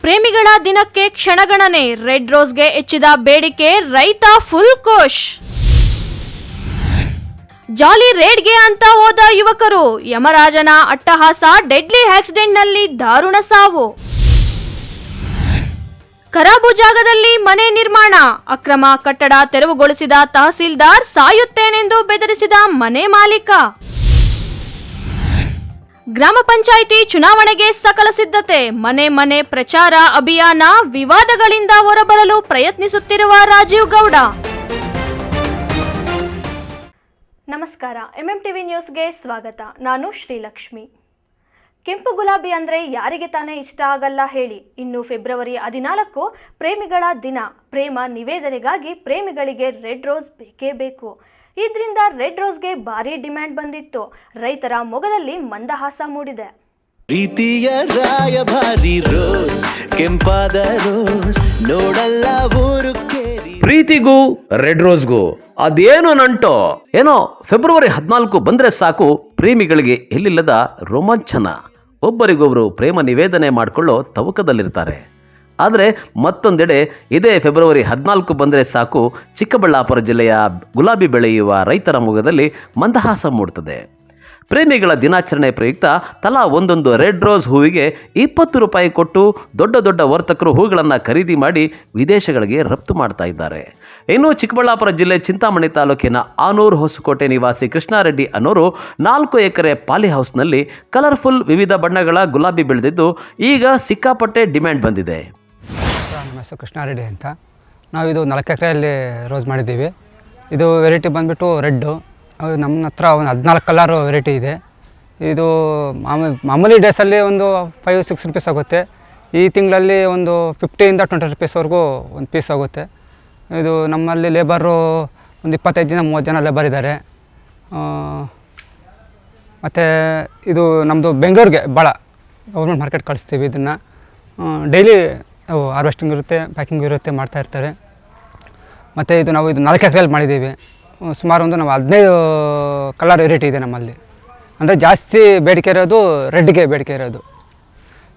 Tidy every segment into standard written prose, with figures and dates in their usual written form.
ಪ್ರೇಮಿಗಳ ದಿನಕ್ಕೆ ಕ್ಷಣಗಣನೆ. ರೆಡ್ ರೋಸ್ಗೆ ಹೆಚ್ಚಿದ ಬೇಡಿಕೆ, ರೈತ ಫುಲ್ ಖುಷ್. ಜಾಲಿ ರೇಡ್ಗೆ ಅಂತ ಹೋದ ಯುವಕರು, ಯಮರಾಜನ ಅಟ್ಟಹಾಸ, ಡೆಡ್ಲಿ ಆಕ್ಸಿಡೆಂಟ್ನಲ್ಲಿ ದಾರುಣ ಸಾವು. ಖರಾಬು ಜಾಗದಲ್ಲಿ ಮನೆ ನಿರ್ಮಾಣ, ಅಕ್ರಮ ಕಟ್ಟಡ ತೆರವುಗೊಳಿಸಿದ ತಹಸೀಲ್ದಾರ್, ಸಾಯುತ್ತೇನೆಂದು ಬೆದರಿಸಿದ ಮನೆ ಮಾಲೀಕ. ಗ್ರಾಮ ಪಂಚಾಯಿತಿ ಚುನಾವಣೆಗೆ ಸಕಲ ಸಿದ್ಧತೆ, ಮನೆ ಮನೆ ಪ್ರಚಾರ ಅಭಿಯಾನ, ವಿವಾದಗಳಿಂದ ಹೊರಬರಲು ಪ್ರಯತ್ನಿಸುತ್ತಿರುವ ರಾಜೀವ್ ಗೌಡ. ನಮಸ್ಕಾರ, ಎಂಎಂಟಿವಿ ನ್ಯೂಸ್ಗೆ ಸ್ವಾಗತ. ನಾನು ಶ್ರೀಲಕ್ಷ್ಮಿ. ಕೆಂಪು ಗುಲಾಬಿ ಅಂದರೆ ಯಾರಿಗೆ ತಾನೇ ಇಷ್ಟ ಆಗಲ್ಲ ಹೇಳಿ. ಇನ್ನು ಫೆಬ್ರವರಿ 14 ಪ್ರೇಮಿಗಳ ದಿನ. ಪ್ರೇಮ ನಿವೇದನೆಗಾಗಿ ಪ್ರೇಮಿಗಳಿಗೆ ರೆಡ್ ರೋಸ್ ಬೇಕೇ ಬೇಕು. ಇದರಿಂದ ರೆಡ್ ರೋಸ್ಗೆ ಭಾರಿ ಡಿಮ್ಯಾಂಡ್ ಬಂದಿತ್ತು. ರೈತರ ಮೊಗದಲ್ಲಿ ಮಂದಹಾಸ ಮೂಡಿದೆ. ಪ್ರೀತಿಯ ರಾಯಭಾರಿ ರೋಸ್, ಕೆಂಪಾದ ರೋಸ್ ನೋಡಲ್ಲ ಊರು ಕೇರಿ. ಪ್ರೀತಿಗೂ ರೆಡ್ ರೋಸ್ಗೂ ಅದೇನು ನಂಟೋ ಏನೋ. ಫೆಬ್ರವರಿ 14 ಬಂದ್ರೆ ಸಾಕು ಪ್ರೇಮಿಗಳಿಗೆ ಎಲ್ಲಿಲ್ಲದ ರೋಮಾಂಚನ. ಒಬ್ಬರಿಗೊಬ್ಬರು ಪ್ರೇಮ ನಿವೇದನೆ ಮಾಡಿಕೊಳ್ಳೋ ತವಕದಲ್ಲಿರ್ತಾರೆ. ಆದರೆ ಮತ್ತೊಂದೆಡೆ ಇದೇ ಫೆಬ್ರವರಿ 14 ಬಂದರೆ ಸಾಕು ಚಿಕ್ಕಬಳ್ಳಾಪುರ ಜಿಲ್ಲೆಯ ಗುಲಾಬಿ ಬೆಳೆಯುವ ರೈತರ ಮೊಗದಲ್ಲಿ ಮಂದಹಾಸ ಮೂಡುತ್ತದೆ. ಪ್ರೇಮಿಗಳ ದಿನಾಚರಣೆ ಪ್ರಯುಕ್ತ ತಲಾ ಒಂದೊಂದು ರೆಡ್ ರೋಸ್ ಹೂವಿಗೆ 20 ರೂಪಾಯಿ ಕೊಟ್ಟು ದೊಡ್ಡ ದೊಡ್ಡ ವರ್ತಕರು ಹೂಗಳನ್ನು ಖರೀದಿ ಮಾಡಿ ವಿದೇಶಗಳಿಗೆ ರಫ್ತು ಮಾಡ್ತಾ ಇದ್ದಾರೆ. ಇನ್ನು ಚಿಕ್ಕಬಳ್ಳಾಪುರ ಜಿಲ್ಲೆ ಚಿಂತಾಮಣಿ ತಾಲೂಕಿನ ಆನೂರು ಹೊಸಕೋಟೆ ನಿವಾಸಿ ಕೃಷ್ಣಾರೆಡ್ಡಿ ಅನ್ನೋರು 4 ಎಕರೆ ಪಾಲಿ ಹೌಸ್ನಲ್ಲಿ ಕಲರ್ಫುಲ್ ವಿವಿಧ ಬಣ್ಣಗಳ ಗುಲಾಬಿ ಬೆಳೆದಿದ್ದು ಈಗ ಸಿಕ್ಕಾಪಟ್ಟೆ ಡಿಮ್ಯಾಂಡ್ ಬಂದಿದೆ. ನಮ್ಮ ಹೆಸರು ಕೃಷ್ಣಾರೆಡ್ಡಿ ಅಂತ. ನಾವಿದು 4 ಎಕರೆಯಲ್ಲಿ ರೋಸ್ ಮಾಡಿದ್ದೀವಿ. ಇದು ವೆರೈಟಿ ಬಂದುಬಿಟ್ಟು ರೆಡ್ಡು. ನಮ್ಮ ಹತ್ರ ಒಂದು 14 ಕಲರು ವೆರೈಟಿ ಇದೆ. ಇದು ಮಾಮೂಲಿ ಡೇಸಲ್ಲಿ ಒಂದು 5-6 ರುಪೀಸ್ ಆಗುತ್ತೆ. ಈ ತಿಂಗಳಲ್ಲಿ ಒಂದು 50ಇಂದ 20 ರುಪೀಸ್ವರೆಗೂ ಒಂದು ಪೀಸ್ ಆಗುತ್ತೆ. ಇದು ನಮ್ಮಲ್ಲಿ ಲೇಬರು ಒಂದು 25-30 ಜನ ಲೇಬರ್ ಇದ್ದಾರೆ. ಮತ್ತು ಇದು ನಮ್ಮದು ಬೆಂಗಳೂರಿಗೆ ಭಾಳ ಗೌರ್ಮೆಂಟ್ ಮಾರ್ಕೆಟ್ ಕಳಿಸ್ತೀವಿ. ಇದನ್ನು ಡೈಲಿ ಹಾರ್ವೆಸ್ಟಿಂಗ್ ಇರುತ್ತೆ, ಪ್ಯಾಕಿಂಗ್ ಇರುತ್ತೆ, ಮಾಡ್ತಾಯಿರ್ತಾರೆ. ಮತ್ತು ಇದು ನಾವು 4 ಎಕರೆಯಲ್ಲಿ ಮಾಡಿದ್ದೀವಿ. ಸುಮಾರು ಒಂದು ನಾವು 15 ಕಲರ್ ವೆರೈಟಿ ಇದೆ ನಮ್ಮಲ್ಲಿ. ಅಂದರೆ ಜಾಸ್ತಿ ಬೇಡಿಕೆ ಇರೋದು ರೆಡ್ಗೆ ಬೇಡಿಕೆ ಇರೋದು.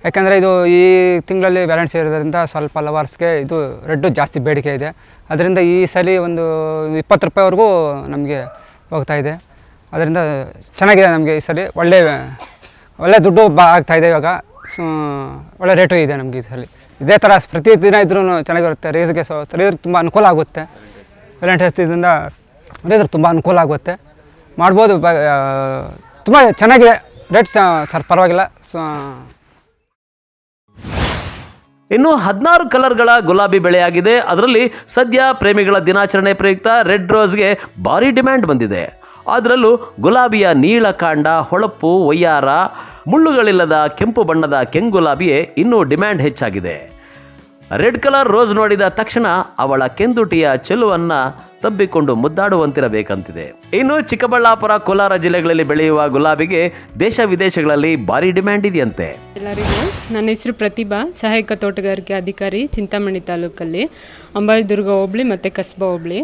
ಯಾಕೆಂದರೆ ಇದು ಈ ತಿಂಗಳಲ್ಲಿ ವ್ಯಾಲೆಂಟ್ಸ್ ಇರೋದ್ರಿಂದ ಸ್ವಲ್ಪ ಲವರ್ಸ್ಗೆ ಇದು ರೆಡ್ಡು ಜಾಸ್ತಿ ಬೇಡಿಕೆ ಇದೆ. ಅದರಿಂದ ಈ ಸಲ ಒಂದು 20 ರೂಪಾಯಿವರೆಗೂ ನಮಗೆ ಹೋಗ್ತಾಯಿದೆ. ಅದರಿಂದ ಚೆನ್ನಾಗಿದೆ ನಮಗೆ ಈ ಸಲ. ಒಳ್ಳೆ ದುಡ್ಡು ಆಗ್ತಾಯಿದೆ ಇವಾಗ. ಒಳ್ಳೆ ರೇಟು ಇದೆ ನಮಗೆ ಈ ಸಲ. ಇದೇ ಥರ ಪ್ರತಿದಿನ ಇದ್ರೂ ಚೆನ್ನಾಗಿರುತ್ತೆ. ರೈತರಿಗೆ ತುಂಬ ಅನುಕೂಲ ಆಗುತ್ತೆ. ವ್ಯಾಲೆಂಟೈನ್ಸ್ ಇದರಿಂದ ರೈತರು ತುಂಬ ಅನುಕೂಲ ಆಗುತ್ತೆ, ಮಾಡ್ಬೋದು. ತುಂಬ ಚೆನ್ನಾಗಿದೆ ರೇಟ್ ಸರ್, ಪರವಾಗಿಲ್ಲ. ಇನ್ನು 16 ಕಲರ್ಗಳ ಗುಲಾಬಿ ಬೆಳೆಯಾಗಿದೆ. ಅದರಲ್ಲಿ ಸದ್ಯ ಪ್ರೇಮಿಗಳ ದಿನಾಚರಣೆ ಪ್ರಯುಕ್ತ ರೆಡ್ ರೋಸ್ಗೆ ಭಾರಿ ಡಿಮ್ಯಾಂಡ್ ಬಂದಿದೆ. ಅದರಲ್ಲೂ ಗುಲಾಬಿಯ ನೀಳಕಾಂಡ, ಹೊಳಪು, ವಯ್ಯಾರ, ಮುಳ್ಳುಗಳಿಲ್ಲದ ಕೆಂಪು ಬಣ್ಣದ ಕೆಂಗುಲಾಬಿಯೇ ಇನ್ನೂ ಡಿಮ್ಯಾಂಡ್ ಹೆಚ್ಚಾಗಿದೆ. ರೆಡ್ ಕಲರ್ ರೋಸ್ ನೋಡಿದ ತಕ್ಷಣ ಅವಳ ಕೆಂದುಟಿಯ ಚೆಲುವನ್ನು ತಬ್ಬಿಕೊಂಡು ಮುದ್ದಾಡುವಂತಿರಬೇಕಂತಿದೆ. ಇನ್ನು ಚಿಕ್ಕಬಳ್ಳಾಪುರ, ಕೋಲಾರ ಜಿಲ್ಲೆಗಳಲ್ಲಿ ಬೆಳೆಯುವ ಗುಲಾಬಿಗೆ ದೇಶ ವಿದೇಶಗಳಲ್ಲಿ ಭಾರಿ ಡಿಮ್ಯಾಂಡ್ ಇದೆಯಂತೆ. ಎಲ್ಲರಿಗೂ ನನ್ನ ಹೆಸರು ಪ್ರತಿಭಾ, ಸಹಾಯಕ ತೋಟಗಾರಿಕೆ ಅಧಿಕಾರಿ, ಚಿಂತಾಮಣಿ ತಾಲೂಕಲ್ಲಿ, ಅಂಬಾಜಿದುರ್ಗ ಹೋಬಳಿ ಮತ್ತು ಕಸ್ಬಾ ಹೋಬಳಿ.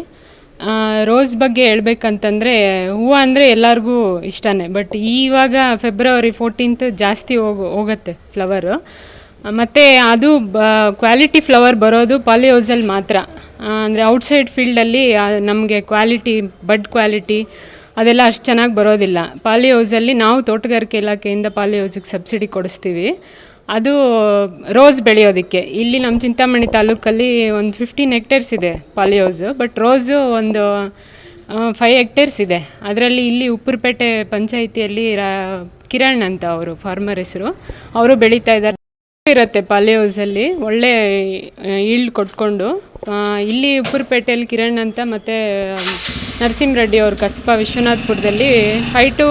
ರೋಸ್ ಬಗ್ಗೆ ಹೇಳ್ಬೇಕಂತಂದರೆ, ಹೂವು ಅಂದರೆ ಎಲ್ಲರಿಗೂ ಇಷ್ಟನೇ. ಬಟ್ ಇವಾಗ ಫೆಬ್ರವರಿ 14 ಜಾಸ್ತಿ ಹೋಗುತ್ತೆ ಫ್ಲವರು. ಮತ್ತು ಅದು ಕ್ವಾಲಿಟಿ ಫ್ಲವರ್ ಬರೋದು ಪಾಲಿ ಹೌಸಲ್ಲಿ ಮಾತ್ರ. ಅಂದರೆ ಔಟ್ಸೈಡ್ ಫೀಲ್ಡಲ್ಲಿ ನಮಗೆ ಕ್ವಾಲಿಟಿ, ಬಡ್ ಕ್ವಾಲಿಟಿ ಅದೆಲ್ಲ ಅಷ್ಟು ಚೆನ್ನಾಗಿ ಬರೋದಿಲ್ಲ. ಪಾಲಿ ಹೌಸಲ್ಲಿ ನಾವು ತೋಟಗಾರಿಕೆ ಇಲಾಖೆಯಿಂದ ಪಾಲಿ ಹೌಸಿಗೆ ಸಬ್ಸಿಡಿ ಕೊಡಿಸ್ತೀವಿ. ಅದು ರೋಸ್ ಬೆಳೆಯೋದಕ್ಕೆ. ಇಲ್ಲಿ ನಮ್ಮ ಚಿಂತಾಮಣಿ ತಾಲೂಕಲ್ಲಿ ಒಂದು 15 ಹೆಕ್ಟೇರ್ಸ್ ಇದೆ ಪಾಲಿ ಹೌಸು. ಬಟ್ ರೋಸು ಒಂದು 5 ಹೆಕ್ಟೇರ್ಸ್ ಇದೆ. ಅದರಲ್ಲಿ ಇಲ್ಲಿ ಉಪ್ಪುರಪೇಟೆ ಪಂಚಾಯಿತಿಯಲ್ಲಿ ಕಿರಣ್ ಅಂತ ಅವರು ಫಾರ್ಮರ್ ಹೆಸರು, ಅವರು ಬೆಳೀತಾ ಇದ್ದಾರೆ. ಇರುತ್ತೆ ಪಾಲಿ ಹೌಸಲ್ಲಿ ಒಳ್ಳೆ ಈಲ್ಡ್ ಕೊಟ್ಕೊಂಡು. ಇಲ್ಲಿ ಉಪ್ಪುರಪೇಟೆಯಲ್ಲಿ ಕಿರಣ್ ಅಂತ ಮತ್ತು ನರಸಿಂಹರೆಡ್ಡಿ ಅವರು ಕಸ್ಬಾ ವಿಶ್ವನಾಥ್ಪುರದಲ್ಲಿ 5 to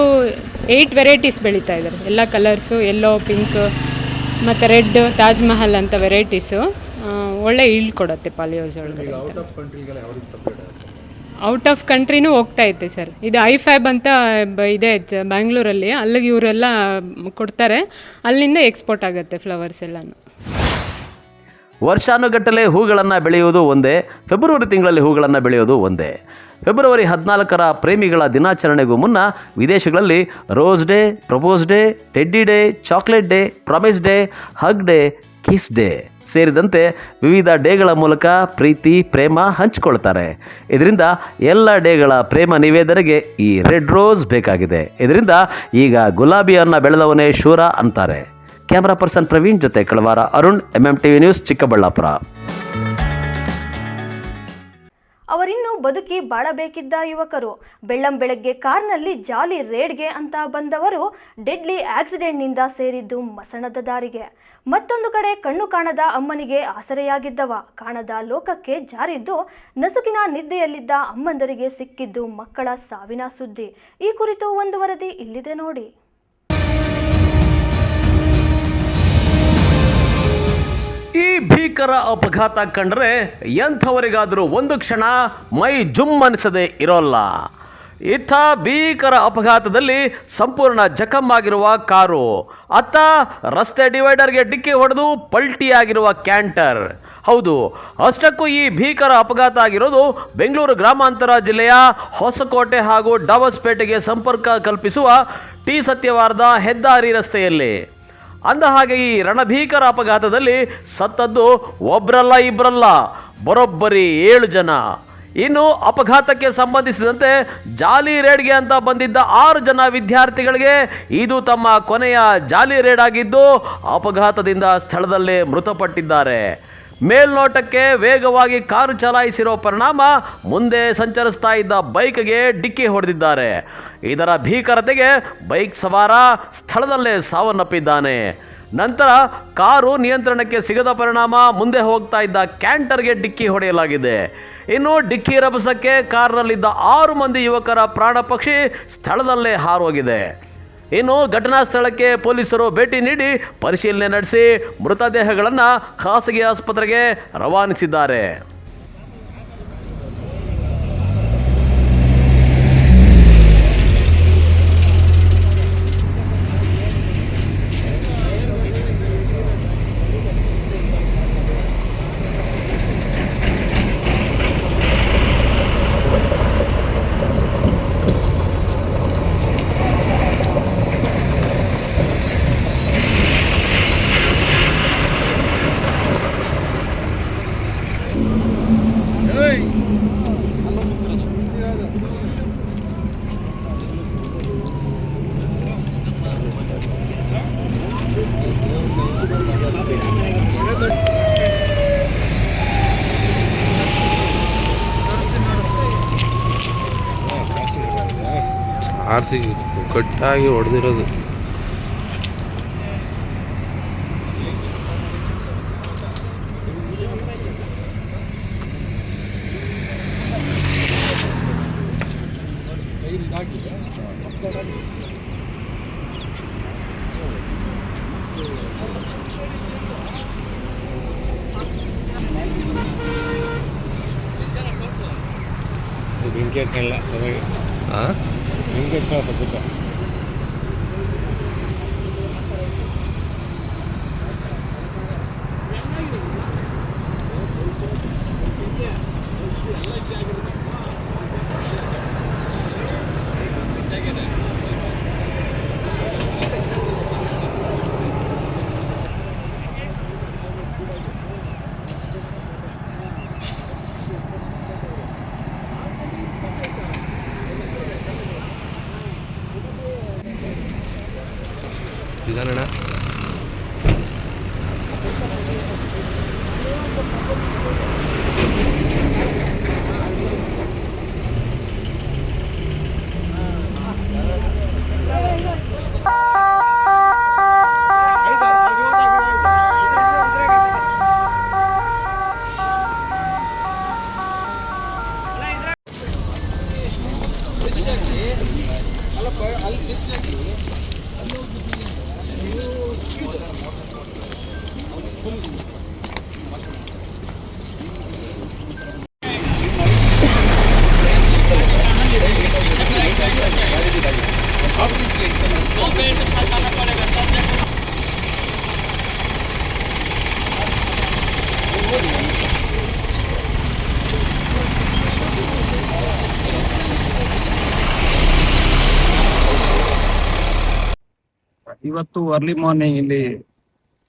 8 ವೆರೈಟೀಸ್ ಬೆಳೀತಾ ಇದ್ದಾರೆ. ಎಲ್ಲ ಕಲರ್ಸು, ಯೆಲ್ಲೋ, ಪಿಂಕ್ ಮತ್ತು ರೆಡ್, ತಾಜ್ ಮಹಲ್ ಅಂತ ವೆರೈಟೀಸು ಒಳ್ಳೆ ಈಲ್ಡ್ ಕೊಡುತ್ತೆ ಪಾಲಿ ಹೌಸ್ ಒಳಗಡೆ. ಔಟ್ ಆಫ್ ಕಂಟ್ರಿನೂ ಹೋಗ್ತಾ ಐತೆ ಸರ್. ಇದು ಐಫ್ಯಾಬ್ ಅಂತ ಇದೆ ಬ್ಯಾಂಗ್ಳೂರಲ್ಲಿ, ಅಲ್ಲಿಗೆ ಇವರೆಲ್ಲ ಕೊಡ್ತಾರೆ. ಅಲ್ಲಿಂದ ಎಕ್ಸ್ಪೋರ್ಟ್ ಆಗುತ್ತೆ ಫ್ಲವರ್ಸ್ ಎಲ್ಲನೂ. ವರ್ಷಾನುಗಟ್ಟಲೆ ಹೂಗಳನ್ನು ಬೆಳೆಯುವುದು ಒಂದೇ, ಫೆಬ್ರವರಿ ತಿಂಗಳಲ್ಲಿ ಹೂಗಳನ್ನು ಬೆಳೆಯೋದು ಒಂದೇ. ಫೆಬ್ರವರಿ 14 ಪ್ರೇಮಿಗಳ ದಿನಾಚರಣೆಗೂ ಮುನ್ನ ವಿದೇಶಗಳಲ್ಲಿ rose day, propose day, teddy day, chocolate day, promise day, hug day, kiss day ಸೇರಿದಂತೆ ವಿವಿಧ ಡೇಗಳ ಮೂಲಕ ಪ್ರೀತಿ ಪ್ರೇಮ ಹಂಚಿಕೊಳ್ತಾರೆ. ಇದರಿಂದ ಎಲ್ಲ ಡೇಗಳ ಪ್ರೇಮ ನಿವೇದನೆಗೆ ಈ ರೆಡ್ ರೋಸ್ ಬೇಕಾಗಿದೆ. ಇದರಿಂದ ಈಗ ಗುಲಾಬಿಯನ್ನು ಬೆಳೆದವನೇ ಶೂರ ಅಂತಾರೆ. ಕ್ಯಾಮರಾ ಪರ್ಸನ್ ಪ್ರವೀಣ್ ಜೊತೆ ಕಳವಾರ ಅರುಣ್, MMTV ನ್ಯೂಸ್, ಚಿಕ್ಕಬಳ್ಳಾಪುರ. ಅವರಿನ್ನೂ ಬದುಕಿ ಬಾಳಬೇಕಿದ್ದ ಯುವಕರು ಬೆಳ್ಳಂ ಬೆಳಗ್ಗೆ ಕಾರ್ನಲ್ಲಿ ಜಾಲಿ ರೇಡ್ಗೆ ಅಂತ ಬಂದವರು ಡೆಡ್ಲಿ ಆಕ್ಸಿಡೆಂಟ್ನಿಂದ ಸೇರಿದ್ದು ಮಸಣದ ದಾರಿಗೆ. ಮತ್ತೊಂದು ಕಡೆ ಕಣ್ಣು ಕಾಣದ ಅಮ್ಮನಿಗೆ ಆಸರೆಯಾಗಿದ್ದವ ಕಾಣದ ಲೋಕಕ್ಕೆ ಜಾರಿದ್ದು ನಸುಕಿನ ನಿದ್ದೆಯಲ್ಲಿದ್ದ ಅಮ್ಮಂದರಿಗೆ ಸಿಕ್ಕಿದ್ದು ಮಕ್ಕಳ ಸಾವಿನ ಸುದ್ದಿ. ಈ ಕುರಿತು ಒಂದು ವರದಿ ಇಲ್ಲಿದೆ ನೋಡಿ. ಈ ಭೀಕರ ಅಪಘಾತ ಕಂಡ್ರೆ ಎಂಥವರಿಗಾದರೂ ಒಂದು ಕ್ಷಣ ಮೈ ಜುಮ್ ಅನಿಸದೆ ಇರೋಲ್ಲ. ಇತ್ತ ಭೀಕರ ಅಪಘಾತದಲ್ಲಿ ಸಂಪೂರ್ಣ ಜಖಮ್ಮಾಗಿರುವ ಕಾರು, ಅತ್ತ ರಸ್ತೆ ಡಿವೈಡರ್ಗೆ ಡಿಕ್ಕಿ ಹೊಡೆದು ಪಲ್ಟಿಯಾಗಿರುವ ಕ್ಯಾಂಟರ್. ಹೌದು, ಅಷ್ಟಕ್ಕೂ ಈ ಭೀಕರ ಅಪಘಾತ ಆಗಿರೋದು ಬೆಂಗಳೂರು ಗ್ರಾಮಾಂತರ ಜಿಲ್ಲೆಯ ಹೊಸಕೋಟೆ ಹಾಗೂ ಡಾಬಸ್ಪೇಟೆಗೆ ಸಂಪರ್ಕ ಕಲ್ಪಿಸುವ ಟಿ ಸತ್ಯವಾರದ ಹೆದ್ದಾರಿ ರಸ್ತೆಯಲ್ಲಿ. ಅಂದ ಹಾಗೆ ಈ ರಣಭೀಕರ ಅಪಘಾತದಲ್ಲಿ ಸತ್ತದ್ದು ಒಬ್ಬರಲ್ಲ ಇಬ್ಬರಲ್ಲ, ಬರೋಬ್ಬರಿ 7 ಜನ. ಇನ್ನು ಅಪಘಾತಕ್ಕೆ ಸಂಬಂಧಿಸಿದಂತೆ ಜಾಲಿ ರೇಡ್ಗೆ ಅಂತ ಬಂದಿದ್ದ 6 ಜನ ವಿದ್ಯಾರ್ಥಿಗಳಿಗೆ ಇದು ತಮ್ಮ ಕೊನೆಯ ಜಾಲಿ ರೇಡ್ ಆಗಿದ್ದು ಅಪಘಾತದಿಂದ ಸ್ಥಳದಲ್ಲೇ ಮೃತಪಟ್ಟಿದ್ದಾರೆ. ಮೇಲ್ನೋಟಕ್ಕೆ ವೇಗವಾಗಿ ಕಾರು ಚಲಾಯಿಸಿರೋ ಪರಿಣಾಮ ಮುಂದೆ ಸಂಚರಿಸ್ತಾ ಇದ್ದ ಬೈಕ್ಗೆ ಡಿಕ್ಕಿ ಹೊಡೆದಿದ್ದಾರೆ. ಇದರ ಭೀಕರತೆಗೆ ಬೈಕ್ ಸವಾರ ಸ್ಥಳದಲ್ಲೇ ಸಾವನ್ನಪ್ಪಿದ್ದಾನೆ. ನಂತರ ಕಾರು ನಿಯಂತ್ರಣಕ್ಕೆ ಸಿಗದ ಪರಿಣಾಮ ಮುಂದೆ ಹೋಗ್ತಾ ಇದ್ದ ಕ್ಯಾಂಟರ್ಗೆ ಡಿಕ್ಕಿ ಹೊಡೆಯಲಾಗಿದೆ. ಇನ್ನು ಡಿಕ್ಕಿ ರಭಸಕ್ಕೆ ಕಾರಿನಲ್ಲಿದ್ದ 6 ಮಂದಿ ಯುವಕರ ಪ್ರಾಣ ಪಕ್ಷಿ ಸ್ಥಳದಲ್ಲೇ ಹಾರೋಗಿದೆ. ಇನ್ನು ಘಟನಾ ಸ್ಥಳಕ್ಕೆ ಪೊಲೀಸರು ಭೇಟಿ ನೀಡಿ ಪರಿಶೀಲನೆ ನಡೆಸಿ ಮೃತದೇಹಗಳನ್ನು ಖಾಸಗಿ ಆಸ್ಪತ್ರೆಗೆ ರವಾನಿಸಿದ್ದಾರೆ. ಆರ್ಸಿ ಕಟ್ಟಾಗಿ ಹೊಡೆದಿರೋದು. ಹಾಂ ಇದಾನಣ್ಣ. ಇವತ್ತು ಅರ್ಲಿ ಮಾರ್ನಿಂಗ್ ಇಲ್ಲಿ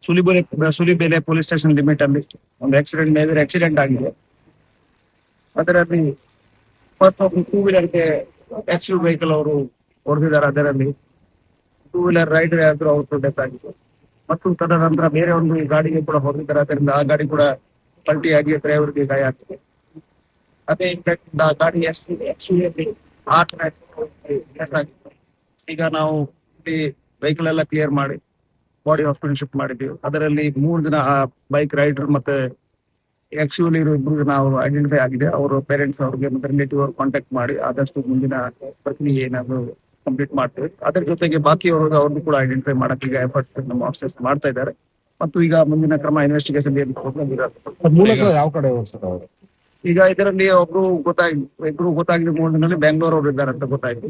ಸುಲಿಬೇಲೆ ಪೊಲೀಸ್ ಸ್ಟೇಷನ್ ಲಿಮಿಟ್ ಅಲ್ಲಿ ಒಂದು ಮೇಜರ್ ಆಕ್ಸಿಡೆಂಟ್ ಆಗಿದೆ. ಅದರಲ್ಲಿ ಫಸ್ಟ್ ಒಂದು 2 ವೀಲರ್ಗೆ ಎಕ್ಸ್ಯೂ ವೆಹಿಕಲ್ ಅವರು ಹೊಡೆದಿದ್ದಾರೆ. ಅದರಲ್ಲಿ 2 ವೀಲರ್ ರೈಡರ್ ಯಾರು ಅವ್ರದ್ದು ಡೆತ್ ಆಗಿದೆ. ಮತ್ತು ತದನಂತರ ಬೇರೆ ಒಂದು ಗಾಡಿಗೆ ಕೂಡ ಹೊಡೆದಿದ್ದಾರೆ. ಅದರಿಂದ ಆ ಗಾಡಿ ಕೂಡ ಪಲ್ಟಿಯಾಗಿ ಡ್ರೈವರ್ಗೆ ಗಾಯ ಆಗ್ತದೆ. ಅದೇ ಇಂಪ್ಯಾಕ್ಟ್ ಗಾಡಿ ಈಗ ನಾವು ವೆಹಿಕಲ್ ಎಲ್ಲ ಕ್ಲಿಯರ್ ಮಾಡಿ ಬಾಡಿ ಹಾಸ್ಪಿಟಲ್ ಶಿಫ್ಟ್ ಮಾಡಿದ್ದೀವಿ. ಅದರಲ್ಲಿ 3 ಜನ ಬೈಕ್ ರೈಡರ್ ಮತ್ತೆ ಆಕ್ಚುಲಿ ಇಬ್ಬರು ನಾವು ಐಡೆಂಟಿಫೈ ಆಗಿದೆ. ಅವರ ಪೇರೆಂಟ್ಸ್ ಅವ್ರಿಗೆ ಮತ್ತೆ ರಿಲೇಟಿವ್ ಅವ್ರು ಕಾಂಟ್ಯಾಕ್ಟ್ ಮಾಡಿ ಆದಷ್ಟು ಮುಂದಿನ ಪ್ರಕ್ರಿಯೆ ಏನಾದ್ರು ಕಂಪ್ಲೀಟ್ ಮಾಡ್ತೀವಿ. ಅದ್ರ ಜೊತೆಗೆ ಬಾಕಿ ಅವ್ರದ್ದು ಕೂಡ ಐಡೆಂಟಿಫೈ ಮಾಡಕ್ಕೆ ಈಗ ಎಫರ್ಟ್ಸ್ ನಮ್ಮ ಆಫೀಸರ್ಸ್ ಮಾಡ್ತಾ ಇದ್ದಾರೆ. ಮತ್ತು ಈಗ ಮುಂದಿನ ಕ್ರಮ ಇನ್ವೆಸ್ಟಿಗೇಷನ್ ಯಾವ ಕಡೆ ಈಗ ಇದರಲ್ಲಿ ಇಬ್ರು ಗೊತ್ತಾಗಿದೆ 3 ದಿನದಲ್ಲಿ ಬೆಂಗಳೂರು ಅವರು ಇದ್ದಾರೆ ಅಂತ ಗೊತ್ತಾಯ್ತು.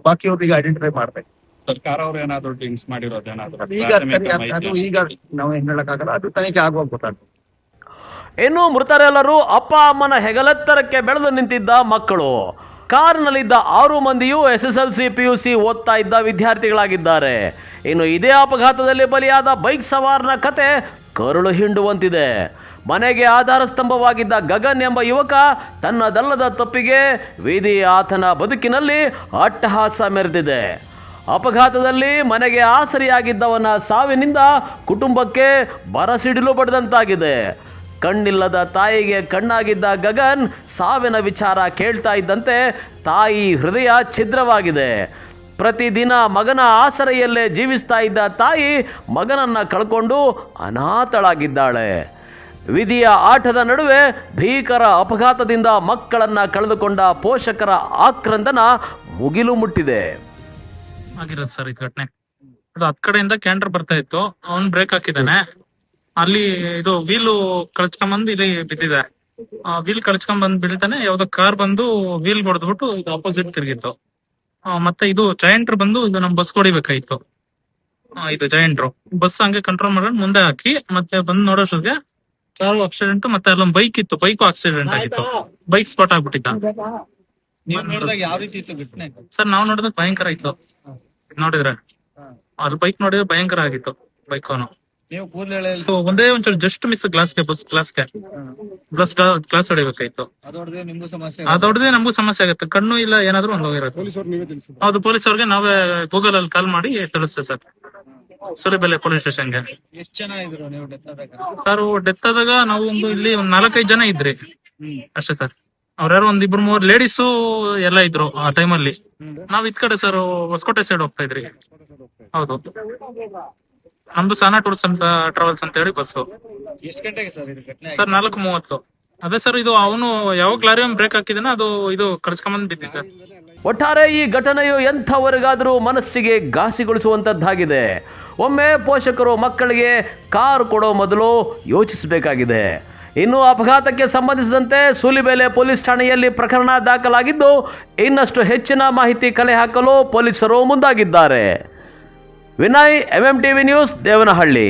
ಬಾಕಿ ಅವ್ರಿಗೆ ಐಡೆಂಟಿಫೈ ಮಾಡ್ಬೇಕು. ಸರ್ಕಾರ ಅವ್ರು ಏನಾದ್ರು ಡ್ರಿಂಕ್ಸ್ ಮಾಡಿರೋದೇನಾದ್ರು ಅದು ಈಗ ನಾವು ಏನ್ ಹೇಳಕ್ಕಾಗಲ್ಲ, ಅದು ತನಿಖೆ ಆಗುವಾಗ ಗೊತ್ತಾಗ್ತದೆ. ಇನ್ನು ಮೃತರೆಲ್ಲರೂ ಅಪ್ಪ ಅಮ್ಮನ ಹೆಗಲೆತ್ತರಕ್ಕೆ ಬೆಳೆದು ನಿಂತಿದ್ದ ಮಕ್ಕಳು. ಕಾರಿನಲ್ಲಿದ್ದ 6 ಮಂದಿಯೂ SSLC PUC ಓದ್ತಾ ಇದ್ದ ವಿದ್ಯಾರ್ಥಿಗಳಾಗಿದ್ದಾರೆ. ಇನ್ನು ಇದೇ ಅಪಘಾತದಲ್ಲಿ ಬಲಿಯಾದ ಬೈಕ್ ಸವಾರನ ಕತೆ ಕರುಳು ಹಿಂಡುವಂತಿದೆ. ಮನೆಗೆ ಆಧಾರ ಸ್ತಂಭವಾಗಿದ್ದ ಗಗನ್ ಎಂಬ ಯುವಕ ತನ್ನದಲ್ಲದ ತಪ್ಪಿಗೆ ವಿಧಿ ಆತನ ಬದುಕಿನಲ್ಲಿ ಅಟ್ಟಹಾಸ ಮೆರೆದಿದೆ. ಅಪಘಾತದಲ್ಲಿ ಮನೆಗೆ ಆಸರಿಯಾಗಿದ್ದವನ ಸಾವಿನಿಂದ ಕುಟುಂಬಕ್ಕೆ ಬರಸಿಡಿಲು ಬಡಿದಂತಾಗಿದೆ. ಕಣ್ಣಿಲ್ಲದ ತಾಯಿಗೆ ಕಣ್ಣಾಗಿದ್ದ ಗಗನ್ ಸಾವಿನ ವಿಚಾರ ಕೇಳ್ತಾ ಇದ್ದಂತೆ ತಾಯಿ ಹೃದಯ ಛಿದ್ರವಾಗಿದೆ. ಪ್ರತಿದಿನ ಮಗನ ಆಸರೆಯಲ್ಲೇ ಜೀವಿಸ್ತಾ ಇದ್ದ ತಾಯಿ ಮಗನನ್ನು ಕಳ್ಕೊಂಡು ಅನಾಥಳಾಗಿದ್ದಾಳೆ. ವಿಧಿಯ ಆಟದ ನಡುವೆ ಭೀಕರ ಅಪಘಾತದಿಂದ ಮಕ್ಕಳನ್ನು ಕಳೆದುಕೊಂಡ ಪೋಷಕರ ಆಕ್ರಂದನ ಮುಗಿಲು ಮುಟ್ಟಿದೆ. ಆಗಿರೋದು ಸರ್ ಇದು ಘಟನೆ. ಅದು ಹತ್ ಕಡೆಯಿಂದ ಕ್ಯಾಂಟರ್ ಬರ್ತಾ ಇತ್ತು, ಅವ್ನ್ ಬ್ರೇಕ್ ಹಾಕಿದ್ದಾನೆ. ಅಲ್ಲಿ ಇದು ವೀಲು ಕಳ್ಸ್ಕೊಂಬಂದು ಇಲ್ಲಿ ಬಿದ್ದಿದೆ. ವೀಲ್ ಕಳ್ಸ್ಕೊಂಡ್ ಬಿಡ್ತಾನೆ, ಯಾವ್ದೋ ಕಾರ್ ಬಂದು ವೀಲ್ ಹೊಡೆದ್ಬಿಟ್ಟು ಇದು ಅಪೋಸಿಟ್ ತಿರುಗಿತ್ತು. ಮತ್ತೆ ಇದು ಜಯಂಟ್ರ್ ಬಂದು ಇದು ನಮ್ ಬಸ್ ಹೊಡಿಬೇಕಾಯ್ತು. ಇದು ಜಯಂಟ್ರು ಬಸ್ ಹಂಗೆ ಕಂಟ್ರೋಲ್ ಮಾಡ್ಕೊಂಡು ಮುಂದೆ ಹಾಕಿ ಮತ್ತೆ ಬಂದ್ ನೋಡೋಷ್ಟಿಗೆ ಕಾರು ಆಕ್ಸಿಡೆಂಟ್, ಮತ್ತೆ ಅಲ್ಲೊಂದ್ ಬೈಕ್ ಇತ್ತು, ಬೈಕು ಆಕ್ಸಿಡೆಂಟ್ ಆಗಿತ್ತು. ಬೈಕ್ ಸ್ಪಾಟ್ ಆಗ್ಬಿಟ್ಟಿದ್ದ. ಸರ್ ನಾವ್ ನೋಡಿದಾಗ ಭಯಂಕರ ಇತ್ತು. ನೋಡಿದ್ರೆ ಅಲ್ಲಿ ಬೈಕ್ ನೋಡಿದ್ರೆ ಭಯಂಕರ ಆಗಿತ್ತು ಬೈಕ್. ಒಂದೇ ಒಂಚೂರು ಜಸ್ಟ್ ಮಿಸ್ ಗ್ಲಾಸ್ಗೆ ಬಸ್ ಗ್ಲಾಸ್ ಹೊಡಿಬೇಕಾಯ್ತು. ಅದೊಡ್ದೆ ನಮಗೂ ಸಮಸ್ಯೆ ಆಗುತ್ತೆ. ಕಣ್ಣು ಇಲ್ಲ ಏನಾದ್ರು ಒಂದು ಹೋಗಿರುತ್ತೆ. ಹೌದು, ಪೊಲೀಸ್ ಅವ್ರಿಗೆ ನಾವೇ ಗೂಗಲ್ ಅಲ್ಲಿ ಕಾಲ್ ಮಾಡಿ ತಿಳಿಸ್ತೇವೆ ಸರ್. ಸುಲಿಬೆಲೆ ಪೊಲೀಸ್ ಸ್ಟೇಷನ್ಗೆ. ಸರ್ ಡೆತ್ ಆದಾಗ ನಾವು ಇಲ್ಲಿ 4-5 ಜನ ಇದ್ರಿ ಅಷ್ಟೇ ಸರ್. ಅವ್ರ್ಯಾರು 1-2-3 ಲೇಡೀಸು ಎಲ್ಲ ಇದ್ರು ಆ ಟೈಮಲ್ಲಿ. ನಾವ್ ಇದ್ ಕಡೆ ಸರ್ ಹೊಸಕೋಟೆ ಸೈಡ್ ಹೋಗ್ತಾ ಇದ್ರಿ. ಹೌದು, ನಮ್ದು ಸಾನಾ ಟೂರ್ಸ್ ಅಂತ ಟ್ರಾವೆಲ್ಸ್ ಅಂತ ಹೇಳಿ ಬಸ್ಸು. ಸರ್ 4:30. ಅದೇ ಸರ್ ಇದು ಅವನು ಯಾವಾಗ ಲಾರಿ ಬ್ರೇಕ್ ಹಾಕಿದಾನೆ ಅದು ಇದು ಕಳ್ಸ್ಕೊಂಬಂದ್ ಬಿದ್ದಿದ್ದ. ಒಟ್ಟಾರೆ ಈ ಘಟನೆಯು ಎಂಥವರಿಗಾದರೂ ಮನಸ್ಸಿಗೆ ಘಾಸಿಗೊಳಿಸುವಂಥದ್ದಾಗಿದೆ. ಒಮ್ಮೆ ಪೋಷಕರು ಮಕ್ಕಳಿಗೆ ಕಾರು ಕೊಡೋ ಮೊದಲು ಯೋಚಿಸಬೇಕಾಗಿದೆ. ಇನ್ನು ಅಪಘಾತಕ್ಕೆ ಸಂಬಂಧಿಸಿದಂತೆ ಸೂಲಿಬೇಲೆ ಪೊಲೀಸ್ ಠಾಣೆಯಲ್ಲಿ ಪ್ರಕರಣ ದಾಖಲಾಗಿದ್ದು ಇನ್ನಷ್ಟು ಹೆಚ್ಚಿನ ಮಾಹಿತಿ ಕಲೆ ಹಾಕಲು ಪೊಲೀಸರು ಮುಂದಾಗಿದ್ದಾರೆ. Vinay, MMTV news, Devanahalli.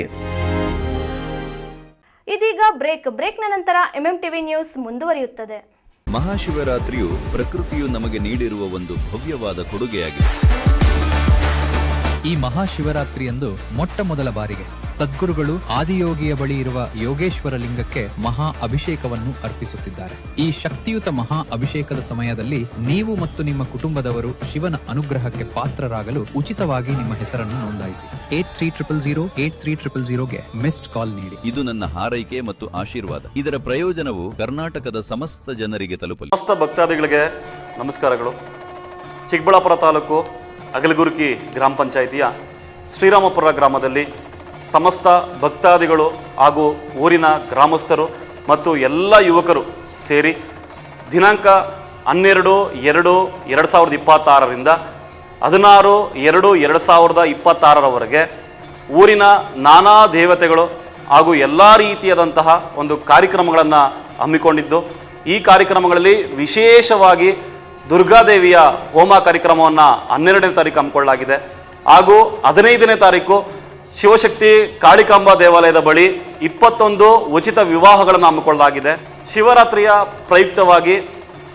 ಇದೀಗ ಬ್ರೇಕ್ನ ನಂತರ MMTV ನ್ಯೂಸ್ ಮುಂದುವರಿಯುತ್ತದೆ. ಮಹಾಶಿವರಾತ್ರಿಯು ಪ್ರಕೃತಿಯು ನಮಗೆ ನೀಡಿರುವ ಒಂದು ಭವ್ಯವಾದ ಕೊಡುಗೆಯಾಗಿದೆ. ಈ ಮಹಾಶಿವರಾತ್ರಿಯಂದು ಮೊಟ್ಟ ಮೊದಲ ಬಾರಿಗೆ ಸದ್ಗುರುಗಳು ಆದಿಯೋಗಿಯ ಬಳಿ ಇರುವ ಯೋಗೇಶ್ವರ ಲಿಂಗಕ್ಕೆ ಮಹಾ ಅಭಿಷೇಕವನ್ನು ಅರ್ಪಿಸುತ್ತಿದ್ದಾರೆ. ಈ ಶಕ್ತಿಯುತ ಮಹಾ ಅಭಿಷೇಕದ ಸಮಯದಲ್ಲಿ ನೀವು ಮತ್ತು ನಿಮ್ಮ ಕುಟುಂಬದವರು ಶಿವನ ಅನುಗ್ರಹಕ್ಕೆ ಪಾತ್ರರಾಗಲು ಉಚಿತವಾಗಿ ನಿಮ್ಮ ಹೆಸರನ್ನು ನೋಂದಾಯಿಸಿ. 8300 ಮಿಸ್ಡ್ ಕಾಲ್ ನೀಡಿ. ಇದು ನನ್ನ ಹಾರೈಕೆ ಮತ್ತು ಆಶೀರ್ವಾದ. ಇದರ ಪ್ರಯೋಜನವು ಕರ್ನಾಟಕದ ಸಮಸ್ತ ಜನರಿಗೆ ತಲುಪಲಿ. ಸಮಸ್ತ ಭಕ್ತಾದಿಗಳಿಗೆ ನಮಸ್ಕಾರಗಳು. ಚಿಕ್ಕಬಳ್ಳಾಪುರ ತಾಲೂಕು ಅಗಲಗುರ್ಕಿ ಗ್ರಾಮ ಪಂಚಾಯಿತಿಯ ಶ್ರೀರಾಮಪುರ ಗ್ರಾಮದಲ್ಲಿ ಸಮಸ್ತ ಭಕ್ತಾದಿಗಳು ಹಾಗೂ ಊರಿನ ಗ್ರಾಮಸ್ಥರು ಮತ್ತು ಎಲ್ಲ ಯುವಕರು ಸೇರಿ ದಿನಾಂಕ 12/2/2026ರಿಂದ 16/2/2026ರವರೆಗೆ ಊರಿನ ನಾನಾ ದೇವತೆಗಳು ಹಾಗೂ ಎಲ್ಲ ರೀತಿಯಾದಂತಹ ಒಂದು ಕಾರ್ಯಕ್ರಮಗಳನ್ನು ಹಮ್ಮಿಕೊಂಡಿದ್ದು, ಈ ಕಾರ್ಯಕ್ರಮಗಳಲ್ಲಿ ವಿಶೇಷವಾಗಿ ದುರ್ಗಾದೇವಿಯ ಹೋಮ ಕಾರ್ಯಕ್ರಮವನ್ನು 12ನೇ ತಾರೀಕು ಹಮ್ಮಿಕೊಳ್ಳಲಾಗಿದೆ. ಹಾಗೂ 15ನೇ ತಾರೀಕು ಶಿವಶಕ್ತಿ ಕಾಳಿಕಾಂಬಾ ದೇವಾಲಯದ ಬಳಿ 21 ಉಚಿತ ವಿವಾಹಗಳನ್ನು ಹಮ್ಮಿಕೊಳ್ಳಲಾಗಿದೆ. ಶಿವರಾತ್ರಿಯ ಪ್ರಯುಕ್ತವಾಗಿ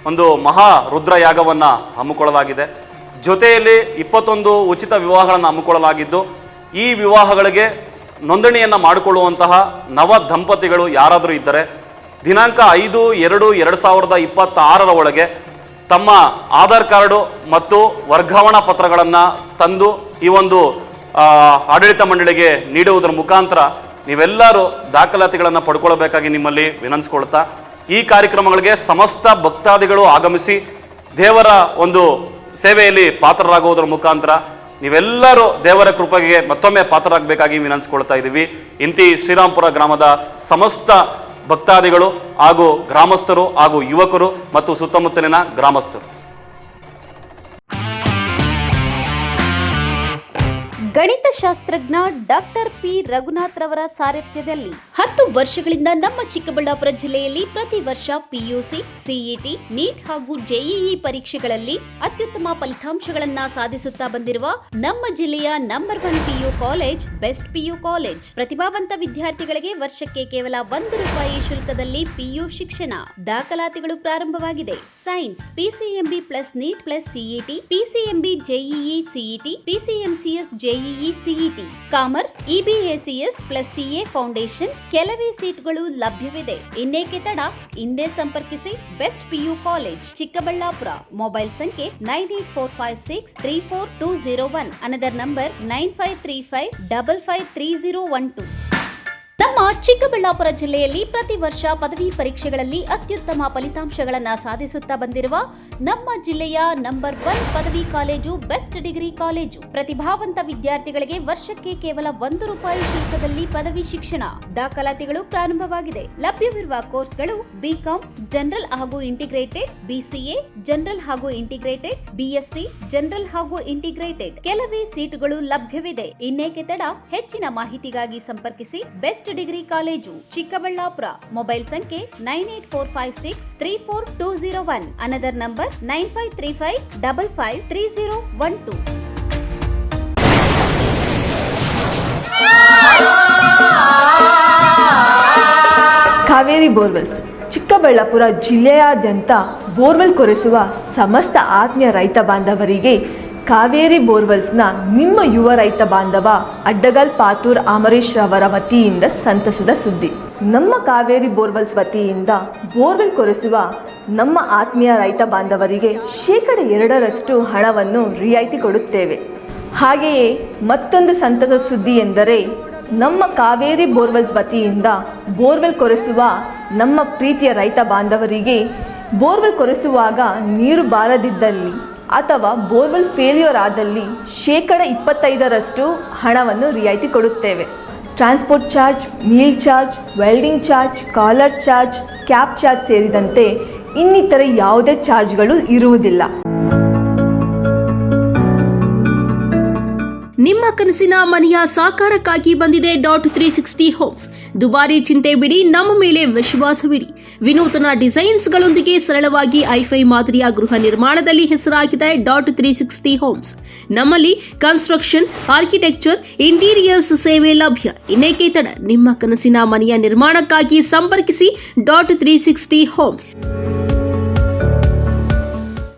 ಒಂದು ಮಹಾ ರುದ್ರ ಯಾಗವನ್ನು ಹಮ್ಮಿಕೊಳ್ಳಲಾಗಿದೆ. ಜೊತೆಯಲ್ಲಿ 21 ಉಚಿತ ವಿವಾಹಗಳನ್ನು ಹಮ್ಮಿಕೊಳ್ಳಲಾಗಿದ್ದು, ಈ ವಿವಾಹಗಳಿಗೆ ನೋಂದಣಿಯನ್ನು ಮಾಡಿಕೊಳ್ಳುವಂತಹ ನವ ದಂಪತಿಗಳು ಯಾರಾದರೂ ಇದ್ದರೆ ದಿನಾಂಕ 5/2/2026 ಒಳಗೆ ತಮ್ಮ ಆಧಾರ್ ಕಾರ್ಡು ಮತ್ತು ವರ್ಗಾವಣಾ ಪತ್ರಗಳನ್ನು ತಂದು ಈ ಒಂದು ಆಡಳಿತ ಮಂಡಳಿಗೆ ನೀಡುವುದರ ಮುಖಾಂತರ ನೀವೆಲ್ಲರೂ ದಾಖಲಾತಿಗಳನ್ನು ಪಡ್ಕೊಳ್ಬೇಕಾಗಿ ನಿಮ್ಮಲ್ಲಿ ವಿನಂತಿಸ್ಕೊಳ್ತಾ, ಈ ಕಾರ್ಯಕ್ರಮಗಳಿಗೆ ಸಮಸ್ತ ಭಕ್ತಾದಿಗಳು ಆಗಮಿಸಿ ದೇವರ ಒಂದು ಸೇವೆಯಲ್ಲಿ ಪಾತ್ರರಾಗುವುದರ ಮುಖಾಂತರ ನೀವೆಲ್ಲರೂ ದೇವರ ಕೃಪೆಗೆ ಮತ್ತೊಮ್ಮೆ ಪಾತ್ರರಾಗಬೇಕಾಗಿ ವಿನಂತಿಸ್ಕೊಳ್ತಾ ಇದ್ದೀವಿ. ಇಂತಿ ಶ್ರೀರಾಮ್ಪುರ ಗ್ರಾಮದ ಸಮಸ್ತ ಭಕ್ತಾದಿಗಳು ಹಾಗೂ ಗ್ರಾಮಸ್ಥರು ಹಾಗೂ ಯುವಕರು ಮತ್ತು ಸುತ್ತಮುತ್ತಲಿನ ಗ್ರಾಮಸ್ಥರು. ಗಣಿತಶಾಸ್ತ್ರಜ್ಞ ಡಾಕ್ಟರ್ ಪಿ ರಘುನಾಥ್ ರವರ ಸಾರಥ್ಯದಲ್ಲಿ 10 ವರ್ಷಗಳಿಂದ ನಮ್ಮ ಚಿಕ್ಕಬಳ್ಳಾಪುರ ಜಿಲ್ಲೆಯಲ್ಲಿ ಪ್ರತಿ ವರ್ಷ ಪಿಯುಸಿ, ಸಿಇಟಿ, ನೀಟ್ ಹಾಗೂ ಜೆಇಇ ಪರೀಕ್ಷೆಗಳಲ್ಲಿ ಅತ್ಯುತ್ತಮ ಫಲಿತಾಂಶಗಳನ್ನ ಸಾಧಿಸುತ್ತಾ ಬಂದಿರುವ ನಮ್ಮ ಜಿಲ್ಲೆಯ number 1 PU college best PU college. ಪ್ರತಿಭಾವಂತ ವಿದ್ಯಾರ್ಥಿಗಳಿಗೆ ವರ್ಷಕ್ಕೆ ಕೇವಲ ₹1 ಶುಲ್ಕದಲ್ಲಿ ಪಿಯು ಶಿಕ್ಷಣ. ದಾಖಲಾತಿಗಳು ಪ್ರಾರಂಭವಾಗಿದೆ. Science PCMB plus NEET plus CET, PCMB JEE CET, PCMCS JEE CET, commerce EBACS plus CA foundation. ಕೆಲವೇ ಸೀಟ್ಗಳು ಲಭ್ಯವಿದೆ. ಇನ್ನೇಕೆ ತಡ? ಹಿಂದೆ ಸಂಪರ್ಕಿಸಿ best PU college Chikkaballapur. Mobile ಸಂಖ್ಯೆ 9845634201. Another number 9535553012. ನಮ್ಮ ಚಿಕ್ಕಬಳ್ಳಾಪುರ ಜಿಲ್ಲೆಯಲ್ಲಿ ಪ್ರತಿ ವರ್ಷ ಪದವಿ ಪರೀಕ್ಷೆಗಳಲ್ಲಿ ಅತ್ಯುತ್ತಮ ಫಲಿತಾಂಶಗಳನ್ನು ಸಾಧಿಸುತ್ತಾ ಬಂದಿರುವ ನಮ್ಮ ಜಿಲ್ಲೆಯ ನಂಬರ್ 1 ಪದವಿ ಕಾಲೇಜು ಬೆಸ್ಟ್ ಡಿಗ್ರಿ ಕಾಲೇಜು. ಪ್ರತಿಭಾವಂತ ವಿದ್ಯಾರ್ಥಿಗಳಿಗೆ ವರ್ಷಕ್ಕೆ ಕೇವಲ ₹1 ಶುಲ್ಕದಲ್ಲಿ ಪದವಿ ಶಿಕ್ಷಣ. ದಾಖಲಾತಿಗಳು ಪ್ರಾರಂಭವಾಗಿದೆ. ಲಭ್ಯವಿರುವ ಕೋರ್ಸ್ಗಳು ಬಿಕಾಂ ಜನರಲ್ ಹಾಗೂ ಇಂಟಿಗ್ರೇಟೆಡ್, ಬಿಸಿಎ ಜನರಲ್ ಹಾಗೂ ಇಂಟಿಗ್ರೇಟೆಡ್, ಬಿಎಸ್ಸಿ ಜನರಲ್ ಹಾಗೂ ಇಂಟಿಗ್ರೇಟೆಡ್. ಕೆಲವೇ ಸೀಟುಗಳು ಲಭ್ಯವಿದೆ. ಇನ್ನೇಕೆ ತಡ? ಹೆಚ್ಚಿನ ಮಾಹಿತಿಗಾಗಿ ಸಂಪರ್ಕಿಸಿ best degree college Chikkaballapur. Mobile ಸಂಖ್ಯೆ 9845634201. Another number 9535553012. Kaveri borewells Chikkaballapur ಜಿಲ್ಲೆಯಾದ್ಯಂತ ಬೋರ್ವೆಲ್ ಕೊರೆಸುವ ಸಮಸ್ತ ಆತ್ಮೀಯ ರೈತ ಬಾಂಧವರಿಗೆ ಕಾವೇರಿ ಬೋರ್ವೆಲ್ಸ್ನ ನಿಮ್ಮ ಯುವ ರೈತ ಬಾಂಧವ ಅಡ್ಡಗಲ್ ಪಾತೂರ್ ಅಮರೀಶ್ ರವರ ವತಿಯಿಂದ ಸಂತಸದ ಸುದ್ದಿ. ನಮ್ಮ ಕಾವೇರಿ ಬೋರ್ವೆಲ್ಸ್ ವತಿಯಿಂದ ಬೋರ್ವೆಲ್ ಕೊರೆಸುವ ನಮ್ಮ ಆತ್ಮೀಯ ರೈತ ಬಾಂಧವರಿಗೆ 2% ಹಣವನ್ನು ರಿಯಾಯಿತಿ ಕೊಡುತ್ತೇವೆ. ಹಾಗೆಯೇ ಮತ್ತೊಂದು ಸಂತಸ ಸುದ್ದಿ ಎಂದರೆ ನಮ್ಮ ಕಾವೇರಿ ಬೋರ್ವೆಲ್ಸ್ ವತಿಯಿಂದ ಬೋರ್ವೆಲ್ ಕೊರೆಸುವ ನಮ್ಮ ಪ್ರೀತಿಯ ರೈತ ಬಾಂಧವರಿಗೆ ಬೋರ್ವೆಲ್ ಕೊರೆಸುವಾಗ ನೀರು ಬಾರದಿದ್ದಲ್ಲಿ ಅಥವಾ ಬೋರ್ವೆಲ್ ಫೇಲ್ಯೂರ್ ಆದಲ್ಲಿ 25% ಹಣವನ್ನು ರಿಯಾಯಿತಿ ಕೊಡುತ್ತೇವೆ. Transport charge, meal charge, welding charge, collar charge, cab charge ಸೇರಿದಂತೆ ಇನ್ನಿತರೆ ಯಾವುದೇ ಚಾರ್ಜ್ಗಳು ಇರುವುದಿಲ್ಲ. ನಿಮ್ಮ ಕನಸಿನ ಮನೆಯ ಸಾಕಾರಕ್ಕಾಗಿ ಬಂದಿದೆ .360 ಹೋಮ್ಸ್. ದುಬಾರಿ ಚಿಂತೆ ಬಿಡಿ, ನಮ್ಮ ಮೇಲೆ ವಿಶ್ವಾಸವಿಡಿ. ವಿನೂತನ ಡಿಸೈನ್ಸ್ಗಳೊಂದಿಗೆ ಸರಳವಾಗಿ ಐಫೈ ಮಾದರಿಯ ಗೃಹ ನಿರ್ಮಾಣದಲ್ಲಿ ಹೆಸರಾಗಿದೆ .360 ಹೋಮ್ಸ್. ನಮ್ಮಲ್ಲಿ ಕನ್ಸ್ಟ್ರಕ್ಷನ್, ಆರ್ಕಿಟೆಕ್ಚರ್, ಇಂಟೀರಿಯರ್ಸ್ ಸೇವೆ ಲಭ್ಯ. ಇನ್ನೇಕೆ ತಡ? ನಿಮ್ಮ ಕನಸಿನ ಮನೆಯ ನಿರ್ಮಾಣಕ್ಕಾಗಿ ಸಂಪರ್ಕಿಸಿ .360 ಹೋಮ್ಸ್.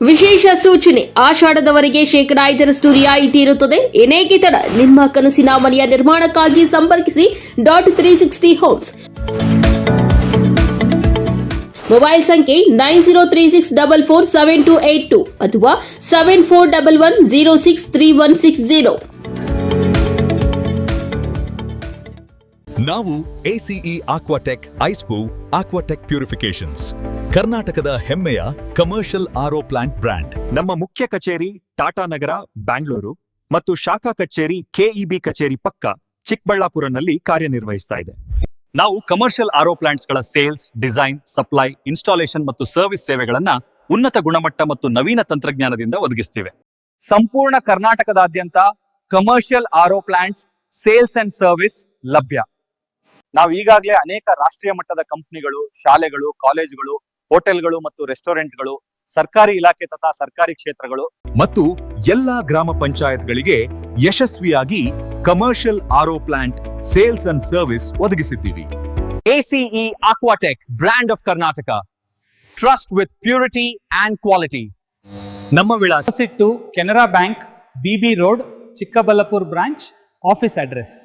ವಿಶೇಷ ಸೂಚನೆ: ಆಷಾಢದವರೆಗೆ 5% ರಿಯಾಯಿತಿ ಇರುತ್ತದೆ. ಇನ್ನೇಕೆ ತಡ? ನಿಮ್ಮ ಕನಸಿನ ಮನೆಯ ನಿರ್ಮಾಣಕ್ಕಾಗಿ ಸಂಪರ್ಕಿಸಿ .360 ಹೋಮ್ಸ್. ಮೊಬೈಲ್ ಸಂಖ್ಯೆ 9036447282 ಅಥವಾ 7411063160. ನಾವು ACE ಆಕ್ವಾಟೆಕ್ ಐಸ್ಪೂ ಆಕ್ವಾಟೆಕ್ ಪ್ಯೂರಿಫಿಕೇಶನ್ಸ್, ಕರ್ನಾಟಕದ ಹೆಮ್ಮೆಯ ಕಮರ್ಷಿಯಲ್ ಆರ್ಒ ಪ್ಲಾಂಟ್ ಬ್ರ್ಯಾಂಡ್. ನಮ್ಮ ಮುಖ್ಯ ಕಚೇರಿ ಟಾಟಾ ನಗರ, ಬ್ಯಾಂಗ್ಳೂರು ಮತ್ತು ಶಾಖಾ ಕಚೇರಿ ಕೆಇಬಿ ಕಚೇರಿ ಪಕ್ಕ ಚಿಕ್ಕಬಳ್ಳಾಪುರನಲ್ಲಿ ಕಾರ್ಯನಿರ್ವಹಿಸ್ತಾ ಇದೆ. ನಾವು ಕಮರ್ಷಿಯಲ್ ಆರ್ಒ ಪ್ಲಾಂಟ್ಸ್ಗಳ ಸೇಲ್ಸ್, ಡಿಸೈನ್, ಸಪ್ಲೈ, ಇನ್ಸ್ಟಾಲೇಷನ್ ಮತ್ತು ಸರ್ವಿಸ್ ಸೇವೆಗಳನ್ನ ಉನ್ನತ ಗುಣಮಟ್ಟ ಮತ್ತು ನವೀನ ತಂತ್ರಜ್ಞಾನದಿಂದ ಒದಗಿಸ್ತಿವೆ. ಸಂಪೂರ್ಣ ಕರ್ನಾಟಕದಾದ್ಯಂತ commercial RO plants sales and service ಲಭ್ಯ. ನಾವು ಈಗಾಗಲೇ ಅನೇಕ ರಾಷ್ಟ್ರೀಯ ಮಟ್ಟದ ಕಂಪನಿಗಳು, ಶಾಲೆಗಳು, ಕಾಲೇಜುಗಳು, ಹೋಟೆಲ್ಗಳು ಮತ್ತು ರೆಸ್ಟೋರೆಂಟ್ಗಳು, ಸರ್ಕಾರಿ ಇಲಾಖೆ ತಥಾ ಸರ್ಕಾರಿ ಕ್ಷೇತ್ರಗಳು ಮತ್ತು ಎಲ್ಲಾ ಗ್ರಾಮ ಪಂಚಾಯತ್ಗಳಿಗೆ ಯಶಸ್ವಿಯಾಗಿ commercial RO plant sales and service ಒದಗಿಸಿದ್ದೀವಿ. ACE Aquatech, brand of Karnataka, trust with purity and quality. ನಮ್ಮ ವಿಳಾಸ Canara bank, BB road, Chikkaballapura branch, office address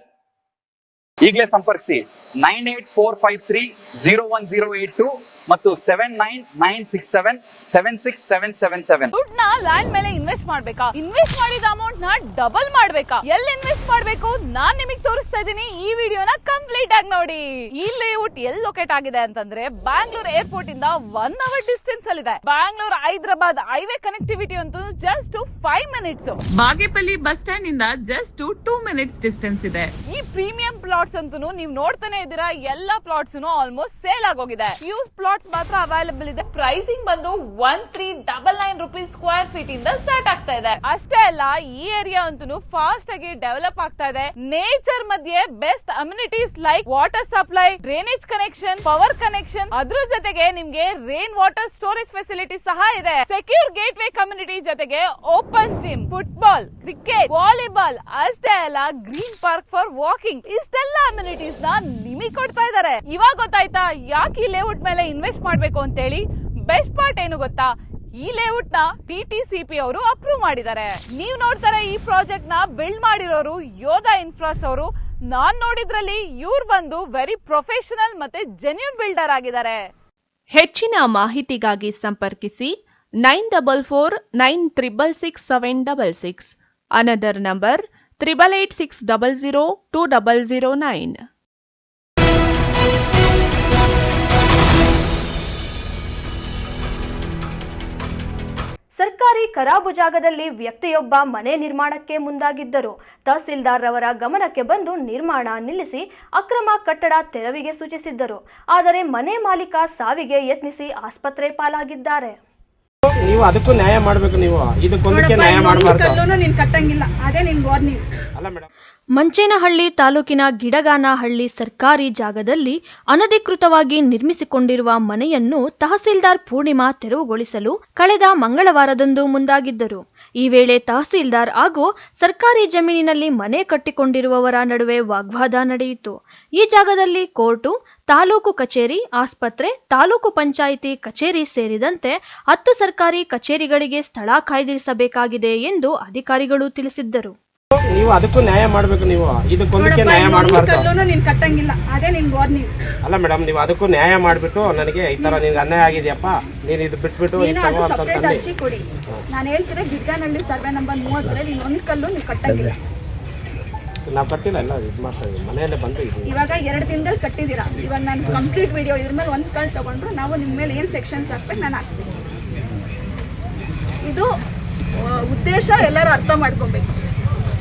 ಈಗಲೇ ಸಂಪರ್ಕಿಸಿ 9845301082 ಮತ್ತು 7996776777. ದುಡ್ಡನ್ನ ಲ್ಯಾಂಡ್ ಮೇಲೆ ಇನ್ವೆಸ್ಟ್ ಮಾಡ್ಬೇಕಾ? ಇನ್ವೆಸ್ಟ್ ಮಾಡಿದ ಅಮೌಂಟ್ ನ ಡಬಲ್ ಮಾಡ್ಬೇಕಾ? ಎಲ್ಲಿ ಇನ್ವೆಸ್ಟ್ ಮಾಡ್ಬೇಕು ನಾನ್ ನಿಮಗೆ ತೋರಿಸ್ತಾ ಇದ್ದೀನಿ. ಈ ವಿಡಿಯೋನ ಕಂಪ್ಲೀಟ್ ಆಗಿ ನೋಡಿ. ಈ ಲೇಔಟ್ ಎಲ್ಲಿ ಲೊಕೇಟ್ ಆಗಿದೆ ಅಂತಂದ್ರೆ ಬ್ಯಾಂಗ್ಳೂರ್ ಏರ್ಪೋರ್ಟ್ ಇಂದ 1 ಅವರ್ ಡಿಸ್ಟೆನ್ಸ್ ಅಲ್ಲಿ ಇದೆ. ಬ್ಯಾಂಗ್ಳೂರ್ ಹೈದರಾಬಾದ್ ಹೈವೇ ಕನೆಕ್ಟಿವಿಟಿ ಅಂತೂ just 5 minutes. Bagepalli bus stand ಇಂದ ಜಸ್ಟ್ 2 ಮಿನಿಟ್ಸ್ ಡಿಸ್ಟೆನ್ಸ್ ಇದೆ. ಈ ಪ್ರೀಮಿಯಂ ಪ್ಲಾಟ್ಸ್ ಅಂತೂ ನೀವು ನೋಡ್ತಾನೆ ಇದ್ದೀರಾ, ಎಲ್ಲಾ ಪ್ಲಾಟ್ಸ್ ಆಲ್ಮೋಸ್ಟ್ ಸೇಲ್ ಆಗೋಗಿದೆ. ಯೂಸ್ ಪ್ಲಾಟ್ಸ್ ಮಾತ್ರ ಅವೈಲೇಬಲ್ ಇದೆ. ಪ್ರೈಸಿಂಗ್ ಬಂದು 1399 ರೂಪೀಸ್ ಸ್ಕ್ವೇರ್ ಫೀಟ್ ಇಂದ ಸ್ಟಾರ್ಟ್ ಆಗ್ತಾ ಇದೆ. ಅಷ್ಟೇ ಅಲ್ಲ, ಈ ಏರಿಯಾ ಅಂತೂ ಫಾಸ್ಟ್ ಆಗಿ ಡೆವಲಪ್ ಆಗ್ತಾ ಇದೆ. ನೇಚರ್ ಮಧ್ಯೆ best amenities like water supply, drainage connection, power connection, ಅದ್ರ ಜೊತೆಗೆ ನಿಮ್ಗೆ ರೈನ್ ವಾಟರ್ ಸ್ಟೋರೇಜ್ ಫೆಸಿಲಿಟಿ ಸಹ ಇದೆ. ಸೆಕ್ಯೂರ್ ಗೇಟ್ ವೇ ಕಮ್ಯುನಿಟಿ ಜೊತೆಗೆ open gym, football, cricket, volleyball, ಅಷ್ಟೇ ಅಲ್ಲ ಗ್ರೀನ್ ಪಾರ್ಕ್ ಫಾರ್ ವಾಕಿಂಗ್, ಇಷ್ಟೆಲ್ಲ ಅಮ್ಯುನಿಟೀಸ್ ನ ನಿಮಗೆ ಕೊಡ್ತಾ ಇದ್ದಾರೆ. ಇವಾಗ ಗೊತ್ತಾಯ್ತಾ ಯಾಕೆ ಈ ಲೇಔಟ್ ಮೇಲೆ ಇನ್ವೆಸ್ಟ್ ಮಾಡ್ಬೇಕು ಅಂತ ಹೇಳಿ? ಬೆಸ್ಟ್ ಪಾರ್ಟ್ ಏನು ಗೊತ್ತಾ? ಈ ಲೇಔಟ್ ನ TTCP ಅವರು ಅಪ್ರೂವ್ ಮಾಡಿದ್ದಾರೆ. ನೀವು ನೋಡ್ತಾರೆ ಈ ಪ್ರಾಜೆಕ್ಟ್ ನ ಬಿಲ್ಡ್ ಮಾಡಿರೋರು ಯೋಧಾ ಇನ್ಫ್ರಾಸ್ ಅವರು. ನಾನ್ ನೋಡಿದ್ರಲ್ಲಿ ಇವ್ರು ಬಂದು ವೆರಿ ಪ್ರೊಫೆಷನಲ್ ಮತ್ತೆ ಜೆನ್ಯೂನ್ ಬಿಲ್ಡರ್ ಆಗಿದ್ದಾರೆ. ಹೆಚ್ಚಿನ ಮಾಹಿತಿಗಾಗಿ ಸಂಪರ್ಕಿಸಿ 9449666766. Another number 8886002009. ಸರ್ಕಾರಿ ಖರಾಬು ಜಾಗದಲ್ಲಿ ವ್ಯಕ್ತಿಯೊಬ್ಬ ಮನೆ ನಿರ್ಮಾಣಕ್ಕೆ ಮುಂದಾಗಿದ್ದರು. ತಹಸೀಲ್ದಾರ್ ರವರ ಗಮನಕ್ಕೆ ಬಂದು ನಿರ್ಮಾಣ ನಿಲ್ಲಿಸಿ ಅಕ್ರಮ ಕಟ್ಟಡ ತೆರವಿಗೆ ಸೂಚಿಸಿದ್ದರು. ಆದರೆ ಮನೆ ಮಾಲೀಕ ಸಾವಿಗೆ ಯತ್ನಿಸಿ ಆಸ್ಪತ್ರೆ ಪಾಲಾಗಿದ್ದಾರೆ. ನೀವು ಅದಕ್ಕೂ ನ್ಯಾಯ ಮಾಡಬೇಕು. ನೀವು ಇದಕ್ಕೊಂದಕ್ಕೆ ನ್ಯಾಯ ಮಾಡಬಾರ್ದು. ನೀನು ಕಟ್ಟಂಗಿಲ್ಲ, ಅದೇ ನಿನ್ ವಾರ್ನಿಂಗ್. ಅಲ್ಲ ಮೇಡಮ್, ಮಂಚೇನಹಳ್ಳಿ ತಾಲೂಕಿನ ಗಿಡಗಾನಹಳ್ಳಿ ಸರ್ಕಾರಿ ಜಾಗದಲ್ಲಿ ಅನಧಿಕೃತವಾಗಿ ನಿರ್ಮಿಸಿಕೊಂಡಿರುವ ಮನೆಯನ್ನು ತಹಸೀಲ್ದಾರ್ ಪೂರ್ಣಿಮಾ ತೆರವುಗೊಳಿಸಲು ಕಳೆದ ಮಂಗಳವಾರದಂದು ಮುಂದಾಗಿದ್ದರು. ಈ ವೇಳೆ ತಹಸೀಲ್ದಾರ್ ಹಾಗೂ ಸರ್ಕಾರಿ ಜಮೀನಿನಲ್ಲಿ ಮನೆ ಕಟ್ಟಿಕೊಂಡಿರುವವರ ನಡುವೆ ವಾಗ್ವಾದ ನಡೆಯಿತು. ಈ ಜಾಗದಲ್ಲಿ ಕೋರ್ಟು, ತಾಲೂಕು ಕಚೇರಿ, ಆಸ್ಪತ್ರೆ, ತಾಲೂಕು ಪಂಚಾಯಿತಿ ಕಚೇರಿ ಸೇರಿದಂತೆ 10 ಸರ್ಕಾರಿ ಕಚೇರಿಗಳಿಗೆ ಸ್ಥಳ ಕಾಯ್ದಿರಿಸಬೇಕಾಗಿದೆ ಎಂದು ಅಧಿಕಾರಿಗಳು ತಿಳಿಸಿದ್ದರು. ನೀವು ಅದಕ್ಕೂ ನ್ಯಾಯ ಮಾಡಬೇಕು. ನೀವು ಇದಕ್ಕೊಂದಕ್ಕೆ ನ್ಯಾಯ ಮಾಡಬಾರ್ದು. ನೀನು ಕಟ್ಟಂಗಿಲ್ಲ, ಅದೇ ನಿನ್ ವಾರ್ನಿಂಗ್. ಅಲ್ಲ ಮೇಡಮ್, ನೀವು ಅದಕ್ಕೂ ನ್ಯಾಯ ಮಾಡಿಬಿಟ್ಟು ನನಗೆ ಈ ತರ ನಿನ್ಗೆ ಅನ್ಯಾಯ ಆಗಿದೆಯಪ್ಪ, ನೀನು ಇದು ಬಿಟ್ಬಿಟ್ಟು ಇದು ತಗೋ ಅಂತ ಅರ್ಜಿ ಕೊಡಿ. ನಾನು ಹೇಳ್ತಿರೋ ಗಿಡ್ಗಾನಹಳ್ಳಿ ಸರ್ವೆ ನಂಬರ್ 30 ನೀನು ಒಂದು ಕಲ್ಲು ನೀವು ಕಟ್ಟಂಗಿಲ್ಲ. ನಾವು ಕಟ್ಟಿಲ್ಲ, ಎಲ್ಲ ಇದು ಮಾಡ್ತಾ ಇದ್ದೀವಿ, ಮನೆಯಲ್ಲೇ ಬಂದು ಇದು ಇವಾಗ 2 ದಿನದಲ್ಲಿ ಕಟ್ಟಿದ್ದೀರಾ. ಇವಾಗ ನಾನು ಕಂಪ್ಲೀಟ್ ವಿಡಿಯೋ ಇದ್ರ ಮೇಲೆ ಒಂದು ಕಲ್ಲು ತಗೊಂಡ್ರು ನಾವು ನಿಮ್ಮ ಮೇಲೆ ಏನು ಸೆಕ್ಷನ್ಸ್ ಹಾಕ್ಬೇಕು ನಾನು ಹಾಕ್ತೀನಿ. ಇದು ಉದ್ದೇಶ ಎಲ್ಲರೂ ಅರ್ಥ ಮಾಡ್ಕೊಬೇಕು.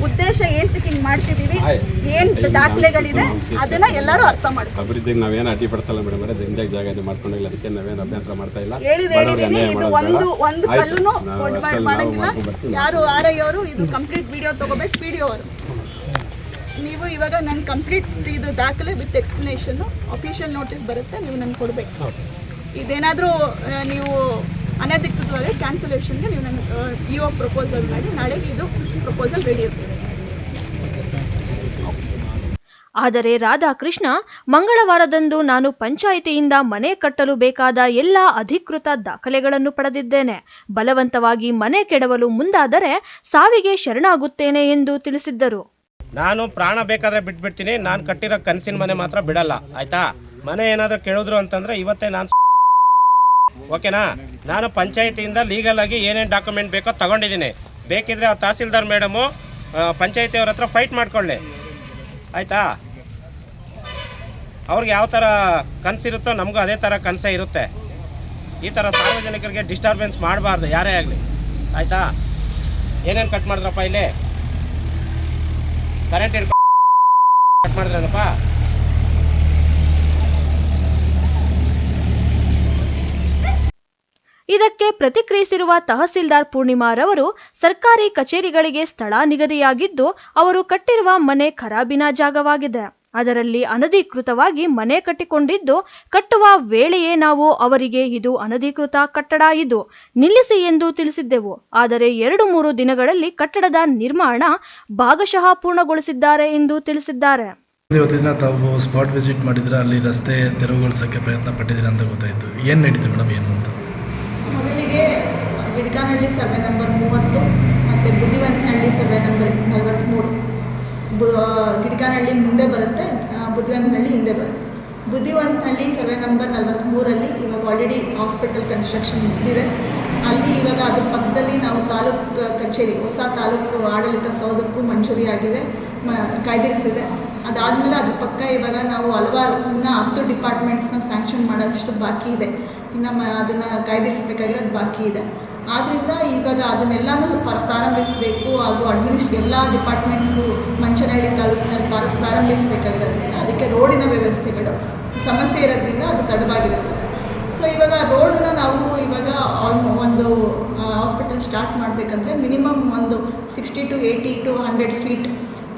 ಉದ್ದೇಶ ಏನ್ ಹಿಂಗ್ ಮಾಡ್ತಿದೀವಿ, ಏನ್ ದಾಖಲೆಗಳಿದೆ ಅದನ್ನ ಎಲ್ಲರೂ ಅರ್ಥ ಮಾಡ್ಕೊಂಡು ಅಭಿವೃದ್ಧಿಗೆ ನಾವೇನು ಅಡ್ಡಿ ಪಡ್ತಲ್ಲ ಮೇಡಮ್. ದಿಂದಾಗಿ ಜಾಗ ಇದು ಮಾಡ್ಕೊಂಡಿಲ್ಲ, ಅದಕ್ಕೆ ನಾವೇನು ಅಭ್ಯಂತರ ಮಾಡ್ತಾ ಇಲ್ಲ. ಹೇಳಿದೀನಿ. ಇದು ಒಂದು ಕಲ್ಲುನು ಮಾಡಂಗಿಲ್ಲ. ಯಾರು RI ಅವರು ಇದು ಕಂಪ್ಲೀಟ್ ವಿಡಿಯೋ ತಗೋಬೇಕು. PDO ಅವರು ನೀವು ಇವಾಗ ನನ್ನ ಕಂಪ್ಲೀಟ್ ಇದು ದಾಖಲೆ ವಿತ್ ಎಕ್ಸ್ಪ್ಲನೇಷನ್ ಅಫಿಷಿಯಲ್ ನೋಟಿಸ್ ಬರುತ್ತೆ, ನೀವು ನನ್ಗೆ ಕೊಡ್ಬೇಕು. ಇದೇನಾದರೂ ನೀವು ಅನಧಿಕೃತವಾಗಿ ಕ್ಯಾನ್ಸಲೇಷನ್ಗೆ ನೀವು ನನ್ನ EO ಪ್ರಪೋಸಲ್ ಮಾಡಿ ನಾಳೆಗೆ ಇದು ಪ್ರಪೋಸಲ್ ರೆಡಿ ಇರ್ತದೆ. ಆದರೆ ರಾಧಾಕೃಷ್ಣ ಮಂಗಳವಾರದಂದು ನಾನು ಪಂಚಾಯಿತಿಯಿಂದ ಮನೆ ಕಟ್ಟಲು ಬೇಕಾದ ಎಲ್ಲ ಅಧಿಕೃತ ದಾಖಲೆಗಳನ್ನು ಪಡೆದಿದ್ದೇನೆ, ಬಲವಂತವಾಗಿ ಮನೆ ಕೆಡವಲು ಮುಂದಾದರೆ ಸಾವಿಗೆ ಶರಣಾಗುತ್ತೇನೆ ಎಂದು ತಿಳಿಸಿದ್ದರು. ನಾನು ಪ್ರಾಣ ಬೇಕಾದ್ರೆ ಬಿಟ್ಬಿಡ್ತೀನಿ, ನಾನು ಕಟ್ಟಿರೋ ಕನಸಿನ ಮನೆ ಮಾತ್ರ ಬಿಡಲ್ಲ, ಆಯ್ತಾ? ಮನೆ ಏನಾದರೂ ಕೇಳಿದ್ರು ಅಂತಂದ್ರೆ ಇವತ್ತೇ ನಾನು ಓಕೆನಾ? ನಾನು ಪಂಚಾಯಿತಿಯಿಂದ ಲೀಗಲ್ ಆಗಿ ಏನೇನು ಡಾಕ್ಯುಮೆಂಟ್ ಬೇಕೋ ತಗೊಂಡಿದ್ದೀನಿ. ಬೇಕಿದ್ರೆ ಅವ್ರು ತಹಸೀಲ್ದಾರ್ ಮೇಡಮು ಪಂಚಾಯಿತಿಯವ್ರ ಹತ್ರ ಫೈಟ್ ಮಾಡ್ಕೊಳ್ಳಿ, ಆಯಿತಾ? ಅವ್ರಿಗೆ ಯಾವ ಥರ ಕನಸಿರುತ್ತೋ ನಮಗೂ ಅದೇ ಥರ ಕನಸೇ ಇರುತ್ತೆ. ಈ ಥರ ಸಾರ್ವಜನಿಕರಿಗೆ ಡಿಸ್ಟರ್ಬೆನ್ಸ್ ಮಾಡಬಾರ್ದು ಯಾರೇ ಆಗಲಿ, ಆಯಿತಾ? ಏನೇನು ಕಟ್ ಮಾಡಿದ್ರಪ್ಪ ಇಲ್ಲಿ? ಕರೆಂಟ್ ಕಟ್ ಮಾಡಿದ್ರನಪ್ಪ? ಇದಕ್ಕೆ ಪ್ರತಿಕ್ರಿಯಿಸಿರುವ ತಹಸೀಲ್ದಾರ್ ಪೂರ್ಣಿಮಾರವರು ಸರ್ಕಾರಿ ಕಚೇರಿಗಳಿಗೆ ಸ್ಥಳ ನಿಗದಿಯಾಗಿದ್ದು ಅವರು ಕಟ್ಟಿರುವ ಮನೆ ಖರಾಬಿನ ಜಾಗವಾಗಿದೆ, ಅದರಲ್ಲಿ ಅನಧಿಕೃತವಾಗಿ ಮನೆ ಕಟ್ಟಿಕೊಂಡಿದ್ದು ಕಟ್ಟುವ ವೇಳೆಯೇ ನಾವು ಅವರಿಗೆ ಇದು ಅನಧಿಕೃತ ಕಟ್ಟಡ, ಇದು ನಿಲ್ಲಿಸಿ ಎಂದು ತಿಳಿಸಿದ್ದೆವು. ಆದರೆ 2-3 ದಿನಗಳಲ್ಲಿ ಕಟ್ಟಡದ ನಿರ್ಮಾಣ ಭಾಗಶಃ ಪೂರ್ಣಗೊಳಿಸಿದ್ದಾರೆ ಎಂದು ತಿಳಿಸಿದ್ದಾರೆ. ಇವತ್ತಿನ ತಾವು ಸ್ಪಾಟ್ ವಿಸಿಟ್ ಮಾಡಿದ್ರೆ ಅಲ್ಲಿ ರಸ್ತೆ ತೆರವುಗೊಳಿಸೋಕ್ಕೆ ಪ್ರಯತ್ನ ಪಟ್ಟಿದ್ದೀರಾ ಅಂತ ಗೊತ್ತಾಯಿತು. ಏನು ನಡೀತು ಮೇಡಮ್, ಏನು ಅಂತ? ಮೊದಲಿಗೆ ಗಿಡ್ಗಾನಹಳ್ಳಿ ಸರ್ವೆ ನಂಬರ್ 30 ಮತ್ತು ಬುದ್ಧಿವಂತನಹಳ್ಳಿ ಸರ್ವೆ ನಂಬರ್ 43 ಗಿಡಗಾನಹಳ್ಳಿ ಮುಂದೆ ಬರುತ್ತೆ, ಬುದ್ಧಿವಂತನಹಳ್ಳಿ ಹಿಂದೆ ಬರುತ್ತೆ. ಬುದ್ಧಿವಂತನಹಳ್ಳಿ ಸರ್ವೆ ನಂಬರ್ 43 ಇವಾಗ ಆಲ್ರೆಡಿ ಹಾಸ್ಪಿಟಲ್ ಕನ್ಸ್ಟ್ರಕ್ಷನ್ ಮುಗಿದಿದೆ. ಅಲ್ಲಿ ಇವಾಗ ಅದ್ರ ಪಕ್ಕದಲ್ಲಿ ನಾವು ತಾಲೂಕು ಕಚೇರಿ, ಹೊಸ ತಾಲೂಕು ಆಡಳಿತ ಸೌಧಕ್ಕೂ ಮಂಜೂರಿ ಆಗಿದೆ, ಕಾಯ್ದಿರಿಸಿದೆ. ಅದಾದಮೇಲೆ ಅದ್ರ ಪಕ್ಕ ಇವಾಗ ನಾವು ಹಲವಾರು ಇನ್ನೂ 10 ಡಿಪಾರ್ಟ್ಮೆಂಟ್ಸ್ನ ಸ್ಯಾಂಕ್ಷನ್ ಮಾಡೋದಷ್ಟು ಬಾಕಿ ಇದೆ. ಇನ್ನು ಅದನ್ನು ಕಾಯ್ದಿರಿಸಬೇಕಾಗಿರೋದು ಬಾಕಿ ಇದೆ. ಆದ್ದರಿಂದ ಇವಾಗ ಅದನ್ನೆಲ್ಲನೂ ಪ್ರಾರಂಭಿಸಬೇಕು ಹಾಗೂ ಎಲ್ಲ ಡಿಪಾರ್ಟ್ಮೆಂಟ್ಸ್ಗೂ ಮಂಚನಹಳ್ಳಿ ತಾಲೂಕಿನಲ್ಲಿ ಪ್ರಾರಂಭಿಸಬೇಕಾಗಿರೋದ್ರಿಂದ ಅದಕ್ಕೆ ರೋಡಿನ ವ್ಯವಸ್ಥೆಗಳು ಸಮಸ್ಯೆ ಇರೋದ್ರಿಂದ ಅದು ತಡವಾಗಿರುತ್ತದೆ. ಸೊ ಇವಾಗ ರೋಡನ್ನ ನಾವು ಇವಾಗ ಒಂದು ಹಾಸ್ಪಿಟಲ್ ಸ್ಟಾರ್ಟ್ ಮಾಡಬೇಕಂದ್ರೆ ಮಿನಿಮಮ್ ಒಂದು 60 to 80 to 100 ಫೀಟ್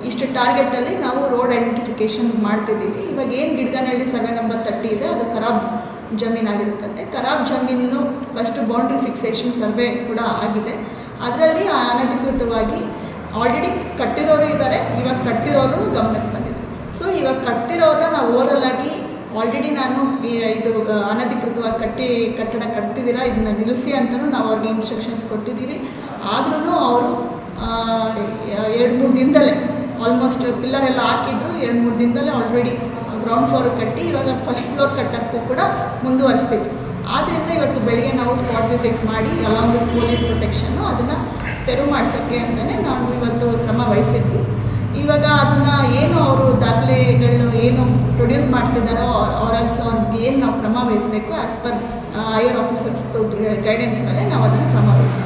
ಇಷ್ಟು ಟಾರ್ಗೆಟಲ್ಲಿ ನಾವು ರೋಡ್ ಐಡೆಂಟಿಫಿಕೇಷನ್ ಮಾಡ್ತಿದ್ದೀವಿ. ಇವಾಗ ಏನು ಗಿಡಗಾನಹಳ್ಳಿ ಸರ್ವೆ ನಂಬರ್ 30 ಇದೆ, ಅದು ಖರಾಬ್ ಜಮೀನಾಗಿರುತ್ತದೆ. ಖರಾಬ್ ಜಮೀನು ಫಸ್ಟ್ ಬೌಂಡ್ರಿ ಫಿಕ್ಸೇಷನ್ ಸರ್ವೆ ಕೂಡ ಆಗಿದೆ. ಅದರಲ್ಲಿ ಅನಧಿಕೃತವಾಗಿ ಆಲ್ರೆಡಿ ಕಟ್ಟಿರೋರು ಇದ್ದಾರೆ, ಇವಾಗ ಕಟ್ಟಿರೋರು ಗಮನಕ್ಕೆ ಬಂದಿದೆ. ಸೊ ಇವಾಗ ಕಟ್ಟಿರೋರನ್ನ ನಾವು ಓರಲ್ಲಾಗಿ ಆಲ್ರೆಡಿ ನಾನು ಇದು ಅನಧಿಕೃತವಾಗಿ ಕಟ್ಟಡ ಕಟ್ತಿದ್ದೀರಾ, ಇದನ್ನ ನಿಲ್ಲಿಸಿ ಅಂತಲೂ ನಾವು ಅವ್ರಿಗೆ ಇನ್ಸ್ಟ್ರಕ್ಷನ್ಸ್ ಕೊಟ್ಟಿದ್ದೀವಿ. ಆದ್ರೂ ಅವರು 2-3 ದಿನದಲ್ಲೇ ಆಲ್ಮೋಸ್ಟ್ ಪಿಲ್ಲರ್ ಎಲ್ಲ ಹಾಕಿದ್ರು, 2-3 ದಿನದಲ್ಲೇ ಆಲ್ರೆಡಿ ಗ್ರೌಂಡ್ ಫ್ಲೋರ್ ಕಟ್ಟಿ ಇವಾಗ ಫಸ್ಟ್ ಫ್ಲೋರ್ ಕಟ್ಟೋಕ್ಕೂ ಕೂಡ ಮುಂದುವರಿಸ್ತಿದ್ರು. ಆದ್ದರಿಂದ ಇವತ್ತು ಬೆಳಗ್ಗೆ ನಾವು ಸ್ಪಾಟ್ ವಿಸಿಟ್ ಮಾಡಿ ಅಲಾಂಗ್ ವಿತ್ ಪೊಲೀಸ್ ಪ್ರೊಟೆಕ್ಷನ್ನು ಅದನ್ನು ತೆರವು ಮಾಡಿಸೋಕ್ಕೆ ಅಂತಲೇ ನಾವು ಇವತ್ತು ಕ್ರಮ ವಹಿಸಿದ್ವಿ. ಇವಾಗ ಅದನ್ನು ಏನು ಅವರು ದಾಖಲೆಗಳು ಏನು ಪ್ರೊಡ್ಯೂಸ್ ಮಾಡ್ತಿದ್ದಾರೋ ಆಲ್ಸೋ ಅವ್ರಿಗೆ ಏನು ನಾವು ಕ್ರಮ ವಹಿಸಬೇಕು as per higher officers guidance ಮೇಲೆ ನಾವು ಅದನ್ನು ಕ್ರಮ ವಹಿಸ್ತೀವಿ.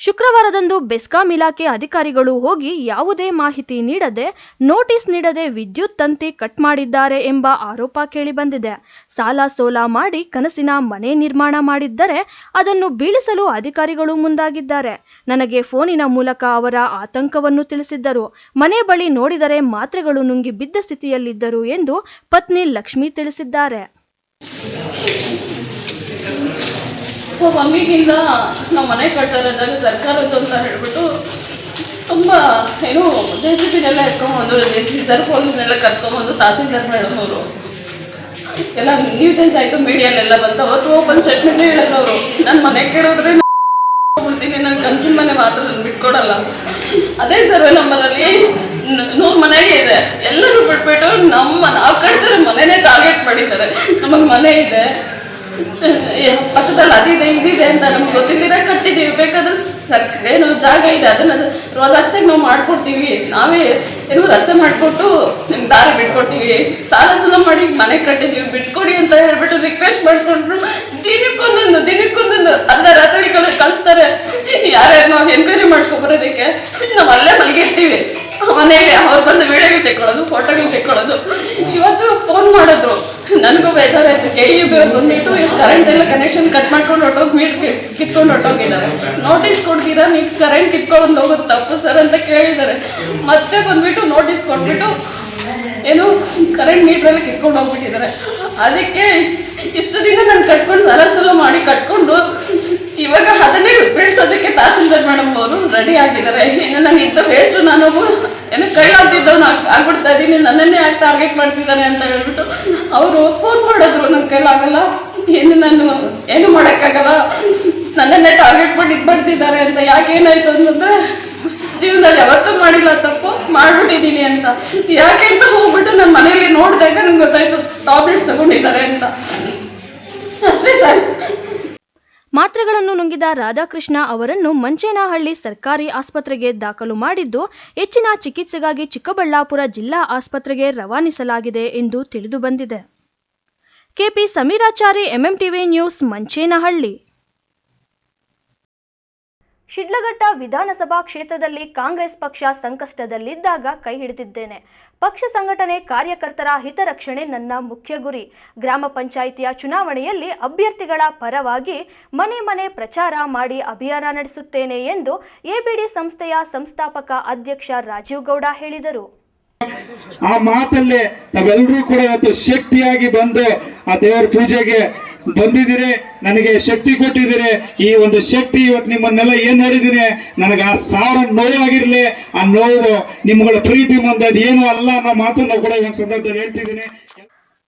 ಶುಕ್ರವಾರದಂದು ಬೆಸ್ಕಾಂ ಇಲಾಖೆ ಅಧಿಕಾರಿಗಳು ಹೋಗಿ ಯಾವುದೇ ಮಾಹಿತಿ ನೀಡದೆ, ನೋಟಿಸ್ ನೀಡದೆ ವಿದ್ಯುತ್ ತಂತಿ ಕಟ್ ಮಾಡಿದ್ದಾರೆ ಎಂಬ ಆರೋಪ ಕೇಳಿಬಂದಿದೆ. ಸಾಲ ಸೋಲ ಮಾಡಿ ಕನಸಿನ ಮನೆ ನಿರ್ಮಾಣ ಮಾಡಿದ್ದರೆ ಅದನ್ನು ಬೀಳಿಸಲು ಅಧಿಕಾರಿಗಳು ಮುಂದಾಗಿದ್ದಾರೆ. ನನಗೆ ಫೋನಿನ ಮೂಲಕ ಅವರ ಆತಂಕವನ್ನು ತಿಳಿಸಿದ್ದರು. ಮನೆ ಬಳಿ ನೋಡಿದರೆ ಮಾತ್ರೆಗಳು ನುಂಗಿ ಬಿದ್ದ ಸ್ಥಿತಿಯಲ್ಲಿದ್ದರು ಎಂದು ಪತ್ನಿ ಲಕ್ಷ್ಮಿ ತಿಳಿಸಿದ್ದಾರೆ. 1 ವೀಕಿಂದ ನಾವು ಮನೆ ಕಟ್ತಾ ಇರೋದಾಗ ಸರ್ಕಾರದ್ದು ಅಂತ ಹೇಳ್ಬಿಟ್ಟು ತುಂಬ ಏನು JCBನೆಲ್ಲ ಎತ್ಕೊಂಡ್ಬಂದು ರಿಸರ್ವ್ ಪೊಲೀಸ್ನೆಲ್ಲ ಕರ್ಕೊಂಡ್ಬಂದು ತಹಸೀಲ್ದಾರ್ ಮೇಡಮ್ ಅವರು ಎಲ್ಲ ನ್ಯೂಸೆನ್ಸ್ ಆಯಿತು, ಮೀಡಿಯಲ್ಲೆಲ್ಲ ಬಂತು. ಅವತ್ತು ಓಪನ್ ಸ್ಟೇಟ್ಮೆಂಟ್ ಹೇಳಿದ್ರು ಅವರು, ನನ್ನ ಮನೆ ಕೇಳಿದ್ರೆ ಬಿಡ್ತೀನಿ, ನನ್ನ ಕನಸಿನ ಮನೆ ಮಾತ್ರ ನಾನು ಬಿಟ್ಕೊಡಲ್ಲ. ಅದೇ ಸರ್ವೆ ನಂಬರಲ್ಲಿ 100 ಮನೆಗೆ ಇದೆ, ಎಲ್ಲರೂ ಬಿಟ್ಬಿಟ್ಟು ನಾವು ಕಟ್ತಾರೆ ಮನೆನೇ ಟಾರ್ಗೆಟ್ ಮಾಡಿದ್ದಾರೆ. ನಮಗೆ ಮನೆ ಇದೆ, ಪಕ್ಕದಲ್ಲಿ ಅದಿದೆ ಇದಿದೆ ಅಂತ ನಮ್ಗೆ ಗೊತ್ತಿದ್ದೀರ ಕಟ್ಟಿದ್ದೀವಿ. ಬೇಕಾದ್ರೆ ಏನು ಜಾಗ ಇದೆ ಅದನ್ನ ರಸ್ತೆಗೆ ನಾವು ಮಾಡ್ಕೊಡ್ತೀವಿ, ನಾವೇ ಏನು ರಸ್ತೆ ಮಾಡಿಕೊಟ್ಟು ನಿಮ್ಗೆ ದಾರಿ ಬಿಟ್ಕೊಡ್ತೀವಿ, ಸಾಲ ಸಲ ಮಾಡಿ ಮನೆ ಕಟ್ಟಿದ್ದೀವಿ ಬಿಟ್ಕೊಡಿ ಅಂತ ಹೇಳ್ಬಿಟ್ಟು ರಿಕ್ವೆಸ್ಟ್ ಮಾಡ್ಕೊಂಡ್ರು. ದಿನಕ್ಕೊಂದೊಂದು ಅರ್ಧ ರಾತ್ರಿಗಳು ಕಳಿಸ್ತಾರೆ. ಯಾರ್ಯಾರು ನಾವು ಎನ್ಕ್ವೈರಿ ಮಾಡ್ಕೊಬರೋದಕ್ಕೆ ನಾವು ಅಲ್ಲೇ ಮಲಗಿರ್ತೀವಿ ಮನೆಗೆ. ಅವ್ರು ಬಂದು ವಿಡಿಯೋಗಳು ತೆಕ್ಕೊಳ್ಳೋದು, ಫೋಟೋಗಳು ತೆಕ್ಕೊಳ್ಳೋದು. ಇವತ್ತು ಫೋನ್ ಮಾಡಿದ್ರು, ನನಗೂ ಬೇಜಾರಾಯ್ತು. KEB ಅವ್ರು ಬಂದ್ಬಿಟ್ಟು ಕರೆಂಟ್ ಎಲ್ಲ ಕನೆಕ್ಷನ್ ಕಟ್ ಮಾಡ್ಕೊಂಡು ಹೊಟ್ಟೋಗಿ ಮೀಟರ್ ಕಿತ್ಕೊಂಡು ಹೊಟ್ಟೋಗಿದ್ದಾರೆ. ನೋಟಿಸ್ ಕೊಡ್ತೀರಾ, ನೀವು ಕರೆಂಟ್ ಕಿತ್ಕೊಂಡು ಹೋಗೋದು ತಪ್ಪು ಸರ್ ಅಂತ ಕೇಳಿದ್ದಾರೆ. ಮತ್ತೆ ಬಂದ್ಬಿಟ್ಟು ನೋಟಿಸ್ ಕೊಟ್ಬಿಟ್ಟು ಏನು ಕರೆಂಟ್ ಮೀಟ್ರೆಲ್ಲ ಕಿತ್ಕೊಂಡು ಹೋಗ್ಬಿಟ್ಟಿದ್ದಾರೆ. ಅದಕ್ಕೆ ಇಷ್ಟು ದಿನ ನಾನು ಕಟ್ಕೊಂಡು ಸಾಲ ಮಾಡಿ ಕಟ್ಕೊಂಡು ಇವಾಗ ಅದನ್ನೇ ಬಿಡಿಸೋದಕ್ಕೆ ತಹಸೀಲ್ದಾರ್ ಮೇಡಮ್ ಅವರು ರೆಡಿ ಆಗಿದ್ದಾರೆ. ಇನ್ನು ನಾನು ಇದ್ದ ವೇಸ್ಟು ನಾನು ಏನೋ ಕೈಲಾಗ್ತಿದ್ದವನು ಆಗ್ಬಿಡ್ತಾ ಇದ್ದೀನಿ, ನನ್ನನ್ನೇ ಯಾಕೆ ಟಾರ್ಗೆಟ್ ಮಾಡ್ತಿದ್ದಾನೆ ಅಂತ ಹೇಳ್ಬಿಟ್ಟು ಅವರು ಫೋನ್ ಮಾಡಿದ್ರು. ನನ್ನ ಕೈಲಾಗಲ್ಲ, ನಾನು ಏನು ಮಾಡೋಕ್ಕಾಗಲ್ಲ, ನನ್ನನ್ನೇ ಟಾರ್ಗೆಟ್ ಮಾಡಿ ಮಾಡ್ತಿದ್ದಾರೆ ಅಂತ. ಯಾಕೆ ಏನಾಯ್ತು ಅಂತಂದ್ರೆ ಜೀವನದಲ್ಲಿ ಯಾವತ್ತೂ ಮಾಡಿಲ್ಲ ತಪ್ಪು, ಮಾಡ್ಬಿಟ್ಟಿದ್ದೀನಿ ಅಂತ. ಯಾಕೆ ಅಂತ ಹೋಗ್ಬಿಟ್ಟು ನನ್ನ ಮನೆಯಲ್ಲಿ ನೋಡಿದಾಗ ನಂಗೆ ಗೊತ್ತಾಯ್ತು ಟಾಬ್ಲೆಟ್ಸ್ ತಗೊಂಡಿದ್ದಾರೆ ಅಂತ. ಅಷ್ಟೇ ಸರ್. ಮಾತ್ರೆಗಳನ್ನು ನುಂಗಿದ ರಾಧಾಕೃಷ್ಣ ಅವರನ್ನು ಮಂಚೇನಹಳ್ಳಿ ಸರ್ಕಾರಿ ಆಸ್ಪತ್ರೆಗೆ ದಾಖಲು ಮಾಡಿದ್ದು, ಹೆಚ್ಚಿನ ಚಿಕಿತ್ಸೆಗಾಗಿ ಚಿಕ್ಕಬಳ್ಳಾಪುರ ಜಿಲ್ಲಾ ಆಸ್ಪತ್ರೆಗೆ ರವಾನಿಸಲಾಗಿದೆ ಎಂದು ತಿಳಿದುಬಂದಿದೆ. KP Sameerachari, MMTV news, Manchenahalli. Shidlaghatta ವಿಧಾನಸಭಾ ಕ್ಷೇತ್ರದಲ್ಲಿ ಕಾಂಗ್ರೆಸ್ ಪಕ್ಷ ಸಂಕಷ್ಟದಲ್ಲಿದ್ದಾಗ ಕೈ ಹಿಡಿದಿದ್ದೇನೆ. ಪಕ್ಷ ಸಂಘಟನೆ, ಕಾರ್ಯಕರ್ತರ ಹಿತರಕ್ಷಣೆ ನನ್ನ ಮುಖ್ಯ ಗುರಿ. ಗ್ರಾಮ ಪಂಚಾಯಿತಿಯ ಚುನಾವಣೆಯಲ್ಲಿ ಅಭ್ಯರ್ಥಿಗಳ ಪರವಾಗಿ ಮನೆ ಮನೆ ಪ್ರಚಾರ ಮಾಡಿ ಅಭಿಯಾನ ನಡೆಸುತ್ತೇನೆ ಎಂದು ABD ಸಂಸ್ಥೆಯ ಸಂಸ್ಥಾಪಕ ಅಧ್ಯಕ್ಷ ರಾಜೀವ್ ಗೌಡ ಹೇಳಿದರು. ಆ ಮಾತಲ್ಲೇ ತಾವೆಲ್ಲರೂ ಕೂಡ ಇವತ್ತು ಶಕ್ತಿಯಾಗಿ ಬಂದು ಆ ದೇವರ ಪೂಜೆಗೆ ಬಂದಿದ್ದೀರಿ, ನನಗೆ ಶಕ್ತಿ ಕೊಟ್ಟಿದ್ದೀರಿ. ಈ ಒಂದು ಶಕ್ತಿ ಇವತ್ತು ನಿಮ್ಮನ್ನೆಲ್ಲ ಏನ್ ನೋಡಿದ್ದೀನಿ, ನನಗೆ ಆ 1000 ನೋವಾಗಿರ್ಲಿ, ಆ ನೋವು ನಿಮ್ಗಳ ಪ್ರೀತಿ ಮುಂದೆ ಅದು ಏನೂ ಅಲ್ಲ ಅನ್ನೋ ಮಾತನ್ನು ಕೂಡ ಈ ಒಂದು ಸಂದರ್ಭದಲ್ಲಿ ಹೇಳ್ತಿದ್ದೀನಿ.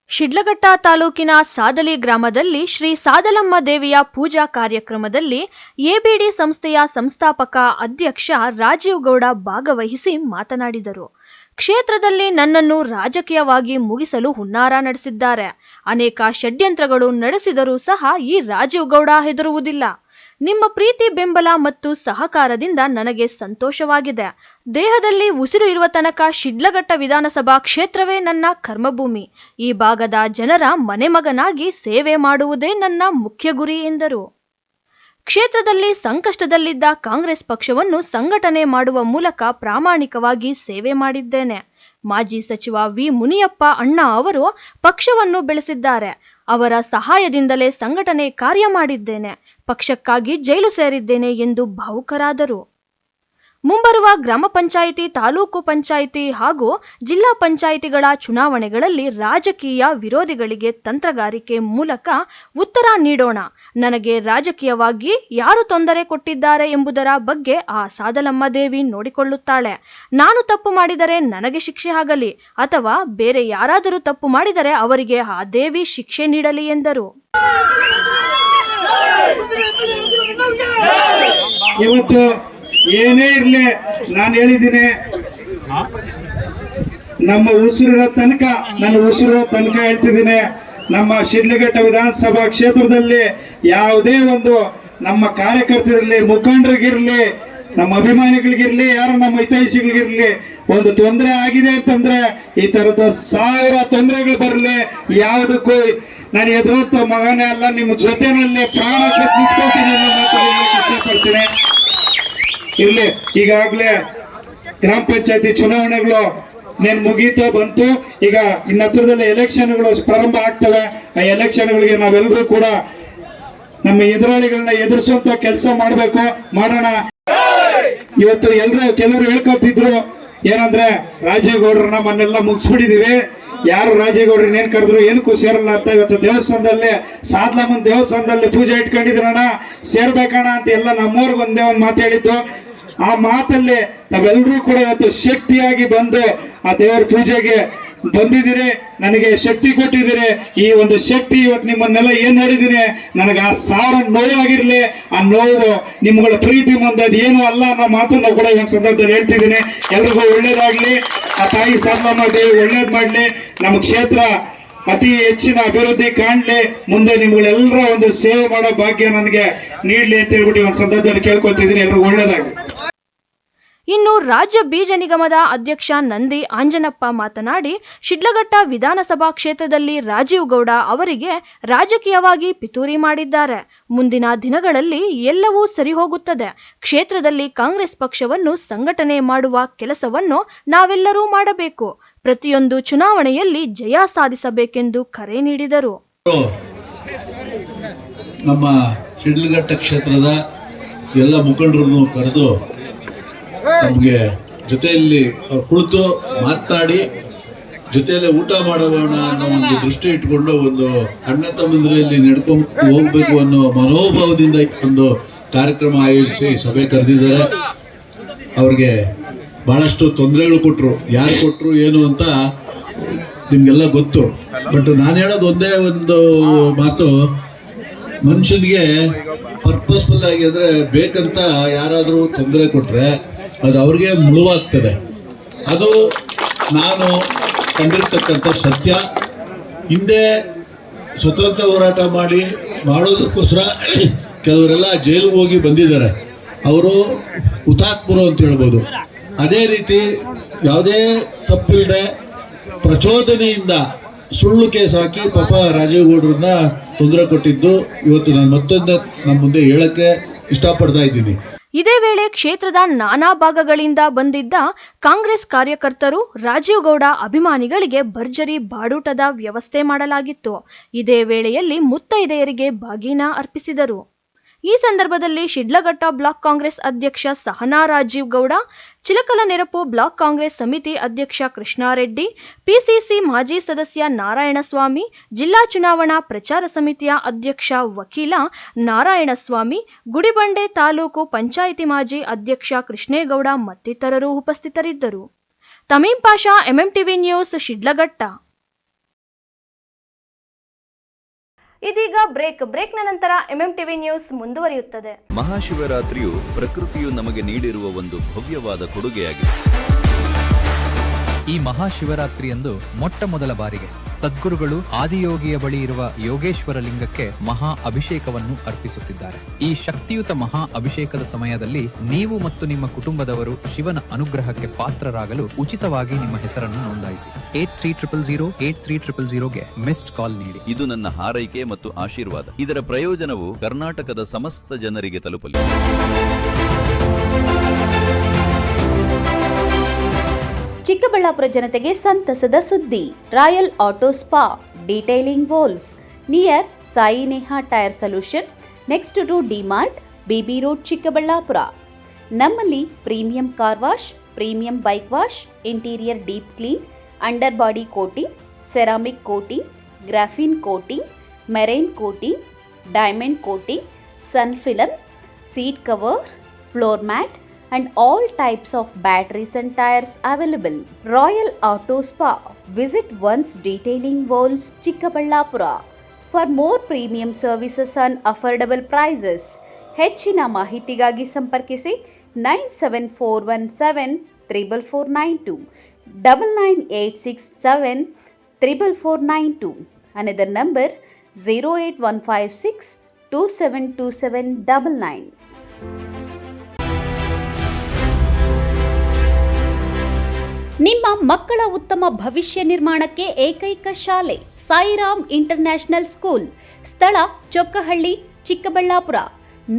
ಶಿಡ್ಲಘಟ್ಟ ತಾಲೂಕಿನ ಸಾದಲಿ ಗ್ರಾಮದಲ್ಲಿ ಶ್ರೀ ಸಾದಲಮ್ಮ ದೇವಿಯ ಪೂಜಾ ಕಾರ್ಯಕ್ರಮದಲ್ಲಿ ABD ಸಂಸ್ಥೆಯ ಸಂಸ್ಥಾಪಕ ಅಧ್ಯಕ್ಷ ರಾಜೀವ್ ಗೌಡ ಭಾಗವಹಿಸಿ ಮಾತನಾಡಿದರು. ಕ್ಷೇತ್ರದಲ್ಲಿ ನನ್ನನ್ನು ರಾಜಕೀಯವಾಗಿ ಮುಗಿಸಲು ಹುನ್ನಾರ ನಡೆಸಿದ್ದಾರೆ. ಅನೇಕ ಷಡ್ಯಂತ್ರಗಳು ನಡೆಸಿದರೂ ಸಹ ಈ ರಾಜೀವ್ ಗೌಡ ಹೆದರುವುದಿಲ್ಲ. ನಿಮ್ಮ ಪ್ರೀತಿ, ಬೆಂಬಲ ಮತ್ತು ಸಹಕಾರದಿಂದ ನನಗೆ ಸಂತೋಷವಾಗಿದೆ. ದೇಹದಲ್ಲಿ ಉಸಿರು ಇರುವ ತನಕ ಶಿಡ್ಲಘಟ್ಟ ವಿಧಾನಸಭಾ ಕ್ಷೇತ್ರವೇ ನನ್ನ ಕರ್ಮಭೂಮಿ. ಈ ಭಾಗದ ಜನರ ಮನೆಮಗನಾಗಿ ಸೇವೆ ಮಾಡುವುದೇ ನನ್ನ ಮುಖ್ಯ ಗುರಿ ಎಂದರು. ಕ್ಷೇತ್ರದಲ್ಲಿ ಸಂಕಷ್ಟದಲ್ಲಿದ್ದ ಕಾಂಗ್ರೆಸ್ ಪಕ್ಷವನ್ನು ಸಂಘಟನೆ ಮಾಡುವ ಮೂಲಕ ಪ್ರಾಮಾಣಿಕವಾಗಿ ಸೇವೆ ಮಾಡಿದ್ದೇನೆ. ಮಾಜಿ ಸಚಿವ ವಿ ಮುನಿಯಪ್ಪ ಅಣ್ಣ ಅವರು ಪಕ್ಷವನ್ನು ಬೆಳೆಸಿದ್ದಾರೆ. ಅವರ ಸಹಾಯದಿಂದಲೇ ಸಂಘಟನೆ ಕಾರ್ಯ ಮಾಡಿದ್ದೇನೆ. ಪಕ್ಷಕ್ಕಾಗಿ ಜೈಲು ಸೇರಿದ್ದೇನೆ ಎಂದು ಭಾವುಕರಾದರು. ಮುಂಬರುವ ಗ್ರಾಮ ಪಂಚಾಯಿತಿ, ತಾಲೂಕು ಪಂಚಾಯಿತಿ ಹಾಗೂ ಜಿಲ್ಲಾ ಪಂಚಾಯಿತಿಗಳ ಚುನಾವಣೆಗಳಲ್ಲಿ ರಾಜಕೀಯ ವಿರೋಧಿಗಳಿಗೆ ತಂತ್ರಗಾರಿಕೆ ಮೂಲಕ ಉತ್ತರ ನೀಡೋಣ. ನನಗೆ ರಾಜಕೀಯವಾಗಿ ಯಾರು ತೊಂದರೆ ಕೊಟ್ಟಿದ್ದಾರೆ ಎಂಬುದರ ಬಗ್ಗೆ ಆ ಸಾದಲಮ್ಮ ದೇವಿ ನೋಡಿಕೊಳ್ಳುತ್ತಾಳೆ. ನಾನು ತಪ್ಪು ಮಾಡಿದರೆ ನನಗೆ ಶಿಕ್ಷೆ ಆಗಲಿ ಅಥವಾ ಬೇರೆ ಯಾರಾದರೂ ತಪ್ಪು ಮಾಡಿದರೆ ಅವರಿಗೆ ಆ ದೇವಿ ಶಿಕ್ಷೆ ನೀಡಲಿ ಎಂದರು. ಇವತ್ತು ಏನೇ ಇರ್ಲಿ, ನಾನು ಹೇಳಿದ್ದೀನಿ, ನಮ್ಮ ಉಸಿರಿರೋ ತನಕ, ನನ್ನ ಉಸಿರಿರೋ ತನಕ ಹೇಳ್ತಿದ್ದೀನಿ, ನಮ್ಮ ಶಿಡ್ಲಘಟ್ಟ ವಿಧಾನಸಭಾ ಕ್ಷೇತ್ರದಲ್ಲಿ ಯಾವುದೇ ಒಂದು ನಮ್ಮ ಕಾರ್ಯಕರ್ತರಿರ್ಲಿ, ಮುಖಂಡರಿಗಿರ್ಲಿ, ನಮ್ಮ ಅಭಿಮಾನಿಗಳಿಗಿರ್ಲಿ, ಯಾರು ನಮ್ಮ ಹಿತೈಷಿಗಳಿಗಿರ್ಲಿ ಒಂದು ತೊಂದರೆ ಆಗಿದೆ ಅಂತಂದ್ರೆ ಈ ತರದ 1000 ತೊಂದರೆಗಳು ಬರಲಿ, ಯಾವುದಕ್ಕೂ ನಾನು ಎದುರುತ್ತ ಮಗನೇ ಅಲ್ಲ, ನಿಮ್ಮ ಜೊತೆನಲ್ಲಿ ಪ್ರಾಣ ನಿಂತ್ಕೊಳ್ತೀನಿ ಅನ್ನೋ ಮಾತನ್ನು ಇಷ್ಟಪಡ್ತೀನಿ. ಇರ್ಲಿ, ಈಗಾಗಲೇ ಗ್ರಾಮ ಪಂಚಾಯತಿ ಚುನಾವಣೆಗಳು ಮುಗೀತೋ ಬಂತು. ಈಗ ಇನ್ನ ಹತ್ರದಲ್ಲಿ ಎಲೆಕ್ಷನ್ಗಳು ಪ್ರಾರಂಭ ಆಗ್ತವೆ. ಆ ಎಲೆಕ್ಷನ್ಗಳಿಗೆ ನಾವೆಲ್ಲರೂ ಕೂಡ ನಮ್ಮ ಎದುರಾಳಿಗಳನ್ನ ಎದುರಿಸುವಂತ ಕೆಲಸ ಮಾಡೋಣ. ಇವತ್ತು ಕೆಲವರು ಹೇಳ್ಕೊತಿದ್ರು ಏನಂದ್ರೆ ರಾಜೀವ್ ಗೌಡ್ರನ್ನ ಮೊನ್ನೆಲ್ಲ ಮುಗಿಸ್ಬಿಟ್ಟಿದೀವಿ, ಯಾರು ರಾಜೀವ್ ಗೌಡ್ರ ಏನ್ ಕರೆದ್ರು ಏನಕ್ಕೂ ಸೇರಲ್ಲ ಅಂತ. ಇವತ್ತು ದೇವಸ್ಥಾನದಲ್ಲಿ ಸಾದ್ಲಮ್ಮನ ದೇವಸ್ಥಾನದಲ್ಲಿ ಪೂಜೆ ಇಟ್ಕೊಂಡಿದ್ರಣ್ಣ, ಸೇರ್ಬೇಕಣ್ಣ ಅಂತ ಎಲ್ಲ ನಮ್ಮವ್ರಿಗೆ ಒಂದೇ ಒಂದು ಮಾತು ಹೇಳಿದ್ದು. ಆ ಮಾತಲ್ಲಿ ತಾವೆಲ್ಲರೂ ಕೂಡ ಇವತ್ತು ಶಕ್ತಿಯಾಗಿ ಬಂದು ಆ ದೇವರ ಪೂಜೆಗೆ ಬಂದಿದ್ದೀರಿ, ನನಗೆ ಶಕ್ತಿ ಕೊಟ್ಟಿದ್ದೀರಿ. ಈ ಒಂದು ಶಕ್ತಿ ಇವತ್ತು ನಿಮ್ಮನ್ನೆಲ್ಲ ಏನ್ ನೋಡಿದ್ದೀನಿ, ನನಗೆ ಆ 1000 ನೋವಾಗಿರ್ಲಿ, ಆ ನೋವು ನಿಮ್ಗಳ ಪ್ರೀತಿ ಮುಂದೆ ಏನು ಅಲ್ಲ ಅನ್ನೋ ಮಾತನ್ನು ಕೂಡ ಈ ಒಂದು ಸಂದರ್ಭದಲ್ಲಿ ಹೇಳ್ತಿದ್ದೀನಿ. ಎಲ್ರಿಗೂ ಒಳ್ಳೇದಾಗ್ಲಿ, ಆ ತಾಯಿ ಸಾದ್ಲಮ್ಮ ದೇವಿ ಒಳ್ಳೇದ್ ಮಾಡ್ಲಿ, ನಮ್ಮ ಕ್ಷೇತ್ರ ಅತಿ ಹೆಚ್ಚಿನ ಅಭಿವೃದ್ಧಿ ಕಾಣ್ಲಿ, ಮುಂದೆ ನಿಮ್ಗಳೆಲ್ಲರ ಒಂದು ಸೇವೆ ಮಾಡೋ ಭಾಗ್ಯ ನನಗೆ ನೀಡ್ಲಿ ಅಂತ ಹೇಳ್ಬಿಟ್ಟು ಒಂದು ಸಂದರ್ಭದಲ್ಲಿ ಕೇಳ್ಕೊಳ್ತಿದ್ದೀನಿ. ಎಲ್ರಿಗೂ ಒಳ್ಳೇದಾಗ್ಲಿ. ಇನ್ನು ರಾಜ್ಯ ಬೀಜ ನಿಗಮದ ಅಧ್ಯಕ್ಷ ನಂದಿ ಆಂಜನಪ್ಪ ಮಾತನಾಡಿ, ಶಿಡ್ಲಘಟ್ಟ ವಿಧಾನಸಭಾ ಕ್ಷೇತ್ರದಲ್ಲಿ ರಾಜೀವ್ ಗೌಡ ಅವರಿಗೆ ರಾಜಕೀಯವಾಗಿ ಪಿತೂರಿ ಮಾಡಿದ್ದಾರೆ. ಮುಂದಿನ ದಿನಗಳಲ್ಲಿ ಎಲ್ಲವೂ ಸರಿ ಹೋಗುತ್ತದೆ. ಕ್ಷೇತ್ರದಲ್ಲಿ ಕಾಂಗ್ರೆಸ್ ಪಕ್ಷವನ್ನು ಸಂಘಟನೆ ಮಾಡುವ ಕೆಲಸವನ್ನು ನಾವೆಲ್ಲರೂ ಮಾಡಬೇಕು. ಪ್ರತಿಯೊಂದು ಚುನಾವಣೆಯಲ್ಲಿ ಜಯ ಸಾಧಿಸಬೇಕೆಂದು ಕರೆ ನೀಡಿದರು. ನಮ್ಮ ಶಿಡ್ಲಘಟ್ಟ ಕ್ಷೇತ್ರದ ಎಲ್ಲ ಮುಖಂಡರನ್ನು ಕರೆದು ನಮಗೆ ಜೊತೆಯಲ್ಲಿ ಕುಳಿತು ಮಾತನಾಡಿ ಜೊತೆಯಲ್ಲೇ ಊಟ ಮಾಡೋಣ ಅನ್ನೋ ಒಂದು ದೃಷ್ಟಿ ಇಟ್ಕೊಂಡು ಒಂದು ಅಣ್ಣ ತಮ್ಮಂದಿರಲ್ಲಿ ನಡ್ಕೊಂಡು ಹೋಗ್ಬೇಕು ಅನ್ನೋ ಮನೋಭಾವದಿಂದ ಒಂದು ಕಾರ್ಯಕ್ರಮ ಆಯೋಜಿಸಿ ಸಭೆ ಕರೆದಿದ್ದಾರೆ. ಅವ್ರಿಗೆ ಬಹಳಷ್ಟು ತೊಂದರೆಗಳು ಕೊಟ್ಟರು, ಯಾರು ಕೊಟ್ಟರು ಏನು ಅಂತ ನಿಮಗೆಲ್ಲ ಗೊತ್ತು. ಬಟ್ ನಾನು ಹೇಳೋದು ಒಂದೇ ಒಂದು ಮಾತು, ಮನುಷ್ಯನಿಗೆ ಪರ್ಪಸ್ಫುಲ್ ಆಗಿ ಅಂದರೆ ಬೇಕಂತ ಯಾರಾದರೂ ತೊಂದರೆ ಕೊಟ್ಟರೆ ಅದು ಅವ್ರಿಗೆ ಮುಳುವಾಗ್ತದೆ. ಅದು ನಾನು ಕಂಡಿರ್ತಕ್ಕಂಥ ಸತ್ಯ. ಹಿಂದೆ ಸ್ವತಂತ್ರ ಹೋರಾಟ ಮಾಡೋದಕ್ಕೋಸ್ಕರ ಕೆಲವರೆಲ್ಲ ಜೈಲಿಗೆ ಹೋಗಿ ಬಂದಿದ್ದಾರೆ, ಅವರು ಹುತಾತ್ಮರು ಅಂತ ಹೇಳ್ಬೋದು. ಅದೇ ರೀತಿ ಯಾವುದೇ ತಪ್ಪಿಲ್ಲದೆ ಪ್ರಚೋದನೆಯಿಂದ ಸುಳ್ಳು ಕೇಸ್ ಹಾಕಿ ಪಾಪ ರಾಜೀವ್ ಗೌಡ್ರನ್ನ ತೊಂದರೆ ಕೊಟ್ಟಿದ್ದು ಇವತ್ತು ನಾನು ಮತ್ತೊಂದು ನಮ್ಮ ಮುಂದೆ ಹೇಳಕ್ಕೆ ಇಷ್ಟಪಡ್ತಾ ಇದ್ದೀನಿ. ಇದೇ ವೇಳೆ ಕ್ಷೇತ್ರದ ನಾನಾ ಭಾಗಗಳಿಂದ ಬಂದಿದ್ದ ಕಾಂಗ್ರೆಸ್ ಕಾರ್ಯಕರ್ತರು, ರಾಜೀವ್ ಗೌಡ ಅಭಿಮಾನಿಗಳಿಗೆ ಭರ್ಜರಿ ಬಾಡೂಟದ ವ್ಯವಸ್ಥೆ ಮಾಡಲಾಗಿತ್ತು. ಇದೇ ವೇಳೆಯಲ್ಲಿ ಮುತ್ತೈದೆಯರಿಗೆ ಬಾಗಿನ ಅರ್ಪಿಸಿದರು. ಈ ಸಂದರ್ಭದಲ್ಲಿ ಶಿಡ್ಲಘಟ್ಟ ಬ್ಲಾಕ್ ಕಾಂಗ್ರೆಸ್ ಅಧ್ಯಕ್ಷ ಸಹನಾ ರಾಜೀವ್ ಗೌಡ, ಚಿಲಕಲನೆರಪು ಬ್ಲಾಕ್ ಕಾಂಗ್ರೆಸ್ ಸಮಿತಿ ಅಧ್ಯಕ್ಷ ಕೃಷ್ಣಾರೆಡ್ಡಿ, ಪಿಸಿಸಿ ಮಾಜಿ ಸದಸ್ಯ ನಾರಾಯಣಸ್ವಾಮಿ, ಜಿಲ್ಲಾ ಚುನಾವಣಾ ಪ್ರಚಾರ ಸಮಿತಿಯ ಅಧ್ಯಕ್ಷ ವಕೀಲ ನಾರಾಯಣಸ್ವಾಮಿ, ಗುಡಿಬಂಡೆ ತಾಲೂಕು ಪಂಚಾಯಿತಿ ಮಾಜಿ ಅಧ್ಯಕ್ಷ ಕೃಷ್ಣೇಗೌಡ ಮತ್ತಿತರರು ಉಪಸ್ಥಿತರಿದ್ದರು. ತಮೀಂ ಪಾಷಾ, ಎಂಎಂಟಿವಿ ನ್ಯೂಸ್, ಶಿಡ್ಲಘಟ್ಟ. ಇದೀಗ ಬ್ರೇಕ್ನ ನಂತರ ಎಂಎಂಟಿವಿ ನ್ಯೂಸ್ ಮುಂದುವರಿಯುತ್ತದೆ. ಮಹಾಶಿವರಾತ್ರಿಯು ಪ್ರಕೃತಿಯು ನಮಗೆ ನೀಡಿರುವ ಒಂದು ಭವ್ಯವಾದ ಕೊಡುಗೆಯಾಗಿದೆ. ಈ ಮಹಾಶಿವರಾತ್ರಿಯಂದು ಮೊಟ್ಟ ಮೊದಲ ಬಾರಿಗೆ ಸದ್ಗುರುಗಳು ಆದಿಯೋಗಿಯ ಬಳಿ ಇರುವ ಯೋಗೇಶ್ವರ ಲಿಂಗಕ್ಕೆ ಮಹಾ ಅಭಿಷೇಕವನ್ನು ಅರ್ಪಿಸುತ್ತಿದ್ದಾರೆ. ಈ ಶಕ್ತಿಯುತ ಮಹಾ ಅಭಿಷೇಕದ ಸಮಯದಲ್ಲಿ ನೀವು ಮತ್ತು ನಿಮ್ಮ ಕುಟುಂಬದವರು ಶಿವನ ಅನುಗ್ರಹಕ್ಕೆ ಪಾತ್ರರಾಗಲು ಉಚಿತವಾಗಿ ನಿಮ್ಮ ಹೆಸರನ್ನು ನೋಂದಾಯಿಸಿ. 8300 ಮಿಸ್ಡ್ ಕಾಲ್ ನೀಡಿ. ಇದು ನನ್ನ ಹಾರೈಕೆ ಮತ್ತು ಆಶೀರ್ವಾದ. ಇದರ ಪ್ರಯೋಜನವು ಕರ್ನಾಟಕದ ಸಮಸ್ತ ಜನರಿಗೆ ತಲುಪಲಿ. ಚಿಕ್ಕಬಳ್ಳಾಪುರ ಜನತೆಗೆ ಸಂತಸದ ಸುದ್ದಿ. Royal auto spa detailing valves near Sai Neha tyre solution next to DMart, BB road, Chikkaballapura. ನಮ್ಮಲ್ಲಿ premium car wash, premium bike wash, interior deep clean, under body coating, ceramic coating, graphene coating, marine coating, diamond coating, sun film, seat cover, floor mat and all types of batteries and tires available. Royal Auto Spa. Visit once Detailing Walls, Chikkaballapura. For more premium services and affordable prices, ಹೆಚ್ಚಿನ ಮಾಹಿತಿಗಾಗಿ ಸಂಪರ್ಕಿಸಿ 9741734492 9986744492. Another number 08156272799. ನಿಮ್ಮ ಮಕ್ಕಳ ಉತ್ತಮ ಭವಿಷ್ಯ ನಿರ್ಮಾಣಕ್ಕೆ ಏಕೈಕ ಶಾಲೆ ಸಾಯಿರಾಮ್ ಇಂಟರ್ನ್ಯಾಷನಲ್ ಸ್ಕೂಲ್. ಸ್ಥಳ Chokkahalli, Chikkaballapur.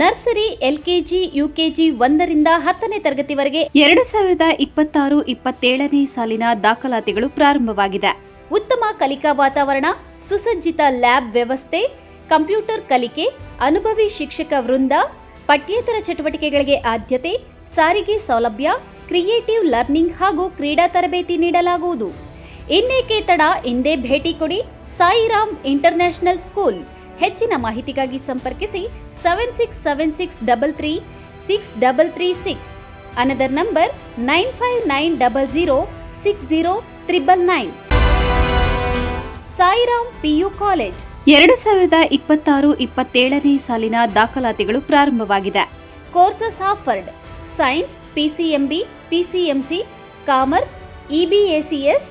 Nursery, LKG, UKG 1ರಿಂದ 10ನೇ ತರಗತಿವರೆಗೆ 2026-27ನೇ ಸಾಲಿನ ದಾಖಲಾತಿಗಳು ಪ್ರಾರಂಭವಾಗಿದೆ. ಉತ್ತಮ ಕಲಿಕಾ ವಾತಾವರಣ, ಸುಸಜ್ಜಿತ ಲ್ಯಾಬ್ ವ್ಯವಸ್ಥೆ, ಕಂಪ್ಯೂಟರ್ ಕಲಿಕೆ, ಅನುಭವಿ ಶಿಕ್ಷಕ ವೃಂದ, ಪಠ್ಯೇತರ ಚಟುವಟಿಕೆಗಳಿಗೆ ಆದ್ಯತೆ, ಸಾರಿಗೆ ಸೌಲಭ್ಯ, ಕ್ರಿಯೇಟಿವ್ ಲರ್ನಿಂಗ್ ಹಾಗೂ ಕ್ರೀಡಾ ತರಬೇತಿ ನೀಡಲಾಗುವುದು. ಇನ್ನೇಕೆ ತಡ, ಹಿಂದೆ ಭೇಟಿ ಕೊಡಿ ಸಾಯಿರಾಮ್ ಇಂಟರ್ನ್ಯಾಷನಲ್ ಸ್ಕೂಲ್. ಹೆಚ್ಚಿನ ಮಾಹಿತಿಗಾಗಿ ಸಂಪರ್ಕಿಸಿ 7676336336. Another number 9590060999. Sairam PU college. 2026-27ನೇ ಸಾಲಿನ ದಾಖಲಾತಿಗಳು ಪ್ರಾರಂಭವಾಗಿದೆ. Courses offered: science, PCMB, PCMC, commerce, EBACS.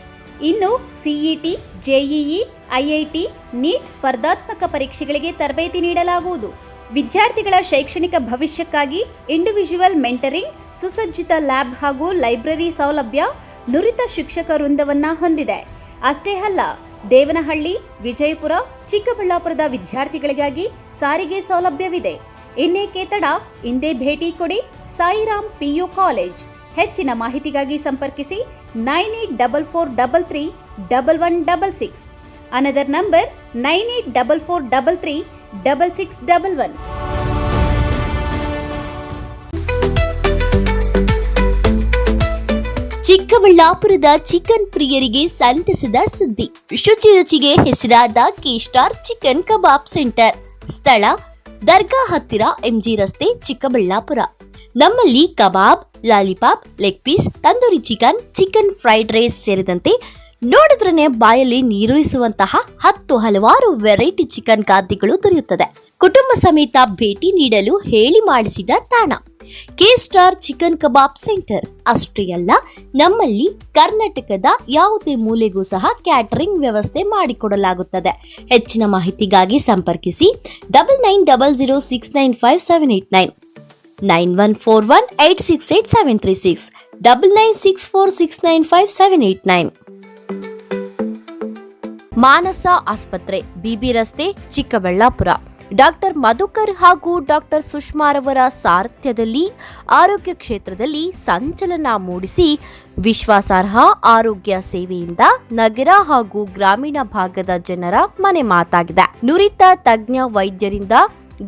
ಇನ್ನು CET, JEE, IIT, ನೀಟ್ ಸ್ಪರ್ಧಾತ್ಮಕ ಪರೀಕ್ಷೆಗಳಿಗೆ ತರಬೇತಿ ನೀಡಲಾಗುವುದು. ವಿದ್ಯಾರ್ಥಿಗಳ ಶೈಕ್ಷಣಿಕ ಭವಿಷ್ಯಕ್ಕಾಗಿ ಇಂಡಿವಿಜುವಲ್ ಮೆಂಟರಿಂಗ್, ಸುಸಜ್ಜಿತ ಲ್ಯಾಬ್ ಹಾಗೂ ಲೈಬ್ರರಿ ಸೌಲಭ್ಯ, ನುರಿತ ಶಿಕ್ಷಕ ವೃಂದವನ್ನ ಹೊಂದಿದೆ. ಅಷ್ಟೇ ಅಲ್ಲ, ದೇವನಹಳ್ಳಿ, ವಿಜಯಪುರ, ಚಿಕ್ಕಬಳ್ಳಾಪುರದ ವಿದ್ಯಾರ್ಥಿಗಳಿಗಾಗಿ ಸಾರಿಗೆ ಸೌಲಭ್ಯವಿದೆ. ಇನ್ನೇಕೆ ತಡ, ಹಿಂದೆ ಭೇಟಿ ಕೊಡಿ ಸಾಯಿರಾಮ್ PU ಕಾಲೇಜ್. ಹೆಚ್ಚಿನ ಮಾಹಿತಿಗಾಗಿ ಸಂಪರ್ಕಿಸಿ 9844331166. Another number 9844336611. ಚಿಕ್ಕಬಳ್ಳಾಪುರದ ಚಿಕನ್ ಪ್ರಿಯರಿಗೆ ಸಂತಸದ ಸುದ್ದಿ. ಶುಚಿ ರುಚಿಗೆ ಹೆಸರಾದ ಕೆ-ಸ್ಟಾರ್ ಚಿಕನ್ ಕಬಾಬ್ ಸೆಂಟರ್. ಸ್ಥಳ ದರ್ಗಾ ಹತ್ತಿರ, MG ರಸ್ತೆ, ಚಿಕ್ಕಬಳ್ಳಾಪುರ. ನಮ್ಮಲ್ಲಿ kebab, lollipop, leg piece, tandoori chicken, chicken fried rice ಸೇರಿದಂತೆ ನೋಡಿದ್ರನೆ ಬಾಯಲ್ಲಿ ನೀರೂರಿಸುವಂತಹ ಹಲವಾರು ವೆರೈಟಿ ಚಿಕನ್ ಖಾದ್ಯಗಳು ದೊರೆಯುತ್ತದೆ. ಕುಟುಂಬ ಸಮೇತ ಭೇಟಿ ನೀಡಲು ಹೇಳಿ ಮಾಡಿಸಿದ ತಾಣ ಕೆ-ಸ್ಟಾರ್ ಚಿಕನ್ ಕಬಾಬ್ ಸೆಂಟರ್. ಅಷ್ಟೇ ಅಲ್ಲ, ನಮ್ಮಲ್ಲಿ ಕರ್ನಾಟಕದ ಯಾವುದೇ ಮೂಲೆಗೂ ಸಹ ಕ್ಯಾಟರಿಂಗ್ ವ್ಯವಸ್ಥೆ ಮಾಡಿಕೊಡಲಾಗುತ್ತದೆ. ಹೆಚ್ಚಿನ ಮಾಹಿತಿಗಾಗಿ ಸಂಪರ್ಕಿಸಿ 9900695789, 9141868736, 9964695789. ಮಾನಸ ಆಸ್ಪತ್ರೆ, BB ರಸ್ತೆ, ಚಿಕ್ಕಬಳ್ಳಾಪುರ. ಡಾಕ್ಟರ್ ಮಧುಕರ್ ಹಾಗೂ ಡಾಕ್ಟರ್ ಸುಷ್ಮಾರವರ ಸಾರಥ್ಯದಲ್ಲಿ ಆರೋಗ್ಯ ಕ್ಷೇತ್ರದಲ್ಲಿ ಸಂಚಲನ ಮೂಡಿಸಿ ವಿಶ್ವಾಸಾರ್ಹ ಆರೋಗ್ಯ ಸೇವೆಯಿಂದ ನಗರ ಹಾಗೂ ಗ್ರಾಮೀಣ ಭಾಗದ ಜನರ ಮನೆ ಮಾತಾಗಿದೆ. ನುರಿತ ತಜ್ಞ ವೈದ್ಯರಿಂದ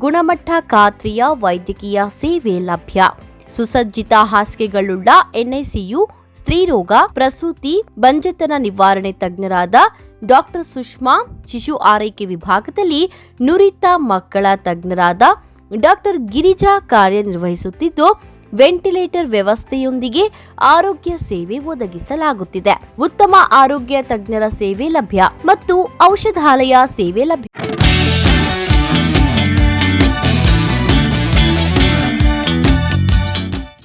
ಗುಣಮಟ್ಟ ಖಾತ್ರಿಯ ವೈದ್ಯಕೀಯ ಸೇವೆ ಲಭ್ಯ. ಸುಸಜ್ಜಿತ ಹಾಸಿಗೆಗಳುಳ್ಳ NICU, ಸ್ತ್ರೀರೋಗ, ಪ್ರಸೂತಿ, ಬಂಜೆತನ ನಿವಾರಣೆ ತಜ್ಞರಾದ ಡಾಕ್ಟರ್ ಸುಷ್ಮಾ, ಶಿಶು ಆರೈಕೆ ವಿಭಾಗದಲ್ಲಿ ನುರಿತ ಮಕ್ಕಳ ತಜ್ಞರಾದ ಡಾಕ್ಟರ್ ಗಿರಿಜಾ ಕಾರ್ಯನಿರ್ವಹಿಸುತ್ತಿದ್ದು, ವೆಂಟಿಲೇಟರ್ ವ್ಯವಸ್ಥೆಯೊಂದಿಗೆ ಆರೋಗ್ಯ ಸೇವೆ ಒದಗಿಸಲಾಗುತ್ತಿದೆ. ಉತ್ತಮ ಆರೋಗ್ಯ ತಜ್ಞರ ಸೇವೆ ಲಭ್ಯ ಮತ್ತು ಔಷಧಾಲಯ ಸೇವೆ ಲಭ್ಯ.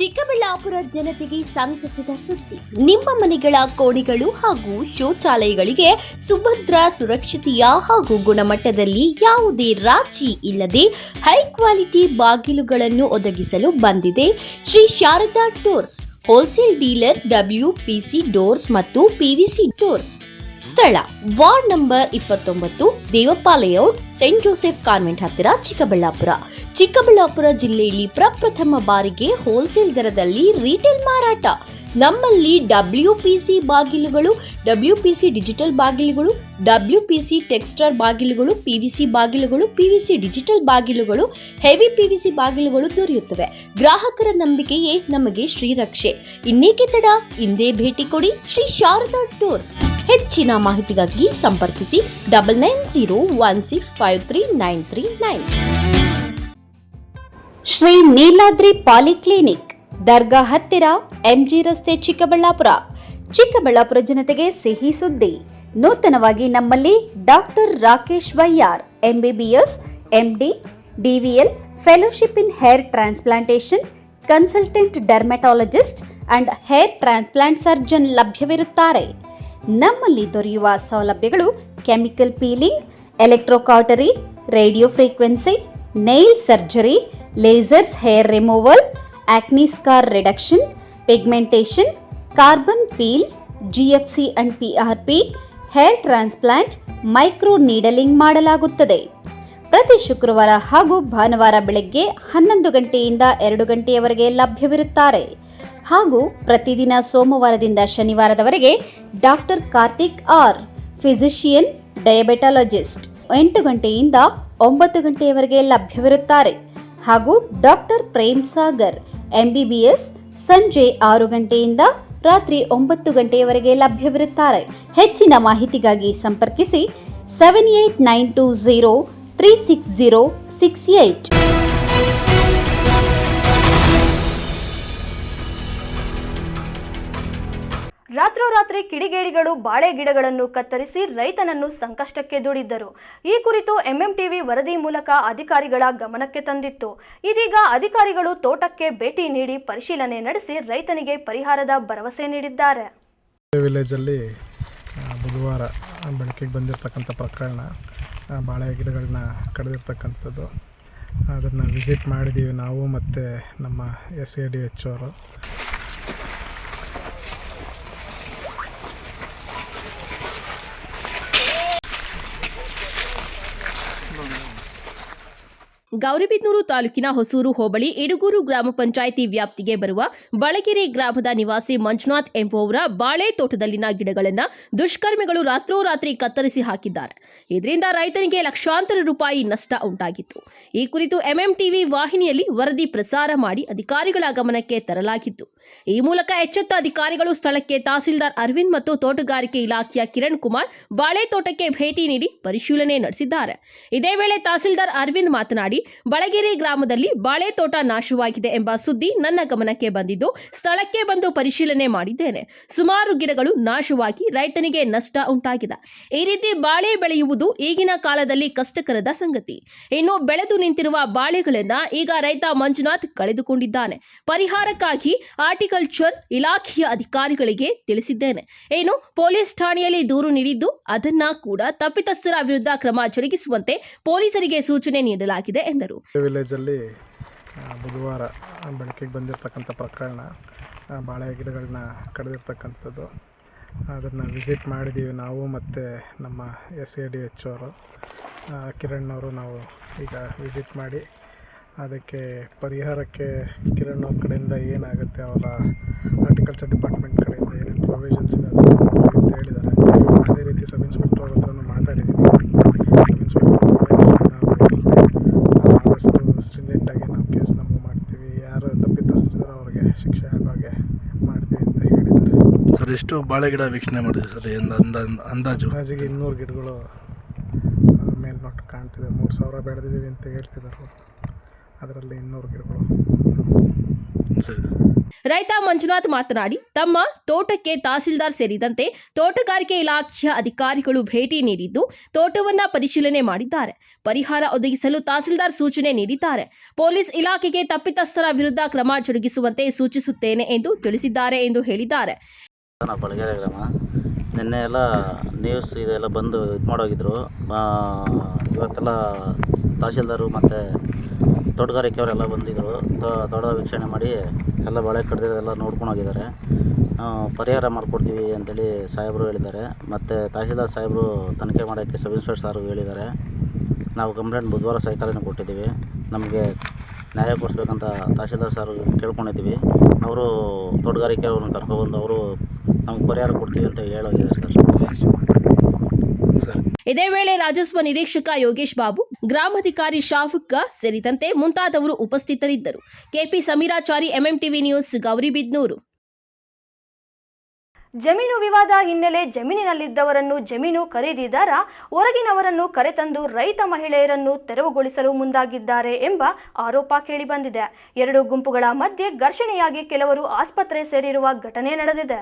ಚಿಕ್ಕಬಳ್ಳಾಪುರ ಚಿಕ್ಕಬಳ್ಳಾಪುರ ಜನತೆಗೆ ಸಂತಸದ ಸುದ್ದಿ. ನಿಮ್ಮ ಮನೆಗಳ ಕೋಣೆಗಳು ಹಾಗೂ ಶೌಚಾಲಯಗಳಿಗೆ ಸುಭದ್ರ, ಸುರಕ್ಷತೆಯ ಹಾಗೂ ಗುಣಮಟ್ಟದಲ್ಲಿ ಯಾವುದೇ ರಾಜಿ ಇಲ್ಲದೆ ಹೈ ಕ್ವಾಲಿಟಿ ಬಾಗಿಲುಗಳನ್ನು ಒದಗಿಸಲು ಬಂದಿದೆ Shri Sharada doors, wholesale dealer, WPC doors ಮತ್ತು PVC ಡೋರ್ಸ್. ಸ್ಥಳ ward number 29, Devappa layout, saint Joseph convent ಹತ್ತಿರ, ಚಿಕ್ಕಬಳ್ಳಾಪುರ. ಚಿಕ್ಕಬಳ್ಳಾಪುರ ಜಿಲ್ಲೆಯಲ್ಲಿ ಪ್ರಪ್ರಥಮ ಬಾರಿಗೆ ಹೋಲ್ಸೇಲ್ ದರದಲ್ಲಿ ರಿಟೇಲ್ ಮಾರಾಟ. ನಮ್ಮಲ್ಲಿ WPC ಬಾಗಿಲುಗಳು, WPC ಡಿಜಿಟಲ್ ಬಾಗಿಲುಗಳು, WPC ಟೆಕ್ಸ್ಚರ್ ಬಾಗಿಲುಗಳು, PVC ಬಾಗಿಲುಗಳು, PVC ಡಿಜಿಟಲ್ ಬಾಗಿಲುಗಳು, ಹೆವಿ PVC ಬಾಗಿಲುಗಳು ದೊರೆಯುತ್ತವೆ. ಗ್ರಾಹಕರ ನಂಬಿಕೆಯೇ ನಮಗೆ ಶ್ರೀರಕ್ಷೆ. ಇನ್ನೇಕೆ ತಡ, ಇಂದೇ ಭೇಟಿ ಕೊಡಿ ಶ್ರೀ ಶಾರದಾ ಡೋರ್ಸ್. ಹೆಚ್ಚಿನ ಮಾಹಿತಿಗಾಗಿ ಸಂಪರ್ಕಿಸಿ 9901653939. ಶ್ರೀ ನೀಲಾದ್ರಿ ಪಾಲಿಕ್ಲಿನಿಕ್, ದರ್ಗಾ ಹತ್ತಿರ, MG ರಸ್ತೆ, ಚಿಕ್ಕಬಳ್ಳಾಪುರ. ಚಿಕ್ಕಬಳ್ಳಾಪುರ ಜನತೆಗೆ ಸಿಹಿ ಸುದ್ದಿ. ನೂತನವಾಗಿ ನಮ್ಮಲ್ಲಿ ಡಾಕ್ಟರ್ ರಾಕೇಶ್ ವೈಯಾರ್, MBBS, MD, DVL, fellowship in hair transplantation, consultant dermatologist and hair transplant surgeon ಲಭ್ಯವಿರುತ್ತಾರೆ. ನಮ್ಮಲ್ಲಿ ದೊರೆಯುವ ಸೌಲಭ್ಯಗಳು chemical peeling, electrocautery, radio frequency, nail surgery, lasers hair removal, acne scar reduction, pigmentation, carbon peel, GFC and PRP, hair transplant, microneedling ಮಾಡಲಾಗುತ್ತದೆ. ಪ್ರತಿ ಶುಕ್ರವಾರ ಹಾಗೂ ಭಾನುವಾರ ಬೆಳಗ್ಗೆ 11 ಗಂಟೆಯಿಂದ 2 ಗಂಟೆಯವರೆಗೆ ಲಭ್ಯವಿರುತ್ತಾರೆ. ಹಾಗೂ ಪ್ರತಿದಿನ ಸೋಮವಾರದಿಂದ ಶನಿವಾರದವರೆಗೆ ಡಾಕ್ಟರ್ ಕಾರ್ತಿಕ್ R, ಫಿಸಿಷಿಯನ್, ಡಯಾಬೆಟಾಲಜಿಸ್ಟ್ 8 ಗಂಟೆಯಿಂದ 9 ಗಂಟೆಯವರೆಗೆ ಲಭ್ಯವಿರುತ್ತಾರೆ. ಹಾಗೂ ಡಾಕ್ಟರ್ ಪ್ರೇಮ್ ಸಾಗರ್, MBBS, ಸಂಜೆ 6 ಗಂಟೆಯಿಂದ ರಾತ್ರಿ 9 ಗಂಟೆಯವರೆಗೆ ಲಭ್ಯವಿರುತ್ತಾರೆ. ಹೆಚ್ಚಿನ ಮಾಹಿತಿಗಾಗಿ ಸಂಪರ್ಕಿಸಿ 7892036068. ರಾತ್ರೋರಾತ್ರಿ ಕಿಡಿಗೇಡಿಗಳು ಬಾಳೆ ಗಿಡಗಳನ್ನು ಕತ್ತರಿಸಿ ರೈತನನ್ನು ಸಂಕಷ್ಟಕ್ಕೆ ದೂಡಿದ್ದರು. ಈ ಕುರಿತು MMTV ವರದಿ ಮೂಲಕ ಅಧಿಕಾರಿಗಳ ಗಮನಕ್ಕೆ ತಂದಿತ್ತು. ಇದೀಗ ಅಧಿಕಾರಿಗಳು ತೋಟಕ್ಕೆ ಭೇಟಿ ನೀಡಿ ಪರಿಶೀಲನೆ ನಡೆಸಿ ರೈತನಿಗೆ ಪರಿಹಾರದ ಭರವಸೆ ನೀಡಿದ್ದಾರೆ. ವಿಲೇಜಲ್ಲಿ ಬುಧವಾರ ಬೆಳಕಿಗೆ ಬಂದಿರತಕ್ಕಂಥ ಪ್ರಕರಣ, ಬಾಳೆ ಗಿಡಗಳನ್ನ ಕಡಿದಿರ್ತಕ್ಕಂಥದ್ದು. ಅದನ್ನು ವಿಸಿಟ್ ಮಾಡಿದ್ದೀವಿ ನಾವು ಮತ್ತು ನಮ್ಮ SADH ಅವರು. ಗೌರಿಬಿದನೂರು ತಾಲೂಕಿನ ಹೊಸೂರು ಹೋಬಳಿ ಇಡುಗೂರು ಗ್ರಾಮ ಪಂಚಾಯಿತಿ ವ್ಯಾಪ್ತಿಗೆ ಬರುವ ಬಳಗೆರೆ ಗ್ರಾಮದ ನಿವಾಸಿ ಮಂಜುನಾಥ್ ಎಂಬುವವರ ಬಾಳೆ ತೋಟದಲ್ಲಿನ ಗಿಡಗಳನ್ನು ದುಷ್ಕರ್ಮಿಗಳು ರಾತ್ರೋರಾತ್ರಿ ಕತ್ತರಿಸಿ ಹಾಕಿದ್ದಾರೆ. ಇದರಿಂದ ರೈತನಿಗೆ ಲಕ್ಷಾಂತರ ರೂಪಾಯಿ ನಷ್ಟ ಉಂಟಾಗಿತ್ತು. ಈ ಕುರಿತು MMTV ವಾಹಿನಿಯಲ್ಲಿ ವರದಿ ಪ್ರಸಾರ ಮಾಡಿ ಅಧಿಕಾರಿಗಳ ಗಮನಕ್ಕೆ ತರಲಾಗಿತ್ತು. ಈ ಮೂಲಕ ಎಚ್ಚೆತ್ತ ಅಧಿಕಾರಿಗಳು ಸ್ಥಳಕ್ಕೆ ತಹಸೀಲ್ದಾರ್ ಅರವಿಂದ್ ಮತ್ತು ತೋಟಗಾರಿಕೆ ಇಲಾಖೆಯ ಕಿರಣ್ ಕುಮಾರ್ ಬಾಳೆ ತೋಟಕ್ಕೆ ಭೇಟಿ ನೀಡಿ ಪರಿಶೀಲನೆ ನಡೆಸಿದ್ದಾರೆ. ಇದೇ ವೇಳೆ ತಹಸೀಲ್ದಾರ್ ಅರವಿಂದ್ ಮಾತನಾಡಿ, ಬಳಗೆರೆ ಗ್ರಾಮದಲ್ಲಿ ಬಾಳೆ ತೋಟ ನಾಶವಾಗಿದೆ ಎಂಬ ಸುದ್ದಿ ನನ್ನ ಗಮನಕ್ಕೆ ಬಂದಿದ್ದು ಸ್ಥಳಕ್ಕೆ ಬಂದು ಪರಿಶೀಲನೆ ಮಾಡಿದ್ದೇನೆ. ಸುಮಾರು ಗಿಡಗಳು ನಾಶವಾಗಿ ರೈತನಿಗೆ ನಷ್ಟ ಉಂಟಾಗಿದೆ. ಈ ರೀತಿ ಬಾಳೆ ಬೆಳೆಯುವುದು ಈಗಿನ ಕಾಲದಲ್ಲಿ ಕಷ್ಟಕರದ ಸಂಗತಿ. ಇನ್ನು ಬೆಳೆದು ನಿಂತಿರುವ ಬಾಳೆಗಳನ್ನ ಈಗ ರೈತ ಮಂಜುನಾಥ್ ಕಳೆದುಕೊಂಡಿದ್ದಾನೆ. ಪರಿಹಾರಕ್ಕಾಗಿ ಆರ್ಟಿಕಲ್ಚರ್ ಇಲಾಖೆಯ ಅಧಿಕಾರಿಗಳಿಗೆ ತಿಳಿಸಿದ್ದೇನೆ. ಇನ್ನು ಪೊಲೀಸ್ ಠಾಣೆಯಲ್ಲಿ ದೂರು ನೀಡಿದ್ದು ಅದನ್ನ ಕೂಡ ತಪ್ಪಿತಸ್ಥರ ವಿರುದ್ಧ ಕ್ರಮ ಜರುಗಿಸುವಂತೆ ಪೊಲೀಸರಿಗೆ ಸೂಚನೆ ನೀಡಲಾಗಿದೆ ಎಂದರು. ವಿಲೇಜಲ್ಲಿ ಬುಧವಾರ ಬೆಳಕಿಗೆ ಬಂದಿರತಕ್ಕಂಥ ಪ್ರಕರಣ, ಬಾಳೆ ಗಿಡಗಳನ್ನ ಕಡಿದಿರ್ತಕ್ಕಂಥದ್ದು. ಅದನ್ನು ವಿಸಿಟ್ ಮಾಡಿದ್ದೀವಿ ನಾವು ಮತ್ತು ನಮ್ಮ SADH ಅವರು, ಕಿರಣ್ ಅವರು. ನಾವು ಈಗ ವಿಸಿಟ್ ಮಾಡಿ ಅದಕ್ಕೆ ಪರಿಹಾರಕ್ಕೆ ಕಿರಣ್ ಅವ್ರ ಕಡೆಯಿಂದ ಏನಾಗುತ್ತೆ, ಅವರ ಹಾರ್ಟಿಕಲ್ಚರ್ ಡಿಪಾರ್ಟ್ಮೆಂಟ್ ಕಡೆಯಿಂದ ಏನೇನು ಪ್ರೊವಿಷನ್ಸ್ ಇದೆ ಅಂತ ಹೇಳಿದ್ದಾರೆ. ಅದೇ ರೀತಿ ಸಬ್ ಇನ್ಸ್ಪೆಕ್ಟರ್ ಅವ್ರ ಹತ್ರನೂ ಮಾತಾಡಿದ್ದೀನಿ. ಸಬ್ ಇನ್ಸ್ಪೆಕ್ಟರ್ ನಾವು ಆದಷ್ಟು ಸ್ಟ್ರಿಂಜೆಂಟಾಗಿ ನಾವು ಕೇಸ್ ನಮೂದು ಮಾಡ್ತೀವಿ, ಯಾರು ತಪ್ಪಿತಸ್ಥರಿದ್ದಾರೆ ಅವ್ರಿಗೆ ಶಿಕ್ಷೆ ಆಗೋಗೆ ಮಾಡ್ತೀವಿ ಅಂತ ಹೇಳಿದ್ದಾರೆ. ಸರ್, ಎಷ್ಟು ಬಾಳೆ ಗಿಡ ವೀಕ್ಷಣೆ ಮಾಡಿದೆ ಸರ್? ಅಂದಾಜಿಗೆ 200 ಗಿಡಗಳು ಮೇಲ್ನೋಟ ಕಾಣ್ತಿದೆ. 3000 ಬೆಳೆದಿದ್ದೀವಿ ಅಂತ ಹೇಳ್ತಿದ್ದಾರೆ. ಅದರಲ್ಲಿ 200 ಗಿಡಗಳು ರೈತ ಮಂಜುನಾಥ್ ಮಾತನಾಡಿ, ತಮ್ಮ ತೋಟಕ್ಕೆ ತಹಸೀಲ್ದಾರ್ ಸೇರಿದಂತೆ ತೋಟಗಾರಿಕೆ ಇಲಾಖೆಯ ಅಧಿಕಾರಿಗಳು ಭೇಟಿ ನೀಡಿದ್ದು ತೋಟವನ್ನ ಪರಿಶೀಲನೆ ಮಾಡಿದ್ದಾರೆ. ಪರಿಹಾರ ಒದಗಿಸಲು ತಹಸೀಲ್ದಾರ್ ಸೂಚನೆ ನೀಡಿದ್ದಾರೆ. ಪೊಲೀಸ್ ಇಲಾಖೆಗೆ ತಪ್ಪಿತಸ್ಥರ ವಿರುದ್ಧ ಕ್ರಮ ಜರುಗಿಸುವಂತೆ ಸೂಚಿಸುತ್ತೇನೆ ಎಂದು ತಿಳಿಸಿದ್ದಾರೆ ಎಂದು ಹೇಳಿದ್ದಾರೆ. ಬಳಗೆರೆ ಗ್ರಾಮ ನಿನ್ನೆ ಎಲ್ಲ ನ್ಯೂಸ್ ಇದೆಲ್ಲ ಬಂದು ಇದು ಮಾಡೋಗಿದ್ರು. ಇವತ್ತೆಲ್ಲ ತಹಸೀಲ್ದಾರು ಮತ್ತು ತೋಟಗಾರಿಕೆಯವರೆಲ್ಲ ಬಂದಿದ್ದರು. ತೋಟ ವೀಕ್ಷಣೆ ಮಾಡಿ ಎಲ್ಲ ಬೆಳೆ ಕಡ್ದಿರೋದೆಲ್ಲ ನೋಡ್ಕೊಂಡು ಹೋಗಿದ್ದಾರೆ. ಪರಿಹಾರ ಮಾಡಿಕೊಡ್ತೀವಿ ಅಂತೇಳಿ ಸಾಹೇಬರು ಹೇಳಿದ್ದಾರೆ. ಮತ್ತು ತಹಸೀಲ್ದಾರ್ ಸಾಹೇಬರು ತನಿಖೆ ಮಾಡೋಕ್ಕೆ ಸಬ್ ಇನ್ಸ್ಪೆಕ್ಟರ್ ಸಾರು ಹೇಳಿದ್ದಾರೆ. ನಾವು ಕಂಪ್ಲೇಂಟ್ ಬುಧವಾರ ಸಾಯಂಕಾಲನೇ ಕೊಟ್ಟಿದ್ದೀವಿ. ನಮಗೆ ನ್ಯಾಯ ಕೊಡಿಸ್ಬೇಕಂತ ತಹಸೀಲ್ದಾರ್ ಸಾರು ಕೇಳ್ಕೊಂಡಿದ್ದೀವಿ. ಅವರು ತೋಟಗಾರಿಕೆಯವ್ರನ್ನ ಕರ್ಕೊಬಂದು ಅವರು ನಮ್ಗೆ ಪರಿಹಾರ ಕೊಡ್ತೀವಿ ಅಂತ ಹೇಳೋಗಿದ್ದಾರೆ ಸರ್. ಇದೇ ವೇಳೆ ರಾಜಸ್ವ ನಿರೀಕ್ಷಕ ಯೋಗೇಶ್ ಬಾಬು, ಗ್ರಾಮಾಧಿಕಾರಿ ಶಾಫುಕ್ ಸೇರಿದಂತೆ ಮುಂತಾದವರು ಉಪಸ್ಥಿತರಿದ್ದರು. KP Sameerachari, MMTV news, Gauribidanur. ಜಮೀನು ವಿವಾದ ಹಿನ್ನೆಲೆ ಜಮೀನಿನಲ್ಲಿದ್ದವರನ್ನು ಜಮೀನು ಖರೀದಿದಾರ ಹೊರಗಿನವರನ್ನು ಕರೆತಂದು ರೈತ ಮಹಿಳೆಯರನ್ನು ತೆರವುಗೊಳಿಸಲು ಮುಂದಾಗಿದ್ದಾರೆ ಎಂಬ ಆರೋಪ ಕೇಳಿಬಂದಿದೆ. ಎರಡು ಗುಂಪುಗಳ ಮಧ್ಯೆ ಘರ್ಷಣೆಯಾಗಿ ಕೆಲವರು ಆಸ್ಪತ್ರೆ ಸೇರಿರುವ ಘಟನೆ ನಡೆದಿದೆ.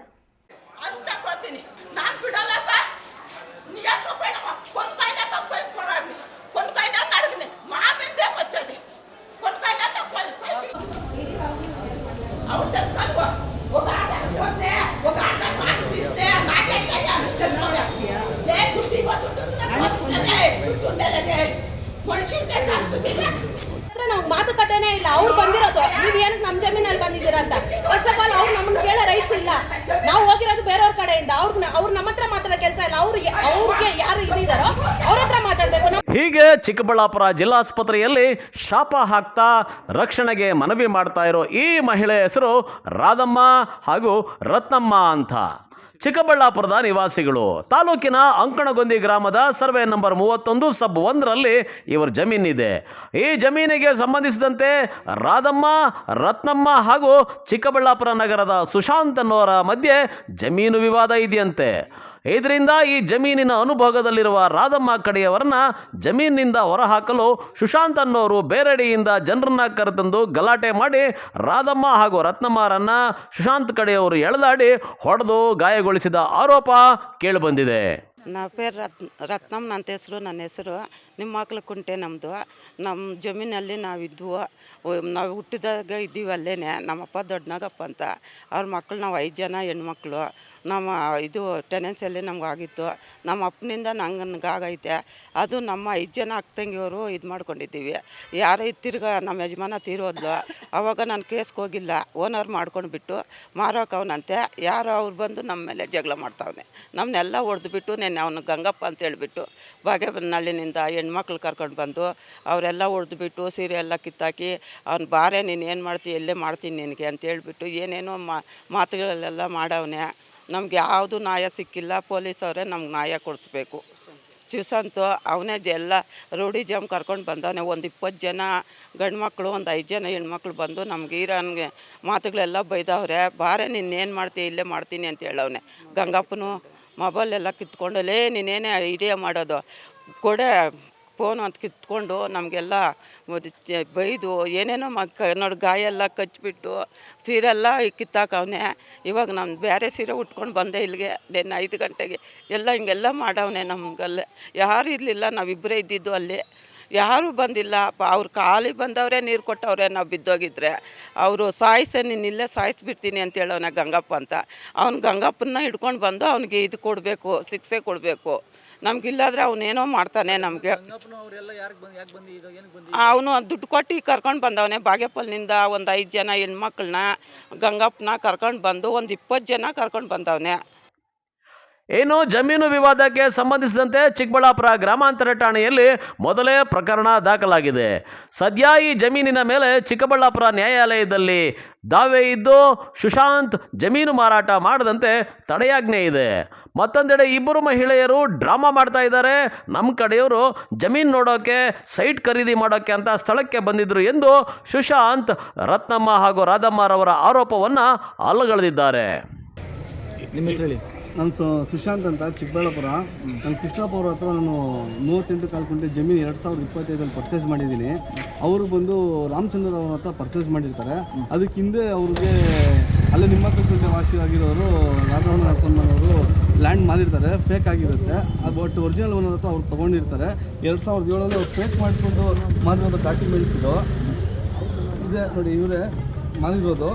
ನಾವು ಮಾತುಕತೆನೇ ಇಲ್ಲ. ಅವ್ರು ಬಂದಿರೋದು ನೀವ್ ಏನಕ್ಕೆ ನಮ್ಮ ಜಮೀನಲ್ಲಿ ಬಂದಿದ್ದೀರಾ ಅಂತ. ಫಸ್ಟ್ ಆಫ್ ಆಲ್ ಅವ್ರು ನಮ್ಮನ್ನ ಕೇಳೋ ರೈಟ್ಸ್ ಇಲ್ಲ. ನಾವು ಹೋಗಿರೋದು ಬೇರೆಯವ್ರ ಕಡೆಯಿಂದ. ಅವ್ರು ನಮ್ಮ ಹತ್ರ ಮಾತಾಡೋ ಕೆಲಸ ಇಲ್ಲ. ಅವ್ರಿಗೆ ಯಾರು ಇದಿದಾರೋ ಅವ್ರ ಹತ್ರ ಮಾತಾಡ್ಬೇಕು. ಹೀಗೆ ಚಿಕ್ಕಬಳ್ಳಾಪುರ ಜಿಲ್ಲಾಸ್ಪತ್ರೆಯಲ್ಲಿ ಶಾಪ ಹಾಕ್ತಾ ರಕ್ಷಣೆಗೆ ಮನವಿ ಮಾಡ್ತಾ ಇರೋ ಈ ಮಹಿಳೆ ಹೆಸರು ರಾಧಮ್ಮ ಹಾಗೂ ರತ್ನಮ್ಮ ಅಂತ. ಚಿಕ್ಕಬಳ್ಳಾಪುರದ ನಿವಾಸಿಗಳು. ತಾಲೂಕಿನ ಅಂಕಣಗೊಂದಿ ಗ್ರಾಮದ ಸರ್ವೆ ನಂಬರ್ 31 ಸಬ್ 1ರಲ್ಲಿ ಇವರ ಜಮೀನಿದೆ. ಈ ಜಮೀನಿಗೆ ಸಂಬಂಧಿಸಿದಂತೆ ರಾಧಮ್ಮ, ರತ್ನಮ್ಮ ಹಾಗೂ ಚಿಕ್ಕಬಳ್ಳಾಪುರ ನಗರದ ಸುಶಾಂತ್ ಅನ್ನೋರ ಮಧ್ಯೆ ಜಮೀನು ವಿವಾದ ಇದೆಯಂತೆ. ಇದರಿಂದ ಈ ಜಮೀನಿನ ಅನುಭೋಗದಲ್ಲಿರುವ ರಾಧಮ್ಮ ಕಡೆಯವರನ್ನ ಜಮೀನಿನಿಂದ ಹೊರಹಾಕಲು ಸುಶಾಂತ್ ಅನ್ನೋರು ಬೇರೆಡೆಯಿಂದ ಜನರನ್ನ ಕರೆತಂದು ಗಲಾಟೆ ಮಾಡಿ ರಾಧಮ್ಮ ಹಾಗೂ ರತ್ನಮ್ಮರನ್ನ ಸುಶಾಂತ್ ಕಡೆಯವರು ಎಳೆದಾಡಿ ಹೊಡೆದು ಗಾಯಗೊಳಿಸಿದ ಆರೋಪ ಕೇಳಿಬಂದಿದೆ. ನನ್ನ ಪೇರು ರತ್ನಮ್ಮ, ನನ್ನ ಹೆಸರು. ನನ್ನ ಹೆಸರು ನಿಮ್ಮ ಮಕ್ಳು ಕುಂಟೆ. ನಮ್ಮದು ನಮ್ಮ ಜಮೀನಲ್ಲಿ ನಾವಿದ್ವು. ನಾವು ಹುಟ್ಟಿದಾಗ ಇದ್ದೀವಿ ಅಲ್ಲೇ. ನಮ್ಮಪ್ಪ ದೊಡ್ಡನಾಗಪ್ಪ ಅಂತ. ಅವ್ರ ಮಕ್ಕಳು ನಾವು 5 ಜನ ಹೆಣ್ಮಕ್ಳು. ನಮ್ಮ ಇದು ಟೆನೆನ್ಸಿಯಲ್ಲಿ ನಮ್ಗೆ ಆಗಿತ್ತು. ನಮ್ಮ ಅಪ್ಪನಿಂದ ನನಗಾಗೈತೆ. ಅದು ನಮ್ಮ 5 ಜನ ಅಕ್ಕಂಗಿಯವರು ಇದು ಮಾಡ್ಕೊಂಡಿದ್ದೀವಿ. ಯಾರೋ ತಿರ್ಗಾ ನಮ್ಮ ಯಜಮಾನ ತೀರೋದ್ಲು. ಆವಾಗ ನಾನು ಕೇಸ್ಗೆ ಹೋಗಿಲ್ಲ. ಓನರ್ ಮಾಡ್ಕೊಂಡು ಬಿಟ್ಟು ಮಾರೋಕವನಂತೆ. ಯಾರೋ ಅವ್ರು ಬಂದು ನಮ್ಮ ಮೇಲೆ ಜಗಳ ಮಾಡ್ತಾವನೆ. ನಮ್ಮನ್ನೆಲ್ಲ ಹೊಡೆದ್ಬಿಟ್ಟು ಅವನು ಗಂಗಪ್ಪ ಅಂತ ಹೇಳಿಬಿಟ್ಟು ಬಾಗೇಬನಹಳ್ಳಿನಿಂದ ಹೆಣ್ಮಕ್ಳು ಕರ್ಕೊಂಡು ಬಂದು ಅವರೆಲ್ಲ ಹೊಡೆದ್ಬಿಟ್ಟು ಸೀರೆ ಎಲ್ಲ ಕಿತ್ತಾಕಿ ಅವ್ನು ಬಾರೆ ನೀನು ಏನು ಮಾಡ್ತೀವಿ ಎಲ್ಲೇ ಮಾಡ್ತೀನಿ ನಿನಗೆ ಅಂತ ಹೇಳ್ಬಿಟ್ಟು ಏನೇನೋ ಮಾತುಗಳಲ್ಲೆಲ್ಲ ಮಾಡವನೆ. ನಮ್ಗೆ ಯಾವುದು ನ್ಯಾಯ ಸಿಕ್ಕಿಲ್ಲ. ಪೊಲೀಸವರೇ ನಮ್ಗೆ ನ್ಯಾಯ ಕೊಡಿಸ್ಬೇಕು. ಶಿವಸಂತು ಅವನೇ ಎಲ್ಲ ರೋಡಿ ಜಾಮ್ ಕರ್ಕೊಂಡು ಬಂದವನೇ. ಒಂದು 20 ಜನ ಗಂಡು ಮಕ್ಕಳು, ಒಂದು 5 ಜನ ಹೆಣ್ಮಕ್ಳು ಬಂದು ನಮ್ಗೆ ಈರನ್ಗೆ ಮಾತುಗಳೆಲ್ಲ ಬೈದವ್ರೆ. ಬಾರೆ ನೀನೇನು ಮಾಡ್ತೀವಿ ಇಲ್ಲೇ ಮಾಡ್ತೀನಿ ಅಂತ ಹೇಳವನೆ. ಗಂಗಪ್ಪನು ಮೊಬೈಲೆಲ್ಲ ಕಿತ್ಕೊಂಡಲ್ಲೇ ನೀನೇನೇ ಐಡಿಯಾ ಮಾಡೋದು ಕೊಡೆ ಫೋನು ಅಂತ ಕಿತ್ಕೊಂಡು ನಮಗೆಲ್ಲ ಬೈದು ಏನೇನೋ ನೋಡಿ ಗಾಯ ಎಲ್ಲ ಕಚ್ಚಿಬಿಟ್ಟು ಸೀರೆಲ್ಲ ಕಿತ್ತಾಕವನೆ. ಇವಾಗ ನಾನು ಬೇರೆ ಸೀರೆ ಉಟ್ಕೊಂಡು ಬಂದೆ ಇಲ್ಲಿಗೆ. ನೆನ್ನೆ 5 ಗಂಟೆಗೆ ಎಲ್ಲ ಹಿಂಗೆಲ್ಲ ಮಾಡವನೆ. ನಮಗಲ್ಲೇ ಯಾರು ಇರಲಿಲ್ಲ. ನಾವಿಬ್ಬರೇ ಇದ್ದಿದ್ದು ಅಲ್ಲಿ. ಯಾರೂ ಬಂದಿಲ್ಲ. ಅವ್ರು ಖಾಲಿ ಬಂದವರೇ ನೀರು ಕೊಟ್ಟವ್ರೆ. ನಾವು ಬಿದ್ದೋಗಿದ್ರೆ ಅವರು ನೀನು ಇಲ್ಲೇ ಸಾಯಿಸ್ಬಿಡ್ತೀನಿ ಅಂತ ಹೇಳೋನೆ ಗಂಗಪ್ಪ ಅಂತ. ಅವ್ನು ಗಂಗಪ್ಪನ ಹಿಡ್ಕೊಂಡು ಬಂದು ಅವನಿಗೆ ಇದು ಕೊಡಬೇಕು, ಶಿಕ್ಷೆ ಕೊಡಬೇಕು. ನಮಗಿಲ್ಲಾದ್ರೆ ಅವನೇನೋ ಮಾಡ್ತಾನೆ ನಮಗೆ. ಅವನು ದುಡ್ಡು ಕೊಟ್ಟು ಕರ್ಕೊಂಡು ಬಂದವನೇ. ಬಾಗೇಪಲ್ಲಿನಿಂದ ಒಂದು 5 ಜನ ಹೆಣ್ಮಕ್ಳನ್ನ ಗಂಗಪ್ಪನ ಕರ್ಕೊಂಡು ಬಂದು ಒಂದು 20 ಜನ ಕರ್ಕೊಂಡು ಬಂದವನೇ. ಏನು ಜಮೀನು ವಿವಾದಕ್ಕೆ ಸಂಬಂಧಿಸಿದಂತೆ ಚಿಕ್ಕಬಳ್ಳಾಪುರ ಗ್ರಾಮಾಂತರ ಠಾಣೆಯಲ್ಲಿ ಮೊದಲೇ ಪ್ರಕರಣ ದಾಖಲಾಗಿದೆ. ಸದ್ಯ ಈ ಜಮೀನಿನ ಮೇಲೆ ಚಿಕ್ಕಬಳ್ಳಾಪುರ ನ್ಯಾಯಾಲಯದಲ್ಲಿ ದಾವೆ ಇದ್ದು ಸುಶಾಂತ್ ಜಮೀನು ಮಾರಾಟ ಮಾಡದಂತೆ ತಡೆಯಾಜ್ಞೆ ಇದೆ. ಮತ್ತೊಂದೆಡೆ ಇಬ್ಬರು ಮಹಿಳೆಯರು ಡ್ರಾಮಾ ಮಾಡ್ತಾ ಇದ್ದಾರೆ. ನಮ್ಮ ಕಡೆಯವರು ಜಮೀನು ನೋಡೋಕೆ, ಸೈಟ್ ಖರೀದಿ ಮಾಡೋಕ್ಕೆ ಅಂತ ಸ್ಥಳಕ್ಕೆ ಬಂದಿದ್ರು ಎಂದು ಸುಶಾಂತ್, ರತ್ನಮ್ಮ ಹಾಗೂ ರಾಧಮ್ಮರವರ ಆರೋಪವನ್ನು ಅಲ್ಲಗಳೆದಿದ್ದಾರೆ. ನಿಮ್ಮ ಹೆಸರು ಹೇಳಿ. ನಾನು ಸುಶಾಂತ್ ಅಂತ ಚಿಕ್ಕಬಳ್ಳಾಪುರ. ನಾನು ಕೃಷ್ಣಪ್ಪ ಅವ್ರ ಹತ್ರ ನಾನು 38 ಕಾಲು ಗುಂಟೆ ಜಮೀನು 2025 ಪರ್ಚೇಸ್ ಮಾಡಿದ್ದೀನಿ. ಅವರು ಬಂದು ರಾಮಚಂದ್ರ ಅವ್ರ ಹತ್ರ ಪರ್ಚೇಸ್ ಮಾಡಿರ್ತಾರೆ. ಅದಕ್ಕೆ ಹಿಂದೆ ಅವ್ರಿಗೆ ಅಲ್ಲೇ ನಿಮ್ಮಕ್ಕಲ್ಗುಂಟೆ ವಾಸಿಯಾಗಿರೋರು ರಾಘವನ ನರಸಮ್ಮನವರು ಲ್ಯಾಂಡ್ ಮಾರಿರ್ತಾರೆ, ಫೇಕ್ ಆಗಿರುತ್ತೆ. ಅದು ಬಟ್ ಒರಿಜಿನಲ್ ಓನರ್ ಹತ್ರ ಅವ್ರು ತೊಗೊಂಡಿರ್ತಾರೆ. 2007 ಅವ್ರು ಫೇಕ್ ಮಾಡಿಕೊಂಡು ಮಾಡಿರೋದು ಡಾಕ್ಯುಮೆಂಟ್ಸ್ ಇದು ಇದೆ ನೋಡಿ. ಇವರೇ ಮಾಡಿರೋದು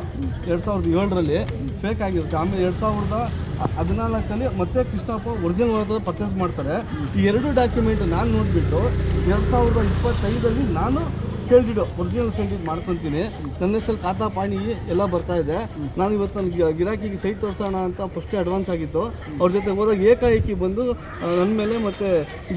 2007 ಫೇಕ್ ಆಗಿರುತ್ತೆ. ಆಮೇಲೆ 2014 ಮತ್ತೆ ಕೃಷ್ಣಪ್ಪ ಒರಿಜಿನಲ್ ಓನರ್ ಪರ್ಚೇಸ್ ಮಾಡ್ತಾರೆ. ಈ 2 ಡಾಕ್ಯುಮೆಂಟ್ ನಾನು ನೋಡಿಬಿಟ್ಟು 2025 ನಾನು sale deed original sale deed ಮಾಡ್ಕೊತೀನಿ. ನನ್ನ ಹೆಸರು ಖಾತಾ ಪಾಣಿ ಎಲ್ಲ ಬರ್ತಾ ಇದೆ. ನಾನು ಇವತ್ತು ನನಗೆ ಗಿರಾಕಿಗೆ ಸೈಟ್ ತೋರಿಸೋಣ ಅಂತ ಫಸ್ಟೇ ಅಡ್ವಾನ್ಸ್ ಆಗಿತ್ತು. ಅವ್ರ ಜೊತೆ ಹೋದಾಗ ಏಕಾಏಕಿ ಬಂದು ನನ್ನ ಮೇಲೆ ಮತ್ತು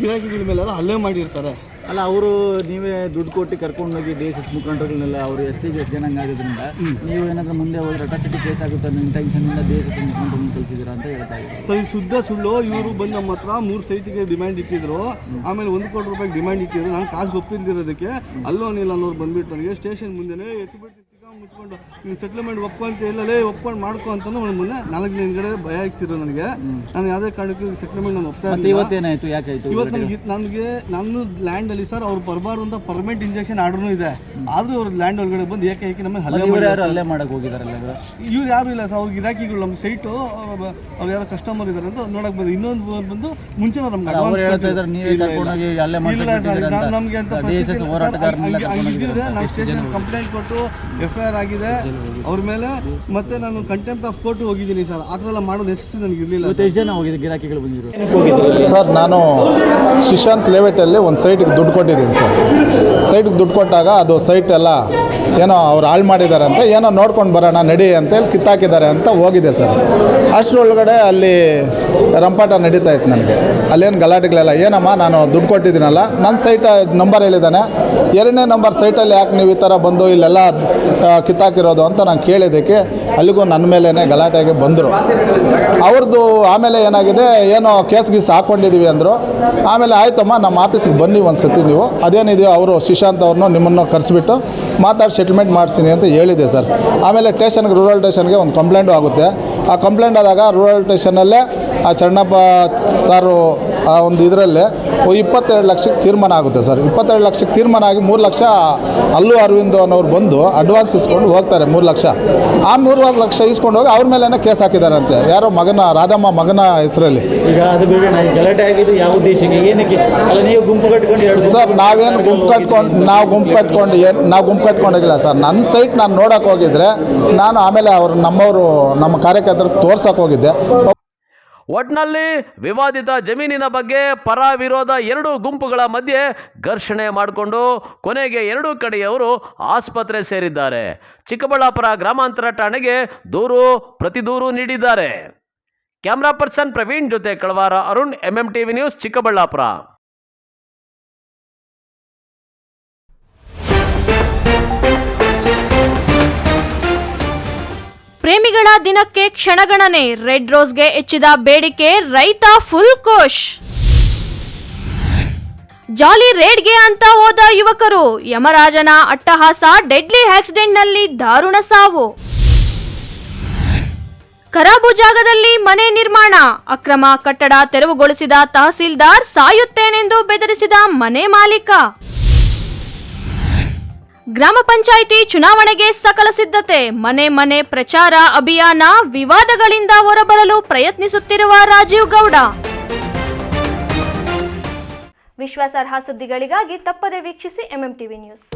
ಗಿರಾಕಿಗಳ ಮೇಲೆಲ್ಲ ಹಲ್ಲೆ ಮಾಡಿರ್ತಾರೆ. ಅಲ್ಲ, ಅವರು ನೀವೇ ದುಡ್ಡು ಕೊಟ್ಟು ಕರ್ಕೊಂಡೋಗಿ DSS ಮುಖಂಡರುಗಳನ್ನೆಲ್ಲ ಅವರು ಎಷ್ಟಿಗೆ ಜನಂಗೆ ಆಗೋದ್ರಿಂದ ನೀವು ಏನಾದರೂ ಮುಂದೆ ಹೋದ್ರೆ ಅಟ್ರಾಸಿಟಿ ಕೇಸ್ ಆಗುತ್ತೆ ಅನ್ನೋ ಇಂಟೆನ್ಷನಿಂದ DSS ಮುಖಂಡರನ್ನು ಕಳಿಸಿದ್ದೀರಾ ಅಂತ ಹೇಳ್ತಾ ಇದ್ದಾರೆ. ಸೊ ಇದು ಶುದ್ಧ ಸುಳ್ಳು. ಇವರು ಬಂದು ನಮ್ಮ ಹತ್ರ 3 ಸೈಟಿಗೆ ಡಿಮ್ಯಾಂಡ್ ಇಟ್ಟಿದ್ರು. ಆಮೇಲೆ 1 ಕೋಟಿ ರೂಪಾಯಿಗೆ ಡಿಮ್ಯಾಂಡ್ ಇಟ್ಟಿದ್ರು. ನಾನು ಕಾಸು ಒಪ್ಪಿದ್ದಿರೋದಕ್ಕೆ ಅಲ್ಲೋ ನೀಲ್ಲ ಅನ್ನೋರು ಬಂದುಬಿಟ್ಟು ನನಗೆ ಸ್ಟೇಷನ್ ಮುಂದೆನೇ ಎತ್ತಿಬಿಟ್ಟು ಮುಚ್ಕೊಂಡು ನೀವು ಸೆಟ್ಲ್ಮೆಂಟ್ ಒಪ್ಕೊಂತ ಇಲ್ಲಲೇ ಒಪ್ಕೊಂಡು ಮಾಡ್ಕೊ ಅಂತಲೂ ಮೊನ್ನೆ 4 ದಿನಗಡೆ ಭಯ ಇಕ್ಸಿದ್ರು ನನಗೆ. ನಾನು ಯಾವುದೇ ಕಾರಣಕ್ಕೂ ಸೆಟ್ಲ್ಮೆಂಟ್ ನಾನು ಒಪ್ತಾ ಇರಲಿಲ್ಲ. ಇವತ್ತೇನಾಯಿತು, ಯಾಕಾಯಿತು? ಇವತ್ತು ನನಗೆ ನಾನು ಲ್ಯಾಂಡಲ್ಲಿ ಸರ್ ಅವ್ರು ಬರಬಾರ್ದು ಅಂತ ಪರ್ಮನೆಂಟ್ ಇಂಜೆಕ್ಷನ್ ಆರ್ಡರ್ನೂ ಇದೆ. ಆದರೂ ಅವ್ರ ಲ್ಯಾಂಡ್ ಒಳಗಡೆ ಬಂದು ಏಕಾಏಕಿ ನಮಗೆ ಹಲ್ಲೆ ಮಾಡಕ್ಕೆ ಹೋಗಿದಾರಲ್ಲ ಇವ್ರು ಯಾರು ಇಲ್ಲ ಸರ್. ಅವ್ರ ಗಿರಾಕಿಗಳು ನಮ್ಮ ಸೈಟು ಅವ್ರು ಯಾರೋ ಕಸ್ಟಮರ್ ಇದ್ದಾರೆ ಅಂತ ನೋಡಕ್ಕೆ ಬಂದು ಇನ್ನೊಂದು ಬಂದು ಮುಂಚೆ ನಮ್ಗೆ ನಮಗೆ ಅಂತ ಹಂಗಿದ್ರೆ ನಾನು ಸ್ಟೇಷನ್ ಕಂಪ್ಲೇಂಟ್ ಕೊಟ್ಟು FIR ಆಗಿದೆ ಅವ್ರ ಮೇಲೆ. ಮತ್ತೆ ನಾನು ಕಂಟೆಂಪ್ಟ್ ಆಫ್ ಕೋರ್ಟ್ ಹೋಗಿದ್ದೀನಿ ಸರ್. ಆ ಥರ ಎಲ್ಲ ಮಾಡೋ ನೆಸೆಸಿಟಿ ನನಗೆ ಇರಲಿಲ್ಲ. ಎಷ್ಟು ಜನ ಹೋಗಿದ್ದು ಗಿರಾಕಿಗಳು ಬಂದಿದ್ರು? ಸರ್, ನಾನು ಶಿಶಾಂತ್ ಲೇಔಟಲ್ಲಿ ಒಂದು ಸೈಟಿಗೆ ದುಡ್ಡು ಕೊಟ್ಟಿದ್ದೀನಿ ಸರ್. ಸೈಟಿಗೆ ದುಡ್ಡು ಕೊಟ್ಟಾಗ ಅದು ಸೈಟ್ ಎಲ್ಲ ಏನೋ ಅವ್ರು ಹಾಳು ಮಾಡಿದ್ದಾರೆ ಅಂತ, ಏನೋ ನೋಡ್ಕೊಂಡು ಬರೋಣ ನಡಿ ಅಂತೇಳಿ ಕಿತ್ತಾಕಿದ್ದಾರೆ ಅಂತ ಹೋಗಿದೆ ಸರ್. ಅಷ್ಟರೊಳಗಡೆ ಅಲ್ಲಿ ರಂಪಾಟ ನಡೀತಾ ಇತ್ತು ನನಗೆ. ಅಲ್ಲೇನು ಗಲಾಟೆಗಳೆಲ್ಲ, ಏನಮ್ಮ ನಾನು ದುಡ್ಡು ಕೊಟ್ಟಿದ್ದೀನಲ್ಲ, ನನ್ನ ಸೈಟ್ ನಂಬರ್ ಹೇಳಿದ್ದಾನೆ, 2ನೇ ನಂಬರ್ ಸೈಟಲ್ಲಿ ಯಾಕೆ ನೀವು ಈ ಥರ ಬಂದು ಇಲ್ಲೆಲ್ಲ ಕಿತ್ತಾಕಿರೋದು ಅಂತ ನಾನು ಕೇಳಿದ್ದಕ್ಕೆ ಅಲ್ಲಿಗೂ ನನ್ನ ಮೇಲೇ ಗಲಾಟೆಗೆ ಬಂದರು. ಅವ್ರದ್ದು ಆಮೇಲೆ ಏನಾಗಿದೆ, ಏನೋ ಕೇಸ್ ಗೀಸ್ ಹಾಕ್ಕೊಂಡಿದ್ದೀವಿ ಅಂದರು. ಆಮೇಲೆ ಆಯ್ತಮ್ಮ ನಮ್ಮ ಆಫೀಸಿಗೆ ಬನ್ನಿ ಒಂದು ಸತಿ ನೀವು, ಅದೇನಿದೆಯೋ ಅವರು ಶಿಶಾಂತ್ ಅವ್ರನ್ನೂ ನಿಮ್ಮನ್ನು ಕರೆಸಿಬಿಟ್ಟು ಮಾತಾಡಿ ಸೆಟ್ಲ್ಮೆಂಟ್ ಮಾಡಿಸ್ತೀನಿ ಅಂತ ಹೇಳಿದೆ ಸರ್. ಆಮೇಲೆ ರೂರಲ್ ಸ್ಟೇಷನ್ಗೆ ಒಂದು ಕಂಪ್ಲೇಂಟು ಆಗುತ್ತೆ. ಆ ಕಂಪ್ಲೇಂಟ್ ಆದಾಗ ರೂರಲ್ ಸ್ಟೇಷನಲ್ಲೇ ಆ ಚನ್ನಪ್ಪ ಸಾರು ಆ ಒಂದು ಇದರಲ್ಲಿ 22 ಲಕ್ಷಕ್ಕೆ ತೀರ್ಮಾನ ಆಗುತ್ತೆ ಸರ್. 22 ಲಕ್ಷಕ್ಕೆ ತೀರ್ಮಾನ ಆಗಿ 3 ಲಕ್ಷ ಅಲ್ಲು ಅರವಿಂದ್ ಅನ್ನೋರು ಬಂದು ಅಡ್ವಾನ್ಸ್ ಇಸ್ಕೊಂಡು ಹೋಗ್ತಾರೆ 3 ಲಕ್ಷ. ಆ 3 ಲಕ್ಷ ಇಸ್ಕೊಂಡು ಹೋಗಿ ಅವ್ರ ಮೇಲೇ ಕೇಸ್ ಹಾಕಿದಾರಂತೆ, ಯಾರೋ ಮಗನ ರಾಧಮ್ಮ ಮಗನ ಹೆಸರಲ್ಲಿ. ಈಗ ಅದು ಬೇಡ, ಗಲಾಟೆ ಆಗಿದ್ದು ಯಾವ ಉದ್ದೇಶಕ್ಕೆ, ಏನಕ್ಕೆ? ಅಲ್ಲ, ನೀವು ಗುಂಪು ಕಟ್ಕೊಂಡು ಸರ್, ನಾವೇನು ಗುಂಪು ಕಟ್ಕೊಂಡಿಲ್ಲ ಸರ್. ನನ್ನ ಸೈಟ್ ನಾನು ನೋಡೋಕೆ ಹೋಗಿದ್ರೆ ನಾನು ಆಮೇಲೆ ನಮ್ಮ ಕಾರ್ಯಕರ್ತರಿಗೆ ತೋರ್ಸಕ್ಕೆ ಹೋಗಿದ್ದೆ. ಒಟ್ನಲ್ಲಿ ವಿವಾದಿತ ಜಮೀನಿನ ಬಗ್ಗೆ ಪರ ವಿರೋಧ 2 ಗುಂಪುಗಳ ಮಧ್ಯೆ ಘರ್ಷಣೆ ಮಾಡಿಕೊಂಡು ಕೊನೆಗೆ 2 ಕಡೆಯವರು ಆಸ್ಪತ್ರೆ ಸೇರಿದ್ದಾರೆ. ಚಿಕ್ಕಬಳ್ಳಾಪುರ ಗ್ರಾಮಾಂತರ ಠಾಣೆಗೆ ಪ್ರತಿದೂರು ನೀಡಿದ್ದಾರೆ. ಕ್ಯಾಮ್ರಾ ಪರ್ಸನ್ ಪ್ರವೀಣ್ ಜೊತೆ ಕಳವಾರ ಅರುಣ್, MMTV ನ್ಯೂಸ್, ಚಿಕ್ಕಬಳ್ಳಾಪುರ. ಪ್ರೇಮಿಗಳ ದಿನಕ್ಕೆ ಕ್ಷಣಗಣನೆ, ರೆಡ್ ರೋಸ್ಗೆ ಹೆಚ್ಚಿದ ಬೇಡಿಕೆ, ರೈತ ಫುಲ್ ಖುಷ್. ಜಾಲಿ ರೇಡ್ಗೆ ಅಂತ ಹೋದ ಯುವಕರು, ಯಮರಾಜನ ಅಟ್ಟಹಾಸ, ಡೆಡ್ಲಿ ಆಕ್ಸಿಡೆಂಟ್ನಲ್ಲಿ ದಾರುಣ ಸಾವು. ಖರಾಬು ಜಾಗದಲ್ಲಿ ಮನೆ ನಿರ್ಮಾಣ, ಅಕ್ರಮ ಕಟ್ಟಡ ತೆರವುಗೊಳಿಸಿದ ತಹಸೀಲ್ದಾರ್, ಸಾಯುತ್ತೇನೆಂದು ಬೆದರಿಸಿದ ಮನೆ ಮಾಲೀಕ. ಗ್ರಾಮ ಪಂಚಾಯಿತಿ ಚುನಾವಣೆಗೆ ಸಕಲ ಸಿದ್ಧತೆ, ಮನೆ ಪ್ರಚಾರ ಅಭಿಯಾನ, ವಿವಾದಗಳಿಂದ ಹೊರಬರಲು ಪ್ರಯತ್ನಿಸುತ್ತಿರುವ ರಾಜೀವ್ ಗೌಡ. ವಿಶ್ವಾಸಾರ್ಹ ಸುದ್ದಿಗಳಿಗಾಗಿ ತಪ್ಪದೆ ವೀಕ್ಷಿಸಿ MMTV ನ್ಯೂಸ್.